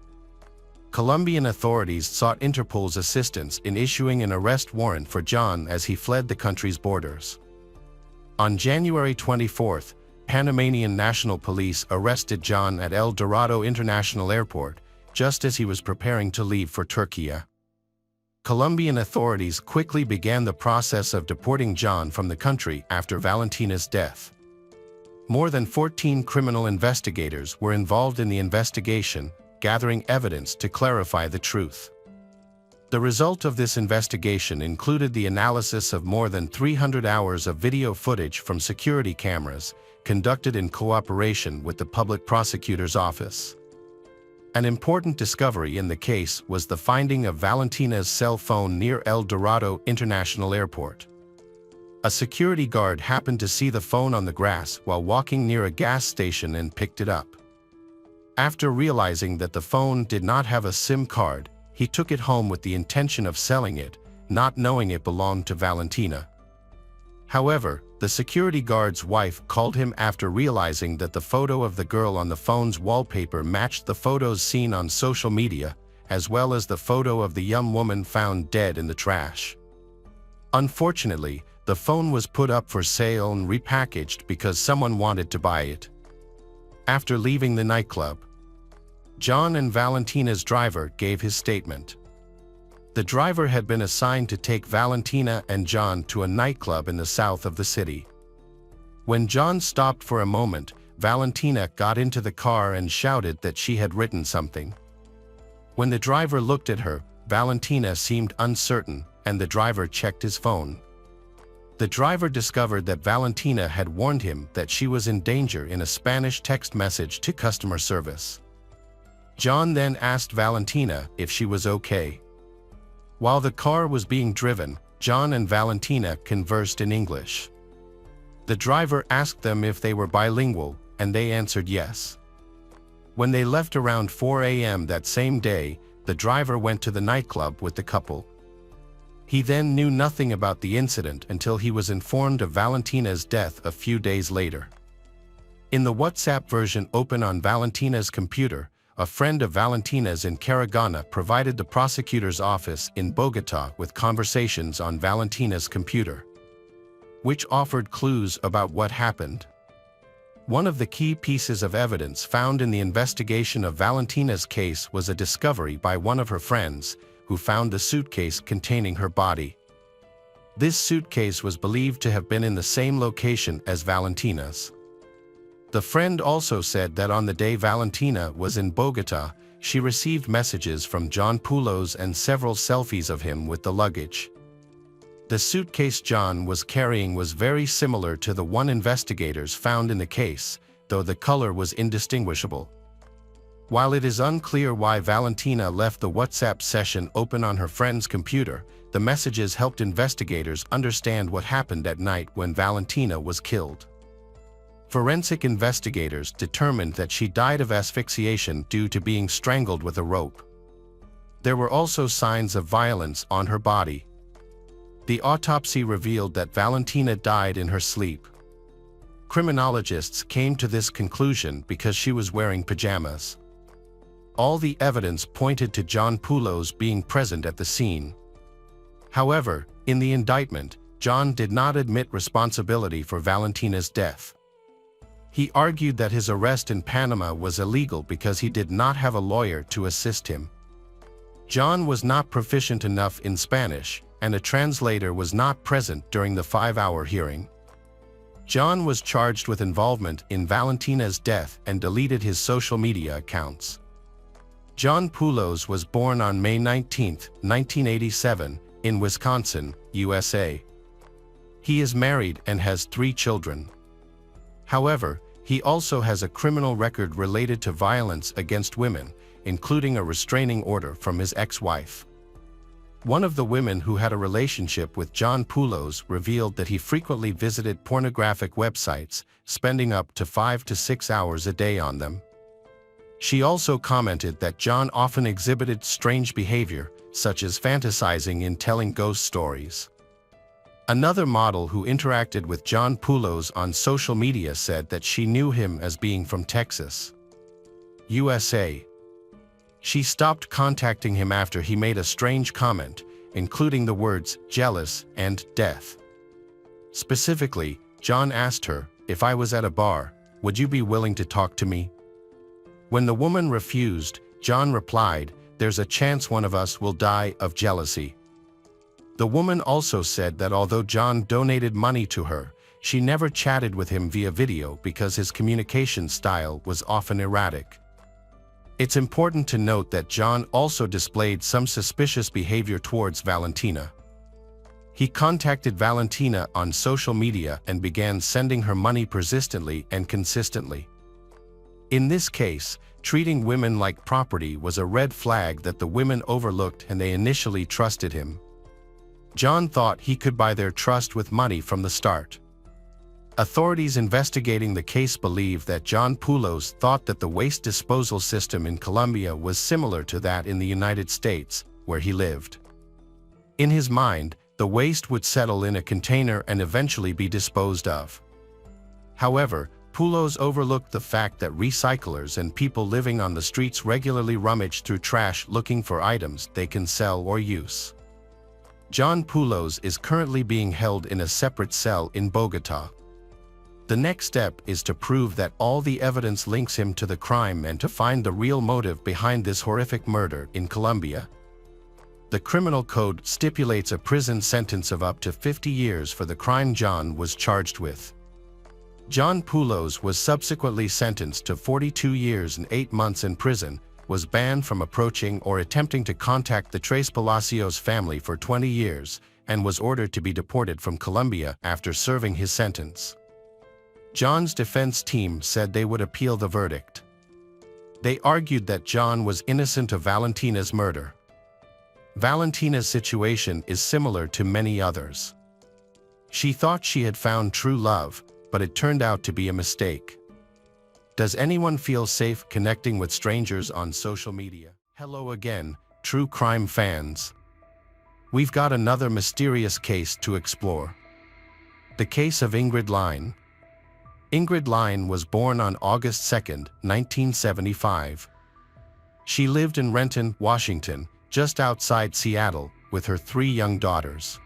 Colombian authorities sought Interpol's assistance in issuing an arrest warrant for John as he fled the country's borders. On January 24th, Panamanian National Police arrested John at El Dorado International Airport, just as he was preparing to leave for Turkey. Colombian authorities quickly began the process of deporting John from the country after Valentina's death. More than 14 criminal investigators were involved in the investigation, gathering evidence to clarify the truth. The result of this investigation included the analysis of more than 300 hours of video footage from security cameras, conducted in cooperation with the public prosecutor's office. An important discovery in the case was the finding of Valentina's cell phone near El Dorado International Airport. A security guard happened to see the phone on the grass while walking near a gas station and picked it up. After realizing that the phone did not have a SIM card, he took it home with the intention of selling it, not knowing it belonged to Valentina. However, the security guard's wife called him after realizing that the photo of the girl on the phone's wallpaper matched the photos seen on social media, as well as the photo of the young woman found dead in the trash. Unfortunately, the phone was put up for sale and repackaged because someone wanted to buy it. After leaving the nightclub, John and Valentina's driver gave his statement. The driver had been assigned to take Valentina and John to a nightclub in the south of the city. When John stopped for a moment, Valentina got into the car and shouted that she had written something. When the driver looked at her, Valentina seemed uncertain, and the driver checked his phone. The driver discovered that Valentina had warned him that she was in danger in a Spanish text message to customer service. John then asked Valentina if she was okay. While the car was being driven, John and Valentina conversed in English. The driver asked them if they were bilingual, and they answered yes. When they left around 4 a.m. that same day, the driver went to the nightclub with the couple. He then knew nothing about the incident until he was informed of Valentina's death a few days later. In the WhatsApp version open on Valentina's computer, a friend of Valentina's in Caragana, provided the prosecutor's office in Bogota with conversations on Valentina's computer, which offered clues about what happened. One of the key pieces of evidence found in the investigation of Valentina's case was a discovery by one of her friends, who found the suitcase containing her body. This suitcase was believed to have been in the same location as Valentina's. The friend also said that on the day Valentina was in Bogota, she received messages from John Poulos and several selfies of him with the luggage. The suitcase John was carrying was very similar to the one investigators found in the case, though the color was indistinguishable. While it is unclear why Valentina left the WhatsApp session open on her friend's computer, the messages helped investigators understand what happened at night when Valentina was killed. Forensic investigators determined that she died of asphyxiation due to being strangled with a rope. There were also signs of violence on her body. The autopsy revealed that Valentina died in her sleep. Criminologists came to this conclusion because she was wearing pajamas. All the evidence pointed to John Poulos being present at the scene. However, in the indictment, John did not admit responsibility for Valentina's death. He argued that his arrest in Panama was illegal because he did not have a lawyer to assist him. John was not proficient enough in Spanish, and a translator was not present during the 5-hour hearing. John was charged with involvement in Valentina's death and deleted his social media accounts. John Poulos was born on May 19, 1987, in Wisconsin, USA. He is married and has 3 children. However, he also has a criminal record related to violence against women, including a restraining order from his ex-wife. One of the women who had a relationship with John Poulos revealed that he frequently visited pornographic websites, spending up to 5 to 6 hours a day on them. She also commented that John often exhibited strange behavior, such as fantasizing in telling ghost stories. Another model who interacted with John Poulos on social media said that she knew him as being from Texas, USA. She stopped contacting him after he made a strange comment, including the words jealous and death. Specifically, John asked her, "If I was at a bar, would you be willing to talk to me?" When the woman refused, John replied, "There's a chance one of us will die of jealousy." The woman also said that although John donated money to her, she never chatted with him via video because his communication style was often erratic. It's important to note that John also displayed some suspicious behavior towards Valentina. He contacted Valentina on social media and began sending her money persistently and consistently. In this case, treating women like property was a red flag that the women overlooked, and they initially trusted him. John thought he could buy their trust with money from the start. Authorities investigating the case believe that John Poulos thought that the waste disposal system in Colombia was similar to that in the United States, where he lived. In his mind, the waste would settle in a container and eventually be disposed of. However, Poulos overlooked the fact that recyclers and people living on the streets regularly rummage through trash looking for items they can sell or use. John Poulos is currently being held in a separate cell in Bogota. The next step is to prove that all the evidence links him to the crime and to find the real motive behind this horrific murder in Colombia. The criminal code stipulates a prison sentence of up to 50 years for the crime John was charged with. John Poulos was subsequently sentenced to 42 years and 8 months in prison, was banned from approaching or attempting to contact the Tres Palacios family for 20 years, and was ordered to be deported from Colombia after serving his sentence. John's defense team said they would appeal the verdict. They argued that John was innocent of Valentina's murder. Valentina's situation is similar to many others. She thought she had found true love, but it turned out to be a mistake. Does anyone feel safe connecting with strangers on social media? Hello again, true crime fans. We've got another mysterious case to explore. The case of Ingrid Line. Ingrid Line was born on August 2, 1975. She lived in Renton, Washington, just outside Seattle, with her 3 young daughters.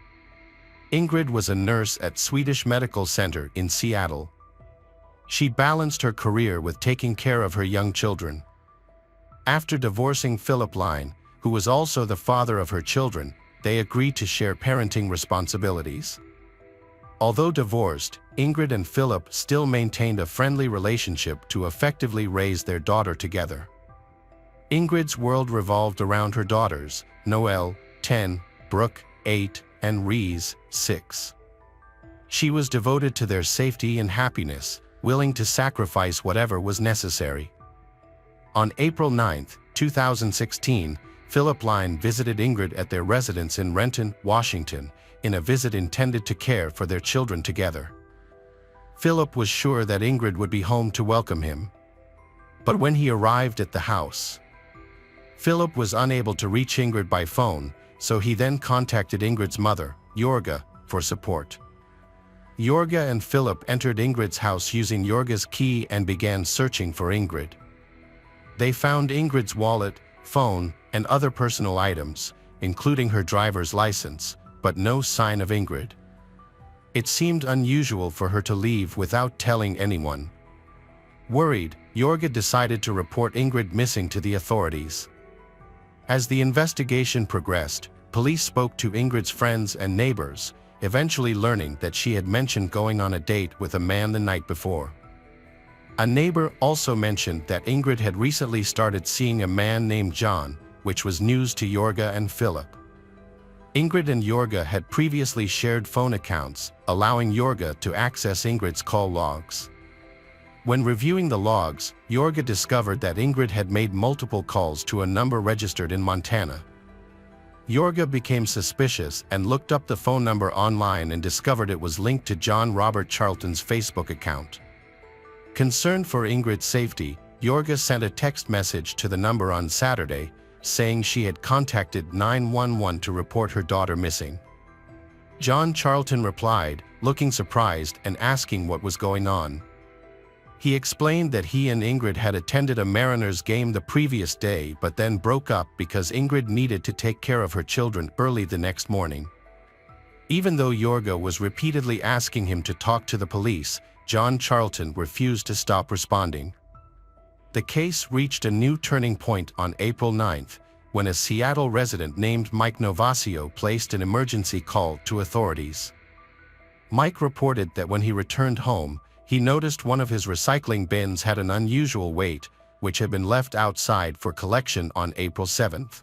Ingrid was a nurse at Swedish Medical Center in Seattle. She balanced her career with taking care of her young children. After divorcing Philip Line, who was also the father of her children, they agreed to share parenting responsibilities. Although divorced, Ingrid and Philip still maintained a friendly relationship to effectively raise their daughter together. Ingrid's world revolved around her daughters, Noelle, 10, Brooke, 8, and Reese, 6. She was devoted to their safety and happiness, willing to sacrifice whatever was necessary. On April 9, 2016, Philip Line visited Ingrid at their residence in Renton, Washington, in a visit intended to care for their children together. Philip was sure that Ingrid would be home to welcome him. But when he arrived at the house, Philip was unable to reach Ingrid by phone, so he then contacted Ingrid's mother, Jorga, for support. Jorga and Philip entered Ingrid's house using Jorga's key and began searching for Ingrid. They found Ingrid's wallet, phone, and other personal items, including her driver's license, but no sign of Ingrid. It seemed unusual for her to leave without telling anyone. Worried, Jorga decided to report Ingrid missing to the authorities. As the investigation progressed, police spoke to Ingrid's friends and neighbors, eventually learning that she had mentioned going on a date with a man the night before. A neighbor also mentioned that Ingrid had recently started seeing a man named John, which was news to Jorga and Philip. Ingrid and Jorga had previously shared phone accounts, allowing Jorga to access Ingrid's call logs. When reviewing the logs, Jorga discovered that Ingrid had made multiple calls to a number registered in Montana. Jorga became suspicious and looked up the phone number online and discovered it was linked to John Robert Charlton's Facebook account. Concerned for Ingrid's safety, Jorga sent a text message to the number on Saturday, saying she had contacted 911 to report her daughter missing. John Charlton replied, looking surprised and asking what was going on. He explained that he and Ingrid had attended a Mariners game the previous day but then broke up because Ingrid needed to take care of her children early the next morning. Even though Jorga was repeatedly asking him to talk to the police, John Charlton refused to stop responding. The case reached a new turning point on April 9th, when a Seattle resident named Mike Novasio placed an emergency call to authorities. Mike reported that when he returned home, he noticed one of his recycling bins had an unusual weight, which had been left outside for collection on April 7th.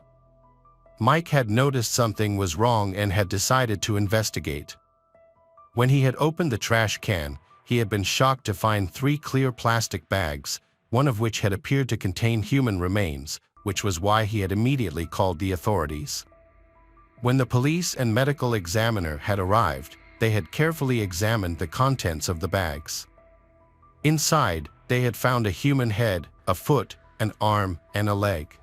Mike had noticed something was wrong and had decided to investigate. When he had opened the trash can, he had been shocked to find 3 clear plastic bags, one of which had appeared to contain human remains, which was why he had immediately called the authorities. When the police and medical examiner had arrived, they had carefully examined the contents of the bags. Inside, they had found a human head, a foot, an arm, and a leg.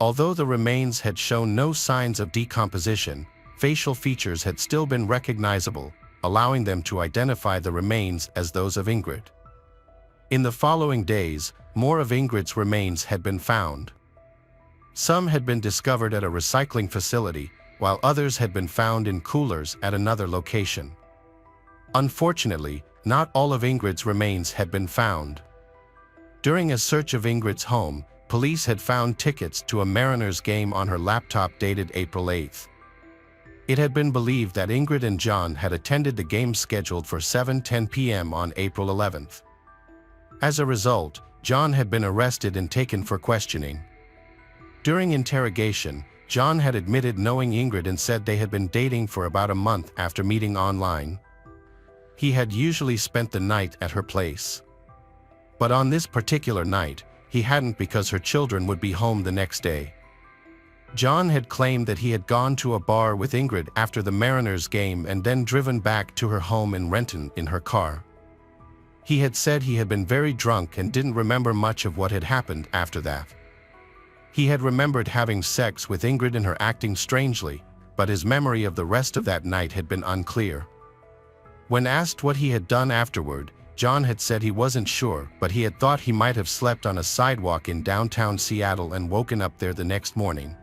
Although the remains had shown no signs of decomposition, facial features had still been recognizable, allowing them to identify the remains as those of Ingrid. In the following days, more of Ingrid's remains had been found. Some had been discovered at a recycling facility, while others had been found in coolers at another location. Unfortunately, not all of Ingrid's remains had been found. During a search of Ingrid's home, police had found tickets to a Mariners game on her laptop dated April 8th. It had been believed that Ingrid and John had attended the game scheduled for 7:10 p.m. on April 11th. As a result, John had been arrested and taken for questioning. During interrogation, John had admitted knowing Ingrid and said they had been dating for about a month after meeting online. He had usually spent the night at her place. But on this particular night, he hadn't because her children would be home the next day. John had claimed that he had gone to a bar with Ingrid after the Mariners game and then driven back to her home in Renton in her car. He had said he had been very drunk and didn't remember much of what had happened after that. He had remembered having sex with Ingrid and her acting strangely, but his memory of the rest of that night had been unclear. When asked what he had done afterward, John had said he wasn't sure, but he had thought he might have slept on a sidewalk in downtown Seattle and woken up there the next morning.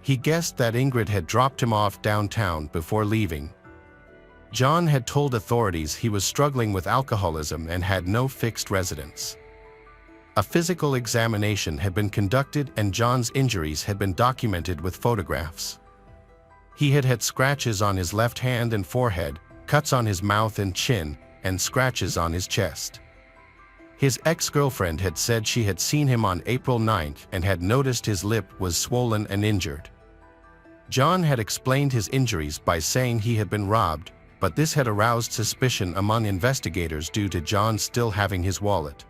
He guessed that Ingrid had dropped him off downtown before leaving. John had told authorities he was struggling with alcoholism and had no fixed residence. A physical examination had been conducted and John's injuries had been documented with photographs. He had had scratches on his left hand and forehead, cuts on his mouth and chin, and scratches on his chest. His ex-girlfriend had said she had seen him on April 9th and had noticed his lip was swollen and injured. John had explained his injuries by saying he had been robbed, but this had aroused suspicion among investigators due to John still having his wallet.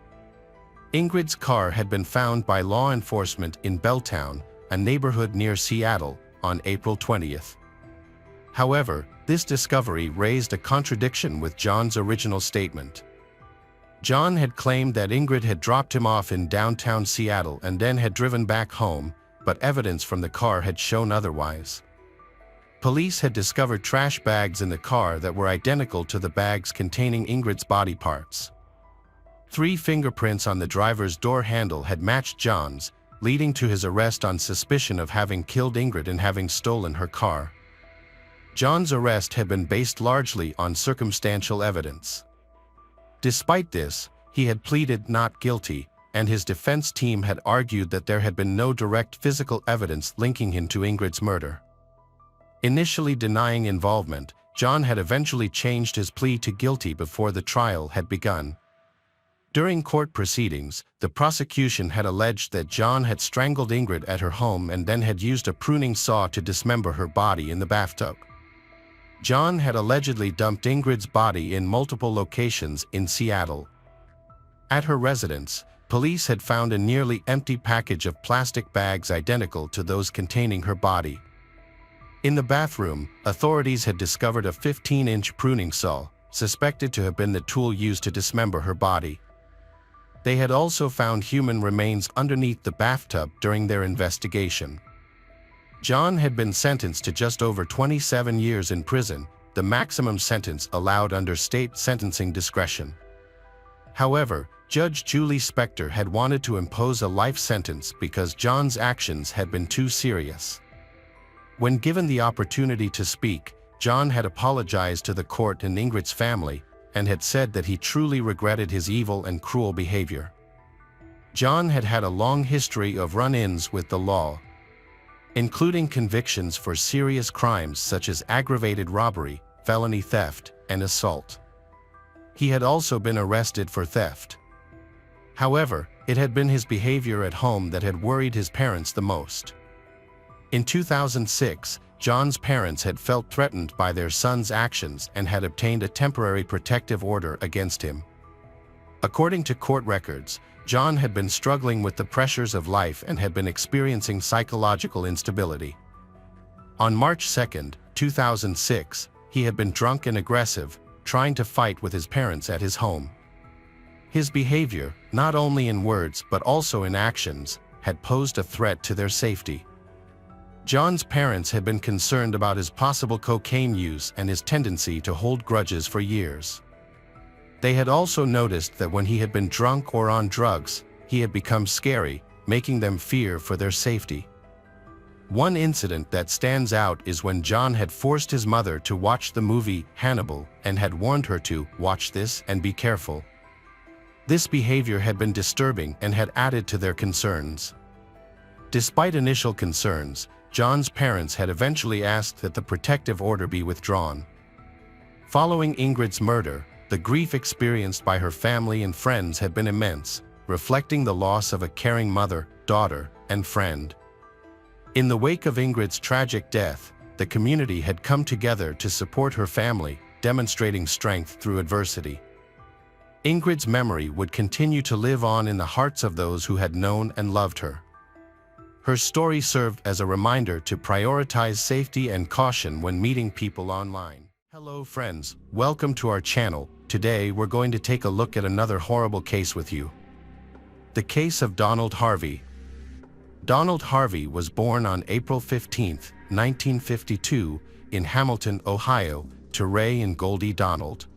Ingrid's car had been found by law enforcement in Belltown, a neighborhood near Seattle, on April 20th. However, this discovery raised a contradiction with John's original statement. John had claimed that Ingrid had dropped him off in downtown Seattle and then had driven back home, but evidence from the car had shown otherwise. Police had discovered trash bags in the car that were identical to the bags containing Ingrid's body parts. 3 fingerprints on the driver's door handle had matched John's, leading to his arrest on suspicion of having killed Ingrid and having stolen her car. John's arrest had been based largely on circumstantial evidence. Despite this, he had pleaded not guilty, and his defense team had argued that there had been no direct physical evidence linking him to Ingrid's murder. Initially denying involvement, John had eventually changed his plea to guilty before the trial had begun. During court proceedings, the prosecution had alleged that John had strangled Ingrid at her home and then had used a pruning saw to dismember her body in the bathtub. John had allegedly dumped Ingrid's body in multiple locations in Seattle. At her residence, police had found a nearly empty package of plastic bags identical to those containing her body. In the bathroom, authorities had discovered a 15-inch pruning saw, suspected to have been the tool used to dismember her body. They had also found human remains underneath the bathtub during their investigation. John had been sentenced to just over 27 years in prison, the maximum sentence allowed under state sentencing discretion. However, Judge Julie Spector had wanted to impose a life sentence because John's actions had been too serious. When given the opportunity to speak, John had apologized to the court and Ingrid's family, and had said that he truly regretted his evil and cruel behavior. John had had a long history of run-ins with the law, including convictions for serious crimes such as aggravated robbery, felony theft, and assault. He had also been arrested for theft. However, it had been his behavior at home that had worried his parents the most. In 2006, John's parents had felt threatened by their son's actions and had obtained a temporary protective order against him. According to court records, John had been struggling with the pressures of life and had been experiencing psychological instability. On March 2, 2006, he had been drunk and aggressive, trying to fight with his parents at his home. His behavior, not only in words but also in actions, had posed a threat to their safety. John's parents had been concerned about his possible cocaine use and his tendency to hold grudges for years. They had also noticed that when he had been drunk or on drugs, he had become scary, making them fear for their safety. One incident that stands out is when John had forced his mother to watch the movie Hannibal and had warned her to watch this and be careful. This behavior had been disturbing and had added to their concerns. Despite initial concerns, John's parents had eventually asked that the protective order be withdrawn. Following Ingrid's murder, the grief experienced by her family and friends had been immense, reflecting the loss of a caring mother, daughter, and friend. In the wake of Ingrid's tragic death, the community had come together to support her family, demonstrating strength through adversity. Ingrid's memory would continue to live on in the hearts of those who had known and loved her. Her story served as a reminder to prioritize safety and caution when meeting people online. Hello friends, welcome to our channel. Today we're going to take a look at another horrible case with you. The case of Donald Harvey. Donald Harvey was born on April 15, 1952, in Hamilton, Ohio, to Ray and Goldie Donald.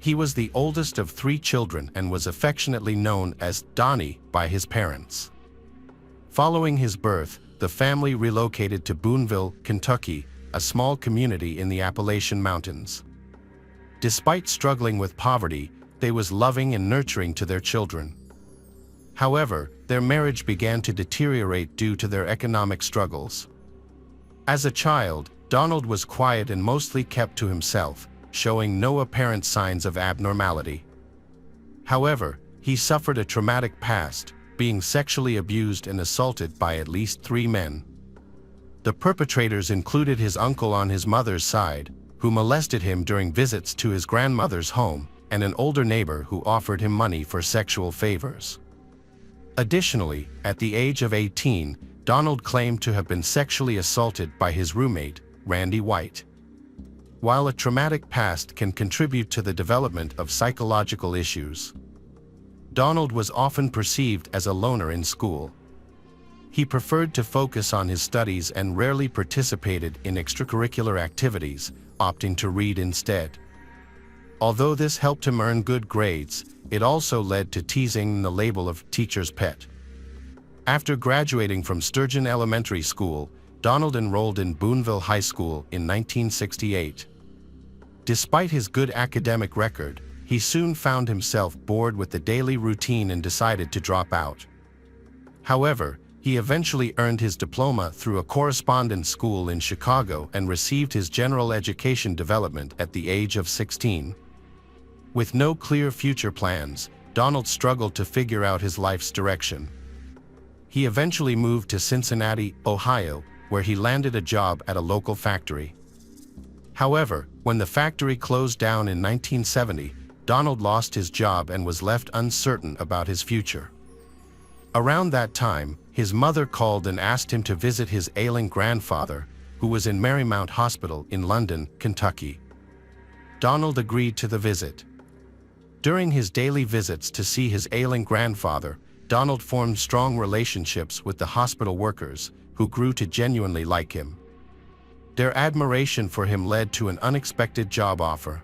He was the oldest of 3 children and was affectionately known as Donnie by his parents. Following his birth, the family relocated to Boonville, Kentucky, a small community in the Appalachian Mountains. Despite struggling with poverty, they was loving and nurturing to their children. However, their marriage began to deteriorate due to their economic struggles. As a child, Donald was quiet and mostly kept to himself, showing no apparent signs of abnormality. However, he suffered a traumatic past, being sexually abused and assaulted by at least 3 men. The perpetrators included his uncle on his mother's side, who molested him during visits to his grandmother's home, and an older neighbor who offered him money for sexual favors. Additionally, at the age of 18, Donald claimed to have been sexually assaulted by his roommate, Randy White. While a traumatic past can contribute to the development of psychological issues, Donald was often perceived as a loner in school. He preferred to focus on his studies and rarely participated in extracurricular activities, opting to read instead. Although this helped him earn good grades, it also led to teasing and the label of teacher's pet. After graduating from Sturgeon Elementary School, Donald enrolled in Boonville High School in 1968. Despite his good academic record, he soon found himself bored with the daily routine and decided to drop out. However, he eventually earned his diploma through a correspondence school in Chicago and received his general education development at the age of 16. With no clear future plans, Donald struggled to figure out his life's direction. He eventually moved to Cincinnati, Ohio, where he landed a job at a local factory. However, when the factory closed down in 1970, Donald lost his job and was left uncertain about his future. Around that time, his mother called and asked him to visit his ailing grandfather, who was in Marymount Hospital in London, Kentucky. Donald agreed to the visit. During his daily visits to see his ailing grandfather, Donald formed strong relationships with the hospital workers, who grew to genuinely like him. Their admiration for him led to an unexpected job offer.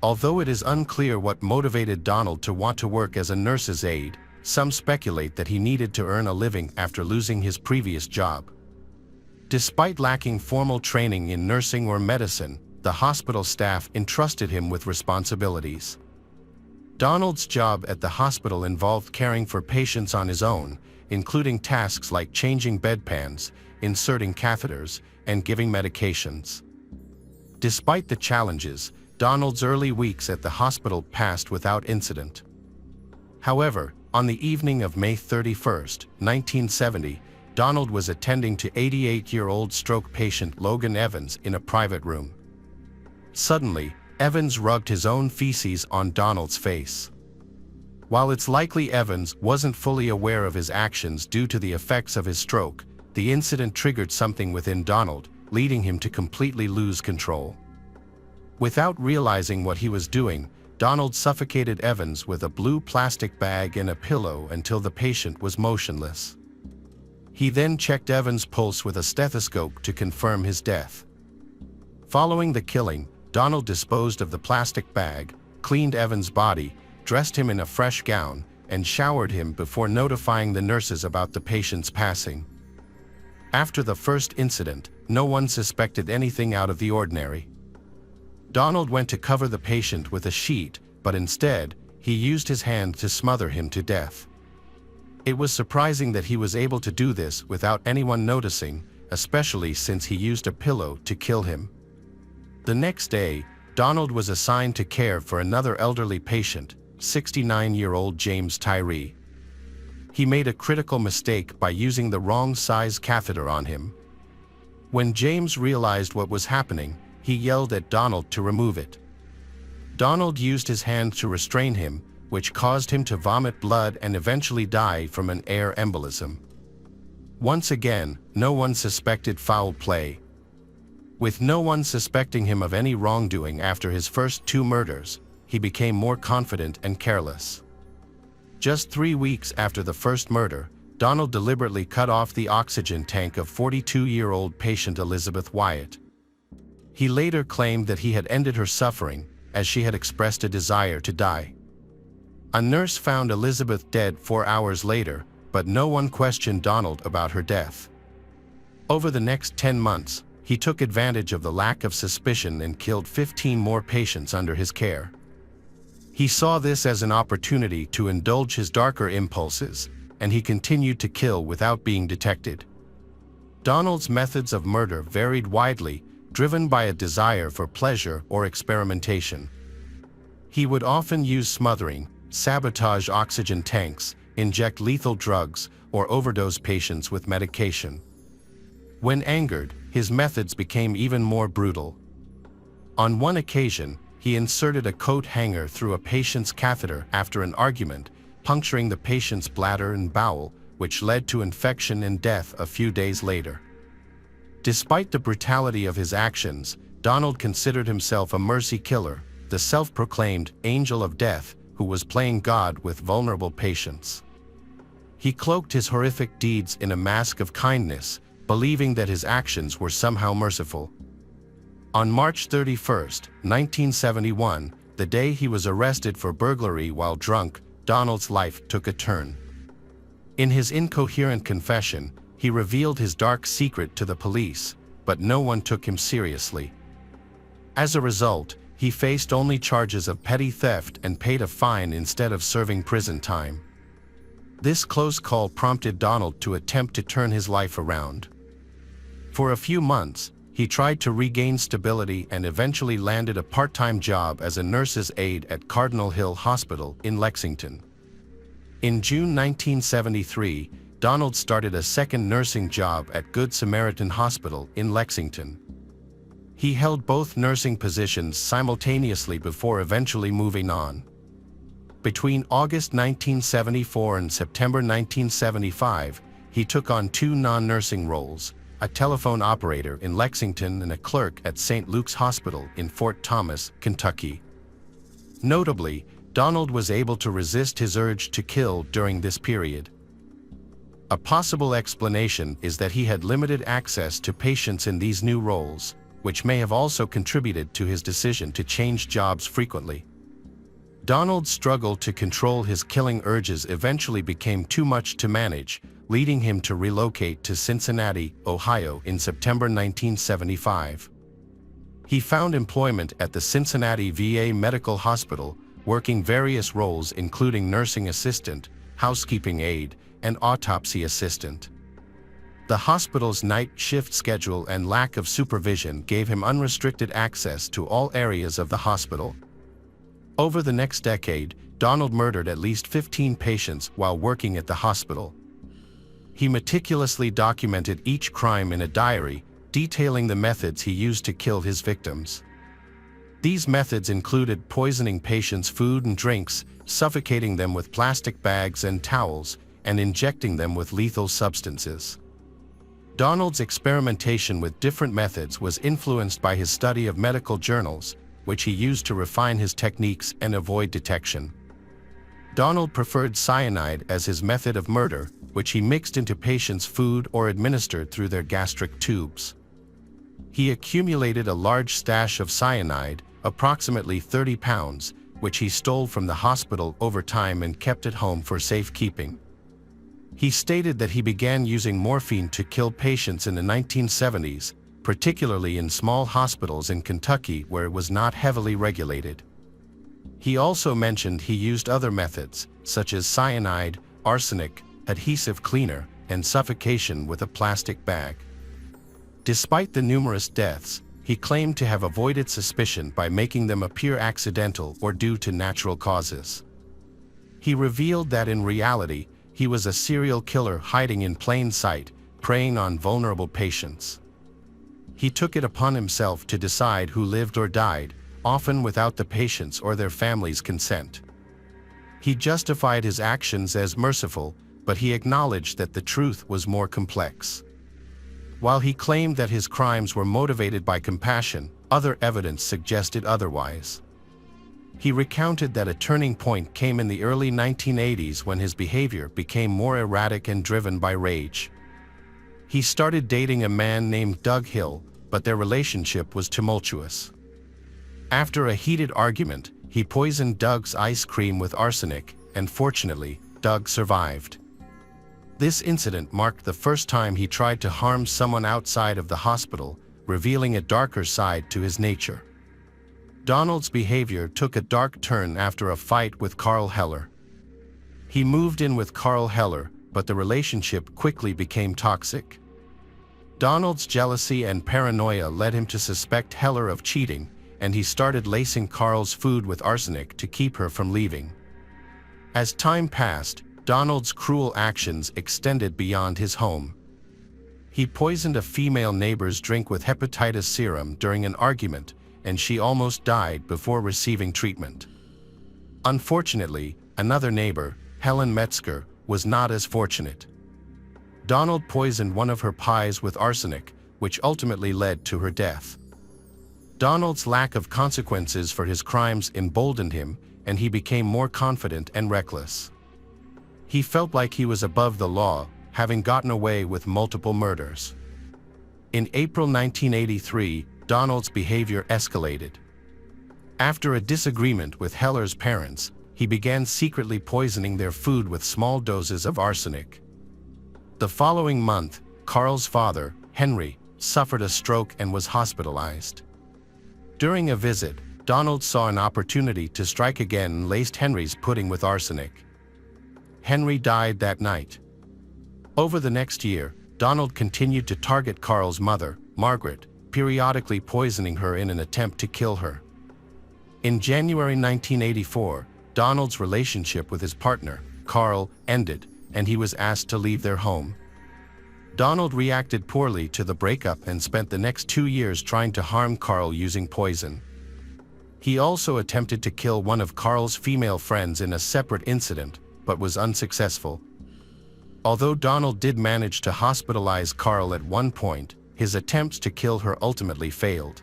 Although it is unclear what motivated Donald to want to work as a nurse's aide, some speculate that he needed to earn a living after losing his previous job. Despite lacking formal training in nursing or medicine, the hospital staff entrusted him with responsibilities. Donald's job at the hospital involved caring for patients on his own, including tasks like changing bedpans, inserting catheters, and giving medications. Despite the challenges, Donald's early weeks at the hospital passed without incident. However, on the evening of May 31, 1970, Donald was attending to 88-year-old stroke patient Logan Evans in a private room. Suddenly, Evans rubbed his own feces on Donald's face. While it's likely Evans wasn't fully aware of his actions due to the effects of his stroke, the incident triggered something within Donald, leading him to completely lose control. Without realizing what he was doing, Donald suffocated Evans with a blue plastic bag and a pillow until the patient was motionless. He then checked Evans' pulse with a stethoscope to confirm his death. Following the killing, Donald disposed of the plastic bag, cleaned Evans' body, dressed him in a fresh gown, and showered him before notifying the nurses about the patient's passing. After the first incident, no one suspected anything out of the ordinary. Donald went to cover the patient with a sheet, but instead, he used his hand to smother him to death. It was surprising that he was able to do this without anyone noticing, especially since he used a pillow to kill him. The next day, Donald was assigned to care for another elderly patient, 69-year-old James Tyree. He made a critical mistake by using the wrong size catheter on him. When James realized what was happening, he yelled at Donald to remove it. Donald used his hand to restrain him, which caused him to vomit blood and eventually die from an air embolism. Once again, no one suspected foul play. With no one suspecting him of any wrongdoing after his first 2 murders, he became more confident and careless. Just 3 weeks after the first murder, Donald deliberately cut off the oxygen tank of 42-year-old patient Elizabeth Wyatt. He later claimed that he had ended her suffering, as she had expressed a desire to die. A nurse found Elizabeth dead 4 hours later, but no one questioned Donald about her death. Over the next 10 months, he took advantage of the lack of suspicion and killed 15 more patients under his care. He saw this as an opportunity to indulge his darker impulses, and he continued to kill without being detected. Donald's methods of murder varied widely, driven by a desire for pleasure or experimentation. He would often use smothering, sabotage oxygen tanks, inject lethal drugs, or overdose patients with medication. When angered, his methods became even more brutal. On one occasion, he inserted a coat hanger through a patient's catheter after an argument, puncturing the patient's bladder and bowel, which led to infection and death a few days later. Despite the brutality of his actions, Donald considered himself a mercy killer, the self-proclaimed angel of death who was playing God with vulnerable patients. He cloaked his horrific deeds in a mask of kindness, believing that his actions were somehow merciful. On March 31, 1971, the day he was arrested for burglary while drunk, Donald's life took a turn. In his incoherent confession, he revealed his dark secret to the police, but no one took him seriously. As a result, he faced only charges of petty theft and paid a fine instead of serving prison time. This close call prompted Donald to attempt to turn his life around. For a few months, he tried to regain stability and eventually landed a part-time job as a nurse's aide at Cardinal Hill Hospital in Lexington. In June 1973, Donald started a second nursing job at Good Samaritan Hospital in Lexington. He held both nursing positions simultaneously before eventually moving on. Between August 1974 and September 1975, he took on 2 non-nursing roles, a telephone operator in Lexington and a clerk at St. Luke's Hospital in Fort Thomas, Kentucky. Notably, Donald was able to resist his urge to kill during this period. A possible explanation is that he had limited access to patients in these new roles, which may have also contributed to his decision to change jobs frequently. Donald's struggle to control his killing urges eventually became too much to manage, leading him to relocate to Cincinnati, Ohio in September 1975. He found employment at the Cincinnati VA Medical Hospital, working various roles including nursing assistant, housekeeping aide, and autopsy assistant. The hospital's night shift schedule and lack of supervision gave him unrestricted access to all areas of the hospital. Over the next decade, Donald murdered at least 15 patients while working at the hospital. He meticulously documented each crime in a diary, detailing the methods he used to kill his victims. These methods included poisoning patients' food and drinks, suffocating them with plastic bags and towels, and injecting them with lethal substances. Donald's experimentation with different methods was influenced by his study of medical journals, which he used to refine his techniques and avoid detection. Donald preferred cyanide as his method of murder, which he mixed into patients' food or administered through their gastric tubes. He accumulated a large stash of cyanide, approximately 30 pounds, which he stole from the hospital over time and kept at home for safekeeping. He stated that he began using morphine to kill patients in the 1970s, particularly in small hospitals in Kentucky where it was not heavily regulated. He also mentioned he used other methods, such as cyanide, arsenic, adhesive cleaner, and suffocation with a plastic bag. Despite the numerous deaths, he claimed to have avoided suspicion by making them appear accidental or due to natural causes. He revealed that in reality, he was a serial killer hiding in plain sight, preying on vulnerable patients. He took it upon himself to decide who lived or died, often without the patients' or their families' consent. He justified his actions as merciful, but he acknowledged that the truth was more complex. While he claimed that his crimes were motivated by compassion, other evidence suggested otherwise. He recounted that a turning point came in the early 1980s when his behavior became more erratic and driven by rage. He started dating a man named Doug Hill, but their relationship was tumultuous. After a heated argument, he poisoned Doug's ice cream with arsenic, and fortunately, Doug survived. This incident marked the first time he tried to harm someone outside of the hospital, revealing a darker side to his nature. Donald's behavior took a dark turn after a fight with Carl Heller. He moved in with Carl Heller, but the relationship quickly became toxic. Donald's jealousy and paranoia led him to suspect Heller of cheating, and he started lacing Carl's food with arsenic to keep her from leaving. As time passed, Donald's cruel actions extended beyond his home. He poisoned a female neighbor's drink with hepatitis serum during an argument, and she almost died before receiving treatment. Unfortunately, another neighbor, Helen Metzger, was not as fortunate. Donald poisoned one of her pies with arsenic, which ultimately led to her death. Donald's lack of consequences for his crimes emboldened him, and he became more confident and reckless. He felt like he was above the law, having gotten away with multiple murders. In April 1983, Donald's behavior escalated. After a disagreement with Heller's parents, he began secretly poisoning their food with small doses of arsenic. The following month, Carl's father, Henry, suffered a stroke and was hospitalized. During a visit, Donald saw an opportunity to strike again and laced Henry's pudding with arsenic. Henry died that night. Over the next year, Donald continued to target Carl's mother, Margaret, periodically poisoning her in an attempt to kill her. In January 1984, Donald's relationship with his partner, Carl, ended, and he was asked to leave their home. Donald reacted poorly to the breakup and spent the next 2 years trying to harm Carl using poison. He also attempted to kill one of Carl's female friends in a separate incident, but was unsuccessful. Although Donald did manage to hospitalize Carl at one point, his attempts to kill her ultimately failed.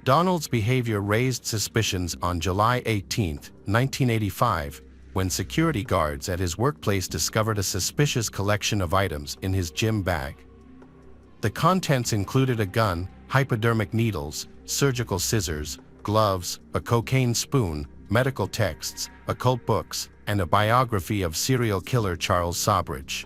Donald's behavior raised suspicions on July 18, 1985, when security guards at his workplace discovered a suspicious collection of items in his gym bag. The contents included a gun, hypodermic needles, surgical scissors, gloves, a cocaine spoon, medical texts, occult books, and a biography of serial killer Charles Sawbridge.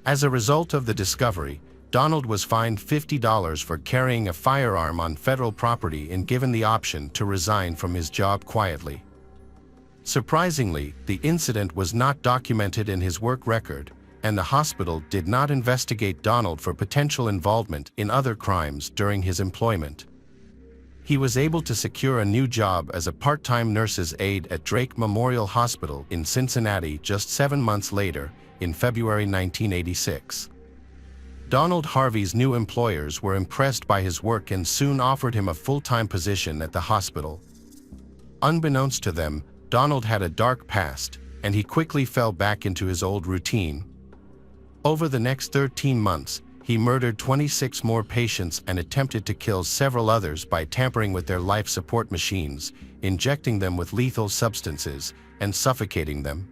As a result of the discovery, Donald was fined $50 for carrying a firearm on federal property and given the option to resign from his job quietly. Surprisingly, the incident was not documented in his work record, and the hospital did not investigate Donald for potential involvement in other crimes during his employment. He was able to secure a new job as a part-time nurse's aide at Drake Memorial Hospital in Cincinnati just 7 months later, in February 1986. Donald Harvey's new employers were impressed by his work and soon offered him a full-time position at the hospital. Unbeknownst to them, Donald had a dark past, and he quickly fell back into his old routine. Over the next 13 months, he murdered 26 more patients and attempted to kill several others by tampering with their life support machines, injecting them with lethal substances, and suffocating them.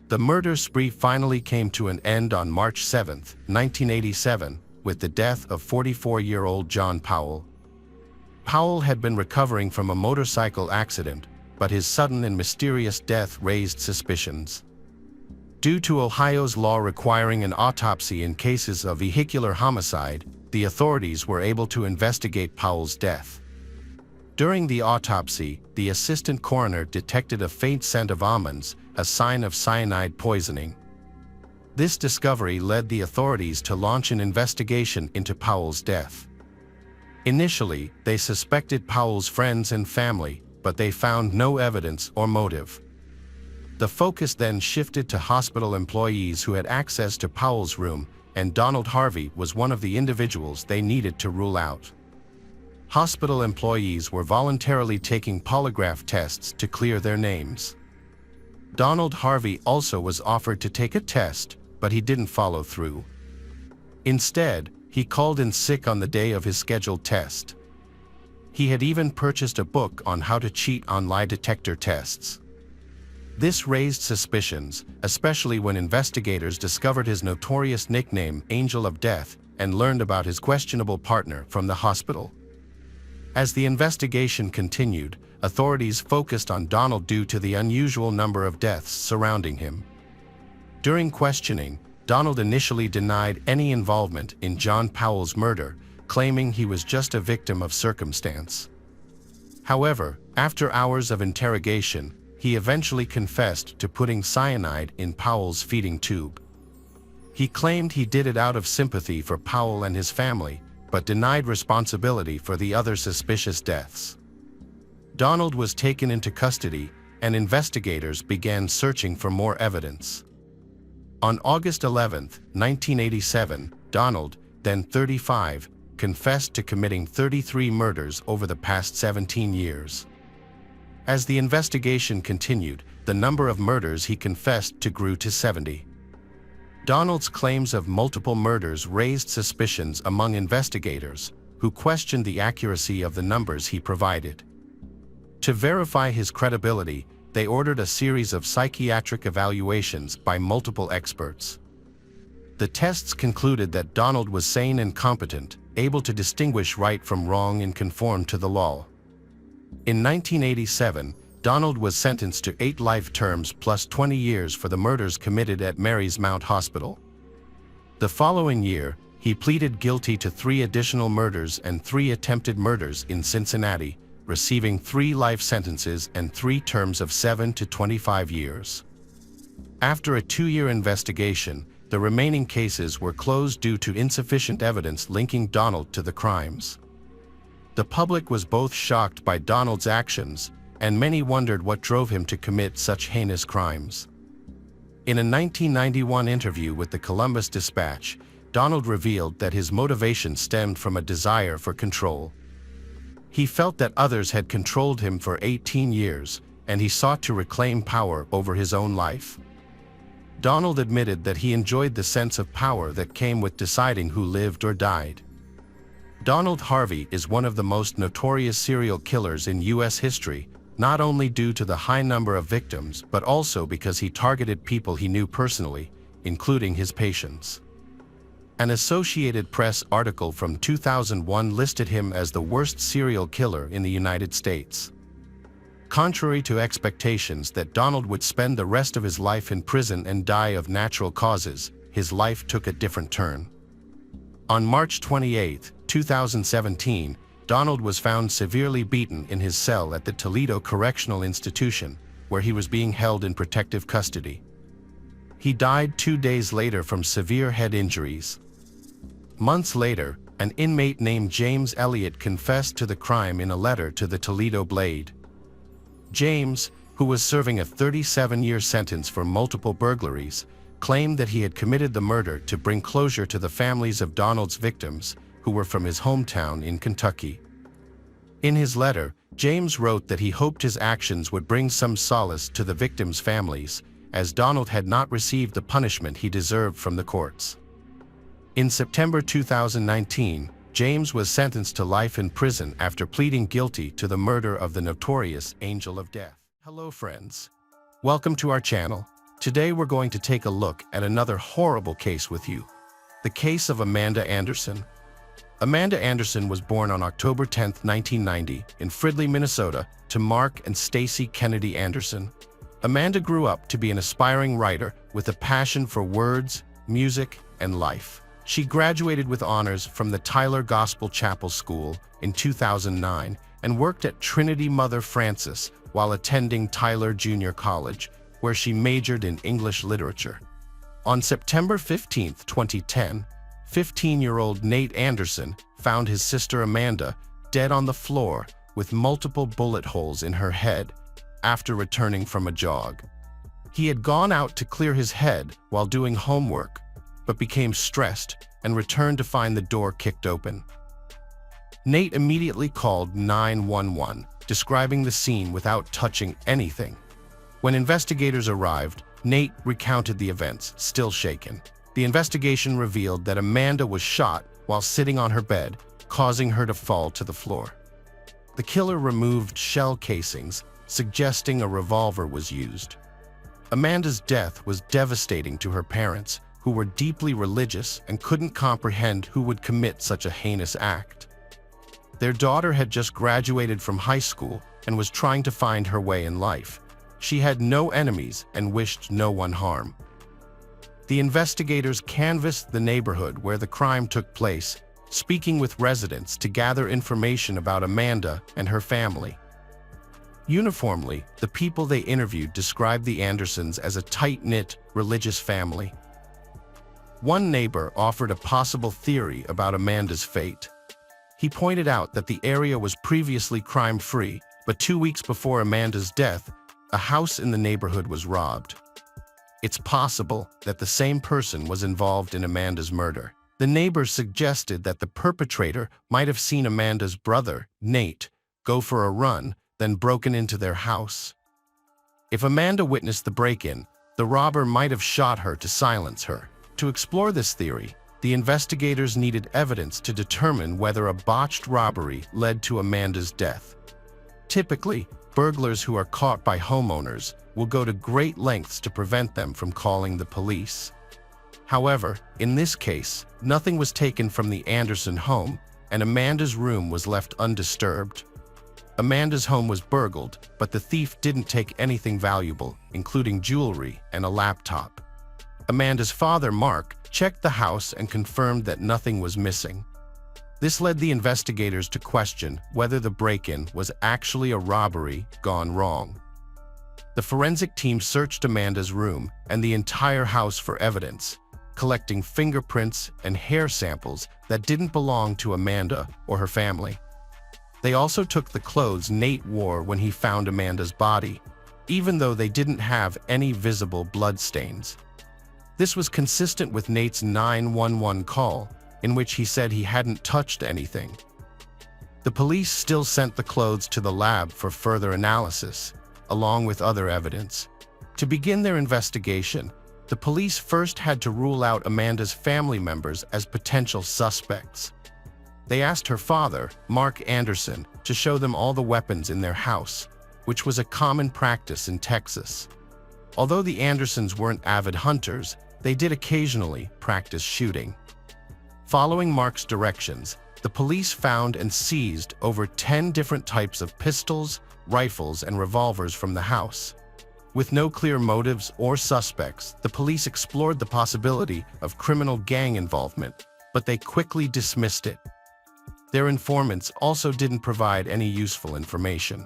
The murder spree finally came to an end on March 7, 1987, with the death of 44-year-old John Powell. Powell had been recovering from a motorcycle accident, but his sudden and mysterious death raised suspicions. Due to Ohio's law requiring an autopsy in cases of vehicular homicide, the authorities were able to investigate Powell's death. During the autopsy, the assistant coroner detected a faint scent of almonds, a sign of cyanide poisoning. This discovery led the authorities to launch an investigation into Powell's death. Initially, they suspected Powell's friends and family, but they found no evidence or motive. The focus then shifted to hospital employees who had access to Powell's room, and Donald Harvey was one of the individuals they needed to rule out. Hospital employees were voluntarily taking polygraph tests to clear their names. Donald Harvey also was offered to take a test, but he didn't follow through. Instead, he called in sick on the day of his scheduled test. He had even purchased a book on how to cheat on lie detector tests. This raised suspicions, especially when investigators discovered his notorious nickname, Angel of Death, and learned about his questionable partner from the hospital. As the investigation continued, authorities focused on Donald due to the unusual number of deaths surrounding him. During questioning, Donald initially denied any involvement in John Powell's murder, claiming he was just a victim of circumstance. However, after hours of interrogation, he eventually confessed to putting cyanide in Powell's feeding tube. He claimed he did it out of sympathy for Powell and his family, but denied responsibility for the other suspicious deaths. Donald was taken into custody, and investigators began searching for more evidence. On August 11, 1987, Donald, then 35, confessed to committing 33 murders over the past 17 years. As the investigation continued, the number of murders he confessed to grew to 70. Donald's claims of multiple murders raised suspicions among investigators, who questioned the accuracy of the numbers he provided. To verify his credibility, they ordered a series of psychiatric evaluations by multiple experts. The tests concluded that Donald was sane and competent, able to distinguish right from wrong and conform to the law. In 1987, Donald was sentenced to 8 life terms plus 20 years for the murders committed at Mary's Mount Hospital. The following year, he pleaded guilty to 3 additional murders and 3 attempted murders in Cincinnati, receiving 3 life sentences and 3 terms of 7 to 25 years. After a 2-year investigation, the remaining cases were closed due to insufficient evidence linking Donald to the crimes. The public was both shocked by Donald's actions, and many wondered what drove him to commit such heinous crimes. In a 1991 interview with the Columbus Dispatch, Donald revealed that his motivation stemmed from a desire for control. He felt that others had controlled him for 18 years, and he sought to reclaim power over his own life. Donald admitted that he enjoyed the sense of power that came with deciding who lived or died. Donald Harvey is one of the most notorious serial killers in U.S. history, not only due to the high number of victims, but also because he targeted people he knew personally, including his patients. An Associated Press article from 2001 listed him as the worst serial killer in the United States. Contrary to expectations that Donald would spend the rest of his life in prison and die of natural causes, his life took a different turn. On March 28, 2017, Donald was found severely beaten in his cell at the Toledo Correctional Institution, where he was being held in protective custody. He died 2 days later from severe head injuries. Months later, an inmate named James Elliott confessed to the crime in a letter to the Toledo Blade. James, who was serving a 37-year sentence for multiple burglaries, claimed that he had committed the murder to bring closure to the families of Donald's victims, who were from his hometown in Kentucky. In his letter, James wrote that he hoped his actions would bring some solace to the victims' families, as Donald had not received the punishment he deserved from the courts. In September 2019, James was sentenced to life in prison after pleading guilty to the murder of the notorious Angel of Death. Hello friends. Welcome to our channel. Today we're going to take a look at another horrible case with you. The case of Amanda Anderson. Amanda Anderson was born on October 10, 1990, in Fridley, Minnesota, to Mark and Stacy Kennedy Anderson. Amanda grew up to be an aspiring writer with a passion for words, music, and life. She graduated with honors from the Tyler Gospel Chapel School in 2009 and worked at Trinity Mother Frances while attending Tyler Junior College, where she majored in English literature. On September 15, 2010, 15-year-old Nate Anderson found his sister Amanda dead on the floor with multiple bullet holes in her head after returning from a jog. He had gone out to clear his head while doing homework, but became stressed and returned to find the door kicked open. Nate immediately called 911, describing the scene without touching anything. When investigators arrived, Nate recounted the events, still shaken. The investigation revealed that Amanda was shot while sitting on her bed, causing her to fall to the floor. The killer removed shell casings, suggesting a revolver was used. Amanda's death was devastating to her parents, who were deeply religious and couldn't comprehend who would commit such a heinous act. Their daughter had just graduated from high school and was trying to find her way in life. She had no enemies and wished no one harm. The investigators canvassed the neighborhood where the crime took place, speaking with residents to gather information about Amanda and her family. Uniformly, the people they interviewed described the Andersons as a tight-knit, religious family. One neighbor offered a possible theory about Amanda's fate. He pointed out that the area was previously crime-free, but 2 weeks before Amanda's death, a house in the neighborhood was robbed. It's possible that the same person was involved in Amanda's murder. The neighbors suggested that the perpetrator might have seen Amanda's brother, Nate, go for a run, then broken into their house. If Amanda witnessed the break-in, the robber might have shot her to silence her. To explore this theory, the investigators needed evidence to determine whether a botched robbery led to Amanda's death. Typically, burglars who are caught by homeowners will go to great lengths to prevent them from calling the police. However, in this case, nothing was taken from the Anderson home, and Amanda's room was left undisturbed. Amanda's home was burgled, but the thief didn't take anything valuable, including jewelry and a laptop. Amanda's father, Mark, checked the house and confirmed that nothing was missing. This led the investigators to question whether the break-in was actually a robbery gone wrong. The forensic team searched Amanda's room and the entire house for evidence, collecting fingerprints and hair samples that didn't belong to Amanda or her family. They also took the clothes Nate wore when he found Amanda's body, even though they didn't have any visible bloodstains. This was consistent with Nate's 911 call, in which he said he hadn't touched anything. The police still sent the clothes to the lab for further analysis, along with other evidence. To begin their investigation, the police first had to rule out Amanda's family members as potential suspects. They asked her father, Mark Anderson, to show them all the weapons in their house, which was a common practice in Texas. Although the Andersons weren't avid hunters, they did occasionally practice shooting. Following Mark's directions, the police found and seized over 10 different types of pistols, rifles, and revolvers from the house. With no clear motives or suspects, the police explored the possibility of criminal gang involvement, but they quickly dismissed it. Their informants also didn't provide any useful information.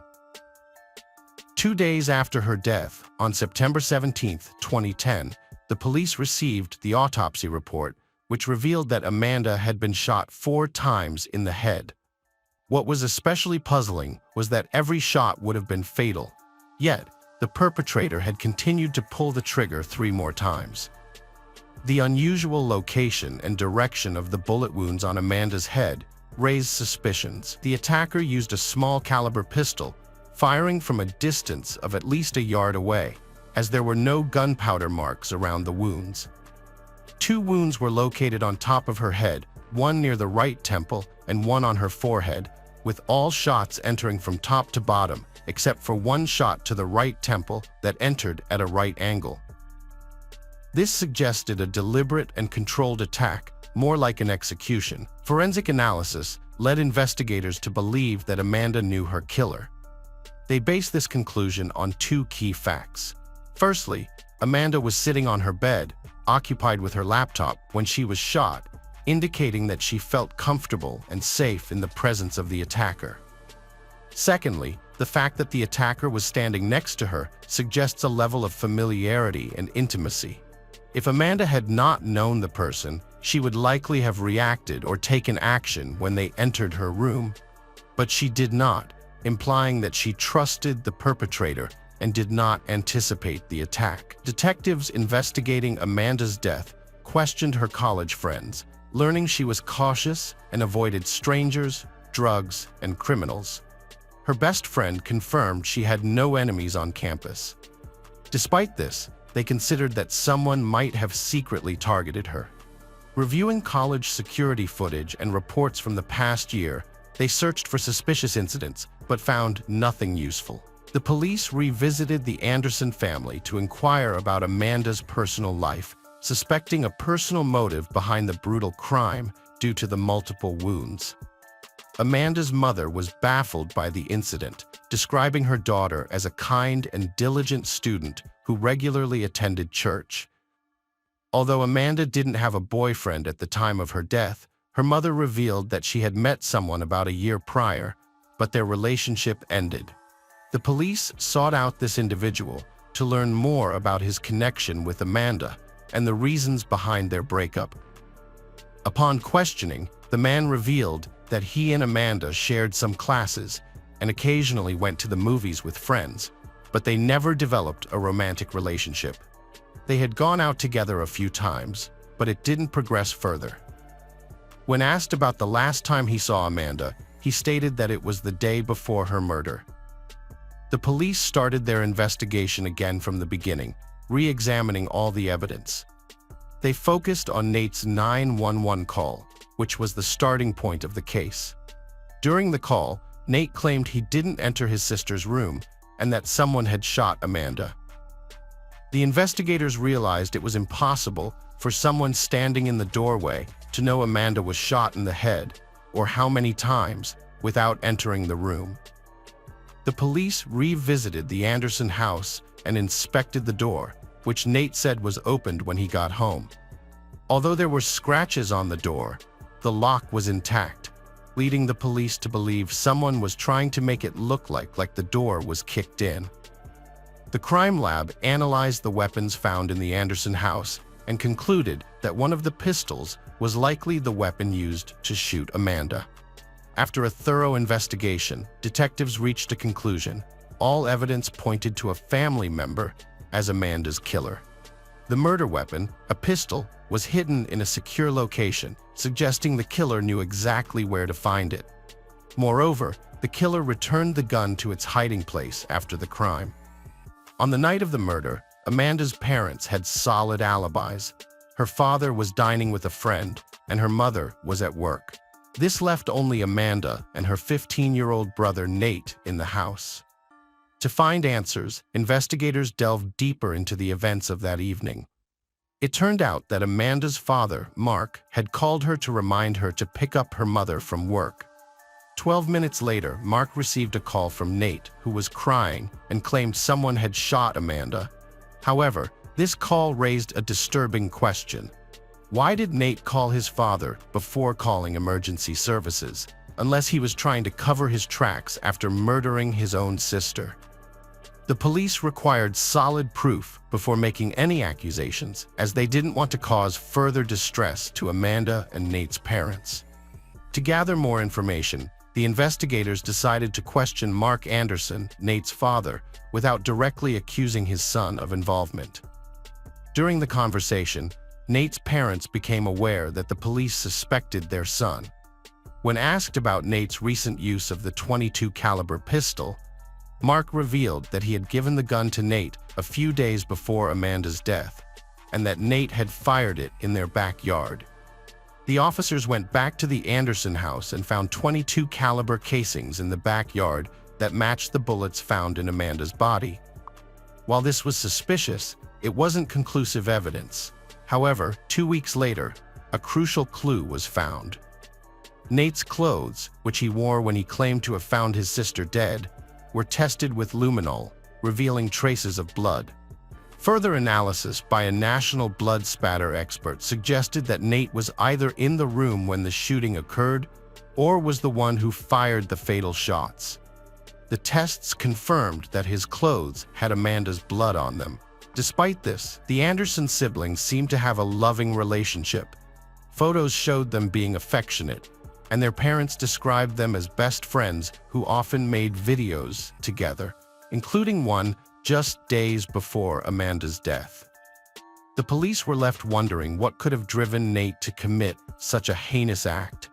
2 days after her death, on September 17, 2010, the police received the autopsy report, which revealed that Amanda had been shot 4 times in the head. What was especially puzzling was that every shot would have been fatal. Yet, the perpetrator had continued to pull the trigger 3 more times. The unusual location and direction of the bullet wounds on Amanda's head raised suspicions. The attacker used a small-caliber pistol, firing from a distance of at least a yard away, as there were no gunpowder marks around the wounds. 2 wounds were located on top of her head, one near the right temple and one on her forehead, with all shots entering from top to bottom, except for one shot to the right temple that entered at a right angle. This suggested a deliberate and controlled attack, more like an execution. Forensic analysis led investigators to believe that Amanda knew her killer. They based this conclusion on 2 key facts. Firstly, Amanda was sitting on her bed, occupied with her laptop, when she was shot, indicating that she felt comfortable and safe in the presence of the attacker. Secondly, the fact that the attacker was standing next to her suggests a level of familiarity and intimacy. If Amanda had not known the person, she would likely have reacted or taken action when they entered her room. But she did not, implying that she trusted the perpetrator and did not anticipate the attack. Detectives investigating Amanda's death questioned her college friends, learning she was cautious and avoided strangers, drugs, and criminals. Her best friend confirmed she had no enemies on campus. Despite this, they considered that someone might have secretly targeted her. Reviewing college security footage and reports from the past year, they searched for suspicious incidents, but found nothing useful. The police revisited the Anderson family to inquire about Amanda's personal life, suspecting a personal motive behind the brutal crime due to the multiple wounds. Amanda's mother was baffled by the incident, describing her daughter as a kind and diligent student who regularly attended church. Although Amanda didn't have a boyfriend at the time of her death, her mother revealed that she had met someone about a year prior, but their relationship ended. The police sought out this individual to learn more about his connection with Amanda and the reasons behind their breakup. Upon questioning, the man revealed that he and Amanda shared some classes and occasionally went to the movies with friends, but they never developed a romantic relationship. They had gone out together a few times, but it didn't progress further. When asked about the last time he saw Amanda, he stated that it was the day before her murder. The police started their investigation again from the beginning, re-examining all the evidence. They focused on Nate's 911 call, which was the starting point of the case. During the call, Nate claimed he didn't enter his sister's room and that someone had shot Amanda. The investigators realized it was impossible for someone standing in the doorway to know Amanda was shot in the head or how many times without entering the room. The police revisited the Anderson house and inspected the door, which Nate said was opened when he got home. Although there were scratches on the door, the lock was intact, leading the police to believe someone was trying to make it look like the door was kicked in. The crime lab analyzed the weapons found in the Anderson house and concluded that one of the pistols was likely the weapon used to shoot Amanda. After a thorough investigation, detectives reached a conclusion. All evidence pointed to a family member as Amanda's killer. The murder weapon, a pistol, was hidden in a secure location, suggesting the killer knew exactly where to find it. Moreover, the killer returned the gun to its hiding place after the crime. On the night of the murder, Amanda's parents had solid alibis. Her father was dining with a friend, and her mother was at work. This left only Amanda and her 15-year-old brother Nate in the house. To find answers, investigators delved deeper into the events of that evening. It turned out that Amanda's father, Mark, had called her to remind her to pick up her mother from work. 12 minutes later, Mark received a call from Nate, who was crying and claimed someone had shot Amanda. However, this call raised a disturbing question. Why did Nate call his father before calling emergency services, unless he was trying to cover his tracks after murdering his own sister? The police required solid proof before making any accusations, as they didn't want to cause further distress to Amanda and Nate's parents. To gather more information, the investigators decided to question Mark Anderson, Nate's father, without directly accusing his son of involvement. During the conversation, Nate's parents became aware that the police suspected their son. When asked about Nate's recent use of the .22 caliber pistol, Mark revealed that he had given the gun to Nate a few days before Amanda's death, and that Nate had fired it in their backyard. The officers went back to the Anderson house and found .22 caliber casings in the backyard that matched the bullets found in Amanda's body. While this was suspicious, it wasn't conclusive evidence. However, 2 weeks later, a crucial clue was found. Nate's clothes, which he wore when he claimed to have found his sister dead, were tested with luminol, revealing traces of blood. Further analysis by a national blood spatter expert suggested that Nate was either in the room when the shooting occurred or was the one who fired the fatal shots. The tests confirmed that his clothes had Amanda's blood on them. Despite this, the Anderson siblings seemed to have a loving relationship. Photos showed them being affectionate, and their parents described them as best friends who often made videos together, including one just days before Amanda's death. The police were left wondering what could have driven Nate to commit such a heinous act.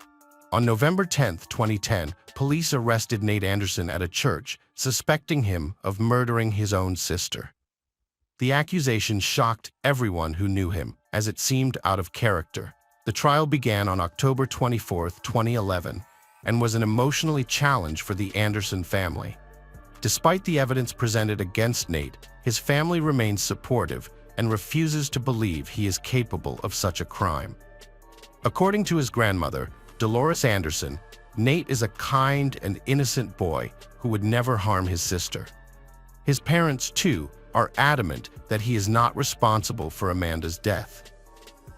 On November 10, 2010, police arrested Nate Anderson at a church, suspecting him of murdering his own sister. The accusation shocked everyone who knew him, as it seemed out of character. The trial began on October 24, 2011, and was an emotionally challenge for the Anderson family. Despite the evidence presented against Nate, his family remains supportive and refuses to believe he is capable of such a crime. According to his grandmother, Dolores Anderson, Nate is a kind and innocent boy who would never harm his sister. His parents, too, are adamant that he is not responsible for Amanda's death.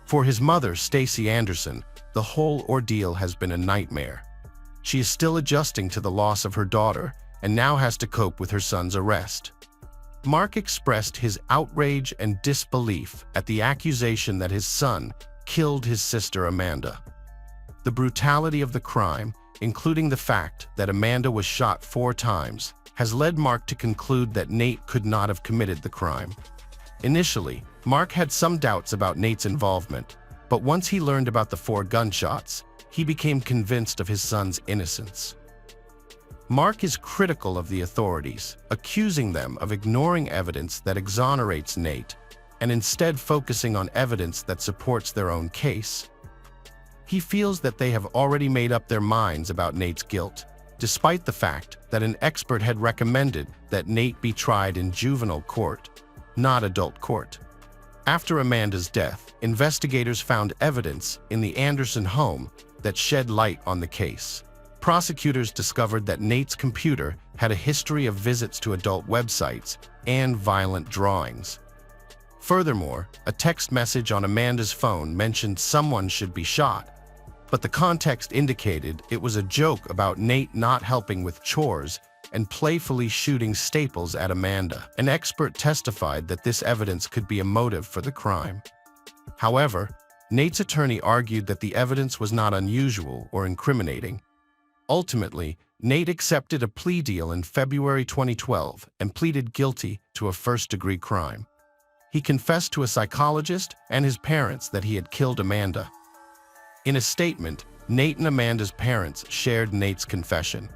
For his mother, Stacy Anderson, the whole ordeal has been a nightmare. She is still adjusting to the loss of her daughter and now has to cope with her son's arrest. Mark expressed his outrage and disbelief at the accusation that his son killed his sister Amanda. The brutality of the crime, including the fact that Amanda was shot 4 times, has led Mark to conclude that Nate could not have committed the crime. Initially, Mark had some doubts about Nate's involvement, but once he learned about the 4 gunshots, he became convinced of his son's innocence. Mark is critical of the authorities, accusing them of ignoring evidence that exonerates Nate and instead focusing on evidence that supports their own case. He feels that they have already made up their minds about Nate's guilt, despite the fact that an expert had recommended that Nate be tried in juvenile court, not adult court. After Amanda's death, investigators found evidence in the Anderson home that shed light on the case. Prosecutors discovered that Nate's computer had a history of visits to adult websites and violent drawings. Furthermore, a text message on Amanda's phone mentioned someone should be shot, but the context indicated it was a joke about Nate not helping with chores and playfully shooting staples at Amanda. An expert testified that this evidence could be a motive for the crime. However, Nate's attorney argued that the evidence was not unusual or incriminating. Ultimately, Nate accepted a plea deal in February 2012 and pleaded guilty to a first-degree crime. He confessed to a psychologist and his parents that he had killed Amanda. In a statement, Nate and Amanda's parents shared Nate's confession.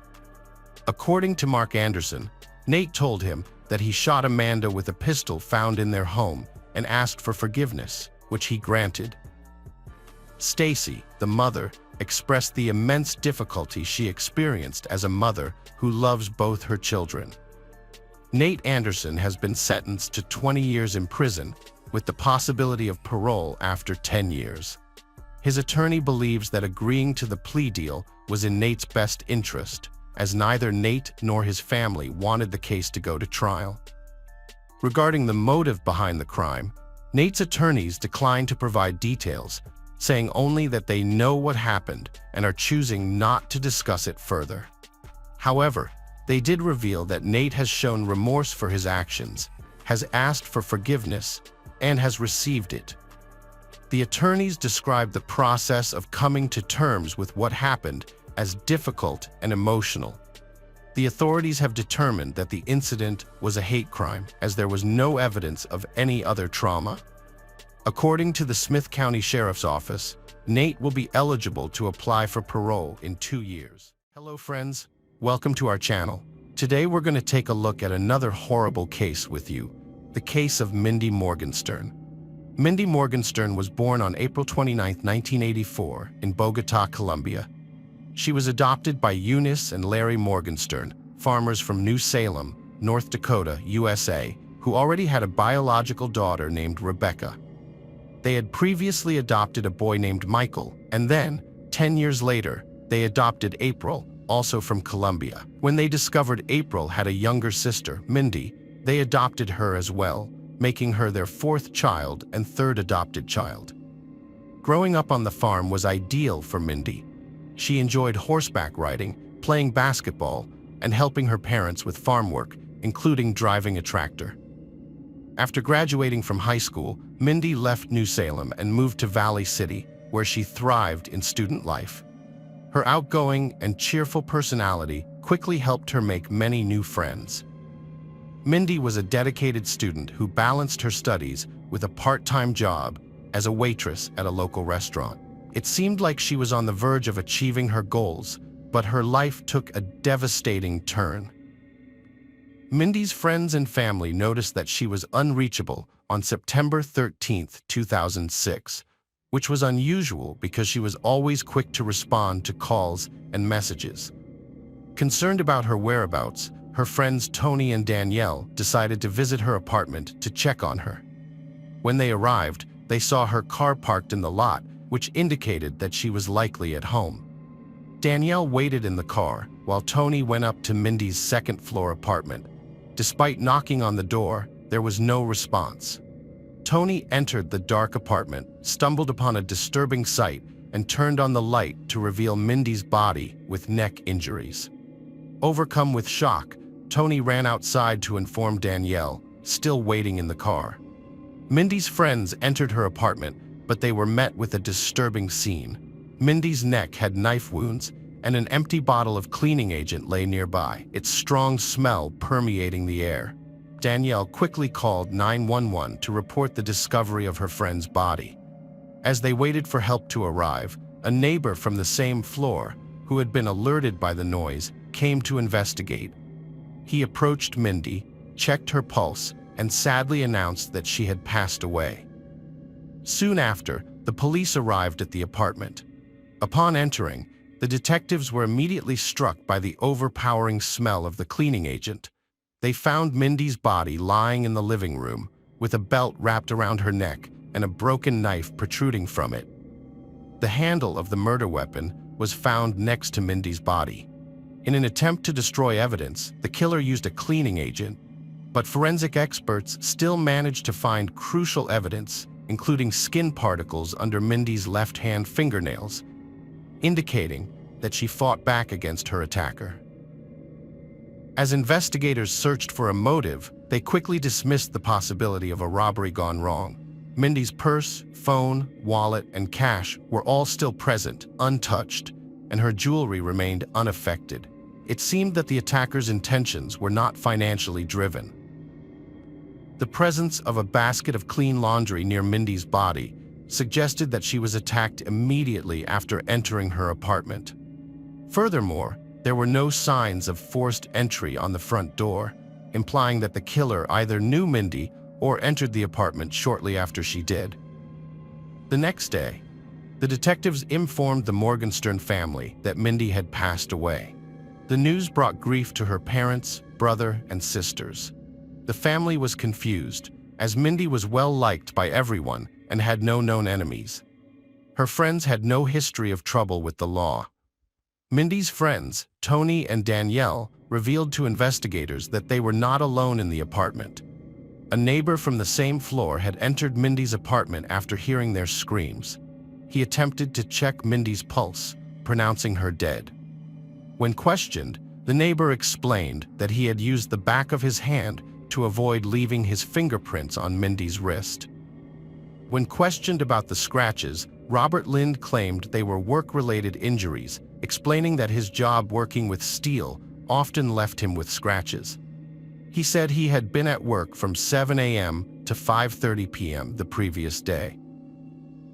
According to Mark Anderson, Nate told him that he shot Amanda with a pistol found in their home and asked for forgiveness, which he granted. Stacy, the mother, expressed the immense difficulty she experienced as a mother who loves both her children. Nate Anderson has been sentenced to 20 years in prison with the possibility of parole after 10 years. His attorney believes that agreeing to the plea deal was in Nate's best interest, as neither Nate nor his family wanted the case to go to trial. Regarding the motive behind the crime, Nate's attorneys declined to provide details, saying only that they know what happened and are choosing not to discuss it further. However, they did reveal that Nate has shown remorse for his actions, has asked for forgiveness, and has received it. The attorneys described the process of coming to terms with what happened as difficult and emotional. The authorities have determined that the incident was a hate crime, as there was no evidence of any other trauma. According to the Smith County Sheriff's Office, Nate will be eligible to apply for parole in 2 years. Hello friends, welcome to our channel. Today we're going to take a look at another horrible case with you, the case of Mindy Morgenstern. Mindy Morgenstern was born on April 29, 1984, in Bogota, Colombia. She was adopted by Eunice and Larry Morgenstern, farmers from New Salem, North Dakota, USA, who already had a biological daughter named Rebecca. They had previously adopted a boy named Michael, and then, 10 years later, they adopted April, also from Colombia. When they discovered April had a younger sister, Mindy, they adopted her as well, making her their 4th child and 3rd adopted child. Growing up on the farm was ideal for Mindy. She enjoyed horseback riding, playing basketball, and helping her parents with farm work, including driving a tractor. After graduating from high school, Mindy left New Salem and moved to Valley City, where she thrived in student life. Her outgoing and cheerful personality quickly helped her make many new friends. Mindy was a dedicated student who balanced her studies with a part-time job as a waitress at a local restaurant. It seemed like she was on the verge of achieving her goals, but her life took a devastating turn. Mindy's friends and family noticed that she was unreachable on September 13, 2006, which was unusual because she was always quick to respond to calls and messages. Concerned about her whereabouts, her friends Tony and Danielle decided to visit her apartment to check on her. When they arrived, they saw her car parked in the lot, which indicated that she was likely at home. Danielle waited in the car while Tony went up to Mindy's second-floor apartment. Despite knocking on the door, there was no response. Tony entered the dark apartment, stumbled upon a disturbing sight, and turned on the light to reveal Mindy's body with neck injuries. Overcome with shock, Tony ran outside to inform Danielle, still waiting in the car. Mindy's friends entered her apartment, but they were met with a disturbing scene. Mindy's neck had knife wounds, and an empty bottle of cleaning agent lay nearby, its strong smell permeating the air. Danielle quickly called 911 to report the discovery of her friend's body. As they waited for help to arrive, a neighbor from the same floor, who had been alerted by the noise, came to investigate. He approached Mindy, checked her pulse, and sadly announced that she had passed away. Soon after, the police arrived at the apartment. Upon entering, the detectives were immediately struck by the overpowering smell of the cleaning agent. They found Mindy's body lying in the living room, with a belt wrapped around her neck and a broken knife protruding from it. The handle of the murder weapon was found next to Mindy's body. In an attempt to destroy evidence, the killer used a cleaning agent, but forensic experts still managed to find crucial evidence, including skin particles under Mindy's left-hand fingernails, indicating that she fought back against her attacker. As investigators searched for a motive, they quickly dismissed the possibility of a robbery gone wrong. Mindy's purse, phone, wallet, and cash were all still present, untouched, and her jewelry remained unaffected. It seemed that the attacker's intentions were not financially driven. The presence of a basket of clean laundry near Mindy's body suggested that she was attacked immediately after entering her apartment. Furthermore, there were no signs of forced entry on the front door, implying that the killer either knew Mindy or entered the apartment shortly after she did. The next day, the detectives informed the Morgenstern family that Mindy had passed away. The news brought grief to her parents, brother, and sisters. The family was confused, as Mindy was well liked by everyone and had no known enemies. Her friends had no history of trouble with the law. Mindy's friends, Tony and Danielle, revealed to investigators that they were not alone in the apartment. A neighbor from the same floor had entered Mindy's apartment after hearing their screams. He attempted to check Mindy's pulse, pronouncing her dead. When questioned, the neighbor explained that he had used the back of his hand to avoid leaving his fingerprints on Mindy's wrist. When questioned about the scratches, Robert Lind claimed they were work-related injuries, explaining that his job working with steel often left him with scratches. He said he had been at work from 7 a.m. to 5:30 p.m. the previous day.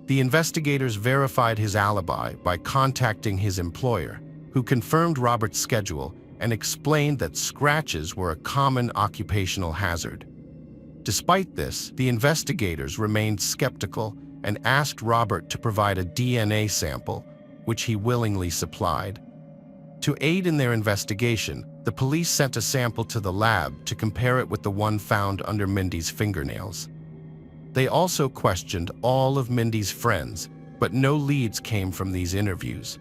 The investigators verified his alibi by contacting his employer, who confirmed Robert's schedule and explained that scratches were a common occupational hazard. Despite this, the investigators remained skeptical and asked Robert to provide a DNA sample, which he willingly supplied. To aid in their investigation, the police sent a sample to the lab to compare it with the one found under Mindy's fingernails. They also questioned all of Mindy's friends, but no leads came from these interviews.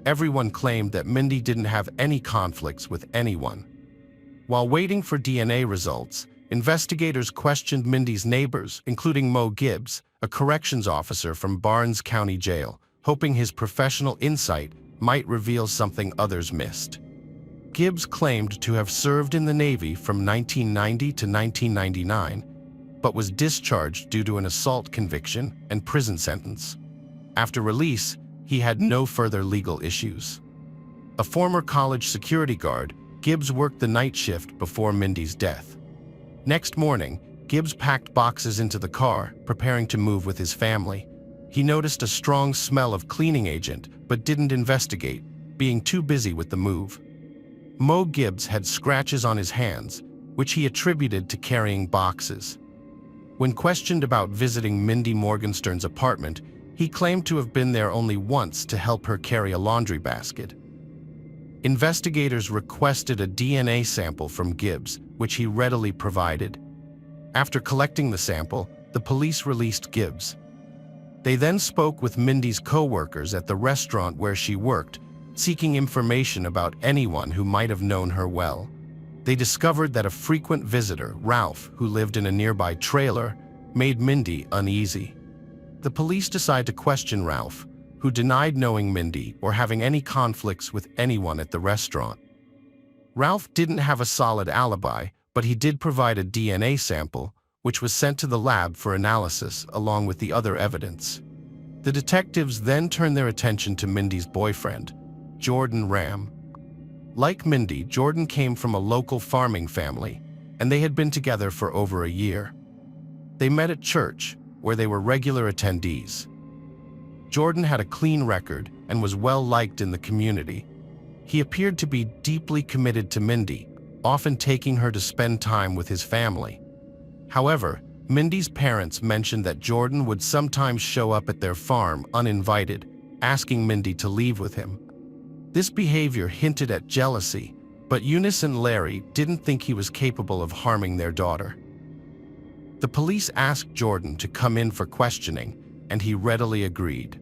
Everyone claimed that Mindy didn't have any conflicts with anyone. While waiting for DNA results, investigators questioned Mindy's neighbors, including Mo Gibbs, a corrections officer from Barnes County Jail, hoping his professional insight might reveal something others missed. Gibbs claimed to have served in the Navy from 1990 to 1999, but was discharged due to an assault conviction and prison sentence. After release, he had no further legal issues. A former college security guard, Gibbs worked the night shift before Mindy's death. Next morning, Gibbs packed boxes into the car, preparing to move with his family. He noticed a strong smell of cleaning agent, but didn't investigate, being too busy with the move. Mo Gibbs had scratches on his hands, which he attributed to carrying boxes. When questioned about visiting Mindy Morgenstern's apartment, he claimed to have been there only once to help her carry a laundry basket. Investigators requested a DNA sample from Gibbs, which he readily provided. After collecting the sample, the police released Gibbs. They then spoke with Mindy's co-workers at the restaurant where she worked, seeking information about anyone who might have known her well. They discovered that a frequent visitor, Ralph, who lived in a nearby trailer, made Mindy uneasy. The police decide to question Ralph, who denied knowing Mindy or having any conflicts with anyone at the restaurant. Ralph didn't have a solid alibi, but he did provide a DNA sample, which was sent to the lab for analysis along with the other evidence. The detectives then turned their attention to Mindy's boyfriend, Jordan Ram. Like Mindy, Jordan came from a local farming family, and they had been together for over a year. They met at church, where they were regular attendees. Jordan had a clean record and was well liked in the community. He appeared to be deeply committed to Mindy, often taking her to spend time with his family. However, Mindy's parents mentioned that Jordan would sometimes show up at their farm uninvited, asking Mindy to leave with him. This behavior hinted at jealousy, but Eunice and Larry didn't think he was capable of harming their daughter. The police asked Jordan to come in for questioning, and he readily agreed.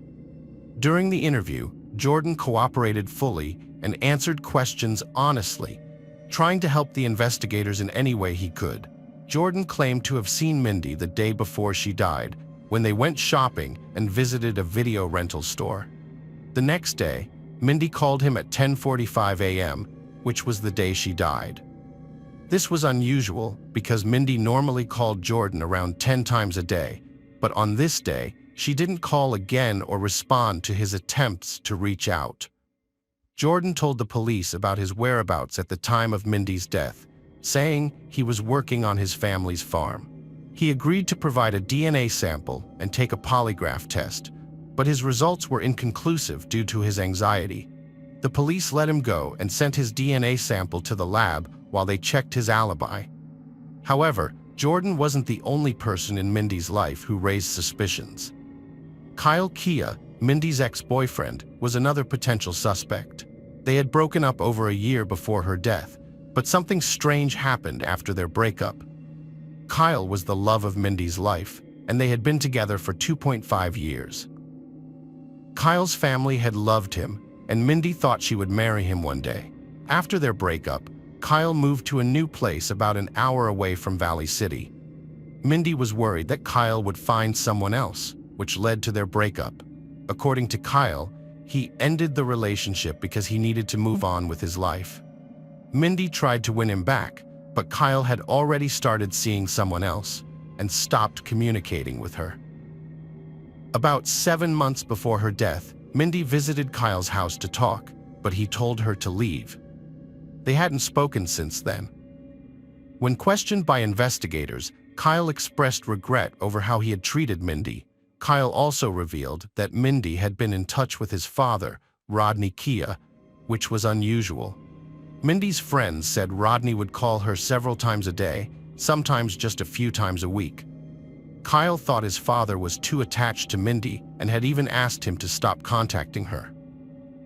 During the interview, Jordan cooperated fully and answered questions honestly, trying to help the investigators in any way he could. Jordan claimed to have seen Mindy the day before she died, when they went shopping and visited a video rental store. The next day, Mindy called him at 10:45 a.m., which was the day she died. This was unusual because Mindy normally called Jordan around 10 times a day, but on this day, she didn't call again or respond to his attempts to reach out. Jordan told the police about his whereabouts at the time of Mindy's death, saying he was working on his family's farm. He agreed to provide a DNA sample and take a polygraph test, but his results were inconclusive due to his anxiety. The police let him go and sent his DNA sample to the lab while they checked his alibi. However, Jordan wasn't the only person in Mindy's life who raised suspicions. Kyle Kia, Mindy's ex-boyfriend, was another potential suspect. They had broken up over a year before her death, but something strange happened after their breakup. Kyle was the love of Mindy's life, and they had been together for 2.5 years. Kyle's family had loved him, and Mindy thought she would marry him one day. After their breakup, Kyle moved to a new place about an hour away from Valley City. Mindy was worried that Kyle would find someone else, which led to their breakup. According to Kyle, he ended the relationship because he needed to move on with his life. Mindy tried to win him back, but Kyle had already started seeing someone else and stopped communicating with her. About 7 months before her death, Mindy visited Kyle's house to talk, but he told her to leave. They hadn't spoken since then. When questioned by investigators, Kyle expressed regret over how he had treated Mindy. Kyle also revealed that Mindy had been in touch with his father, Rodney Kia, which was unusual. Mindy's friends said Rodney would call her several times a day, sometimes just a few times a week. Kyle thought his father was too attached to Mindy and had even asked him to stop contacting her.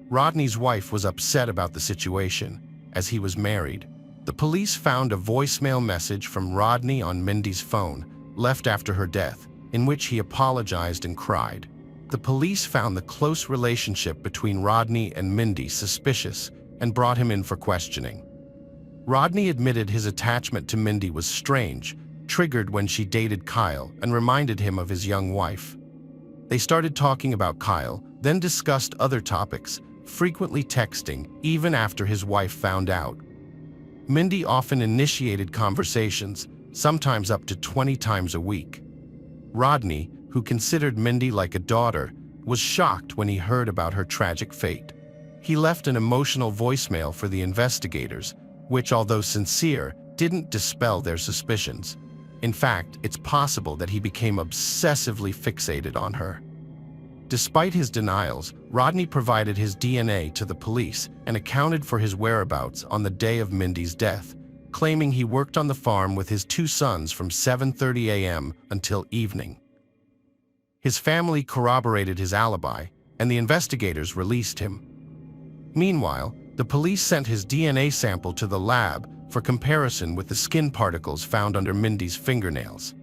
Rodney's wife was upset about the situation, as he was married. The police found a voicemail message from Rodney on Mindy's phone, left after her death, in which he apologized and cried. The police found the close relationship between Rodney and Mindy suspicious and brought him in for questioning. Rodney admitted his attachment to Mindy was strange, triggered when she dated Kyle and reminded him of his young wife. They started talking about Kyle, then discussed other topics, frequently texting even after his wife found out. Mindy often initiated conversations, sometimes up to 20 times a week. Rodney, who considered Mindy like a daughter, was shocked when he heard about her tragic fate. He left an emotional voicemail for the investigators, which, although sincere, didn't dispel their suspicions. In fact, it's possible that he became obsessively fixated on her. Despite his denials, Rodney provided his DNA to the police and accounted for his whereabouts on the day of Mindy's death, claiming he worked on the farm with his 2 sons from 7:30 a.m. until evening. His family corroborated his alibi, and the investigators released him. Meanwhile, the police sent his DNA sample to the lab for comparison with the skin particles found under Mindy's fingernails.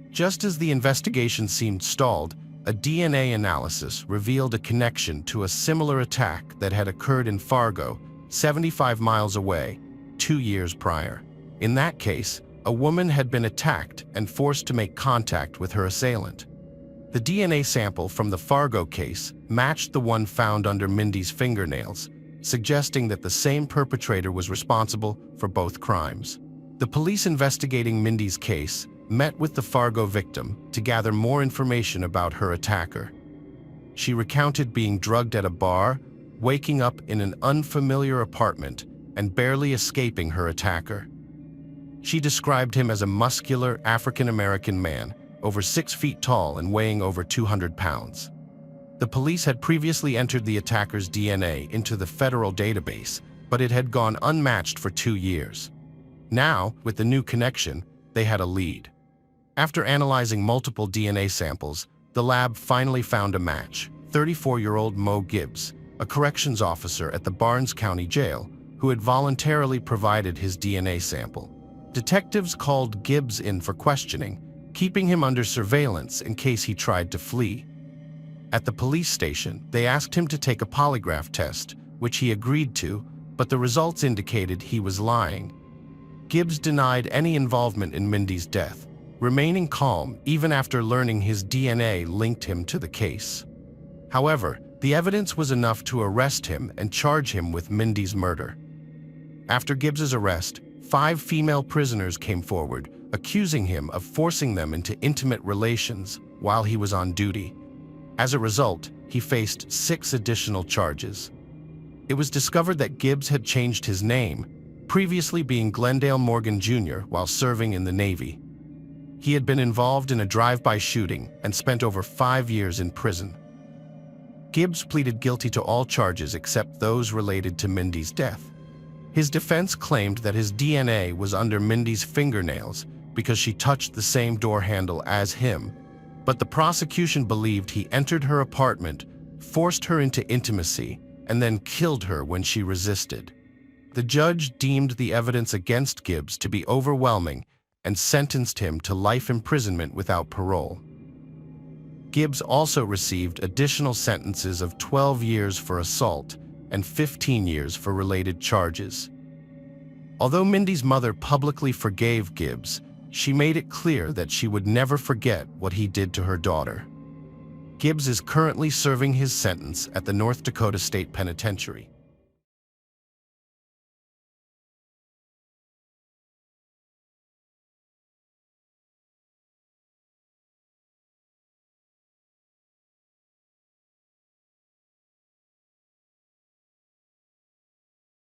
Just as the investigation seemed stalled, A DNA analysis revealed a connection to a similar attack that had occurred in Fargo, 75 miles away, 2 years prior. In that case, a woman had been attacked and forced to make contact with her assailant. The DNA sample from the Fargo case matched the one found under Mindy's fingernails, suggesting that the same perpetrator was responsible for both crimes. The police investigating Mindy's case met with the Fargo victim to gather more information about her attacker. She recounted being drugged at a bar, waking up in an unfamiliar apartment, and barely escaping her attacker. She described him as a muscular African-American man, over 6 feet tall and weighing over 200 pounds. The police had previously entered the attacker's DNA into the federal database, but it had gone unmatched for 2 years. Now, with the new connection, they had a lead. After analyzing multiple DNA samples, the lab finally found a match: 34-year-old Mo Gibbs, a corrections officer at the Barnes County Jail, who had voluntarily provided his DNA sample. Detectives called Gibbs in for questioning, keeping him under surveillance in case he tried to flee. At the police station, they asked him to take a polygraph test, which he agreed to, but the results indicated he was lying. Gibbs denied any involvement in Mindy's death, remaining calm even after learning his DNA linked him to the case. However, the evidence was enough to arrest him and charge him with Mindy's murder. After Gibbs's arrest, 5 female prisoners came forward, accusing him of forcing them into intimate relations while he was on duty. As a result, he faced 6 additional charges. It was discovered that Gibbs had changed his name, previously being Glendale Morgan Jr. while serving in the Navy. He had been involved in a drive-by shooting and spent over 5 years in prison. Gibbs pleaded guilty to all charges except those related to Mindy's death. His defense claimed that his DNA was under Mindy's fingernails because she touched the same door handle as him, but the prosecution believed he entered her apartment, forced her into intimacy, and then killed her when she resisted. The judge deemed the evidence against Gibbs to be overwhelming and sentenced him to life imprisonment without parole. Gibbs also received additional sentences of 12 years for assault and 15 years for related charges. Although Mindy's mother publicly forgave Gibbs, she made it clear that she would never forget what he did to her daughter. Gibbs is currently serving his sentence at the North Dakota State Penitentiary.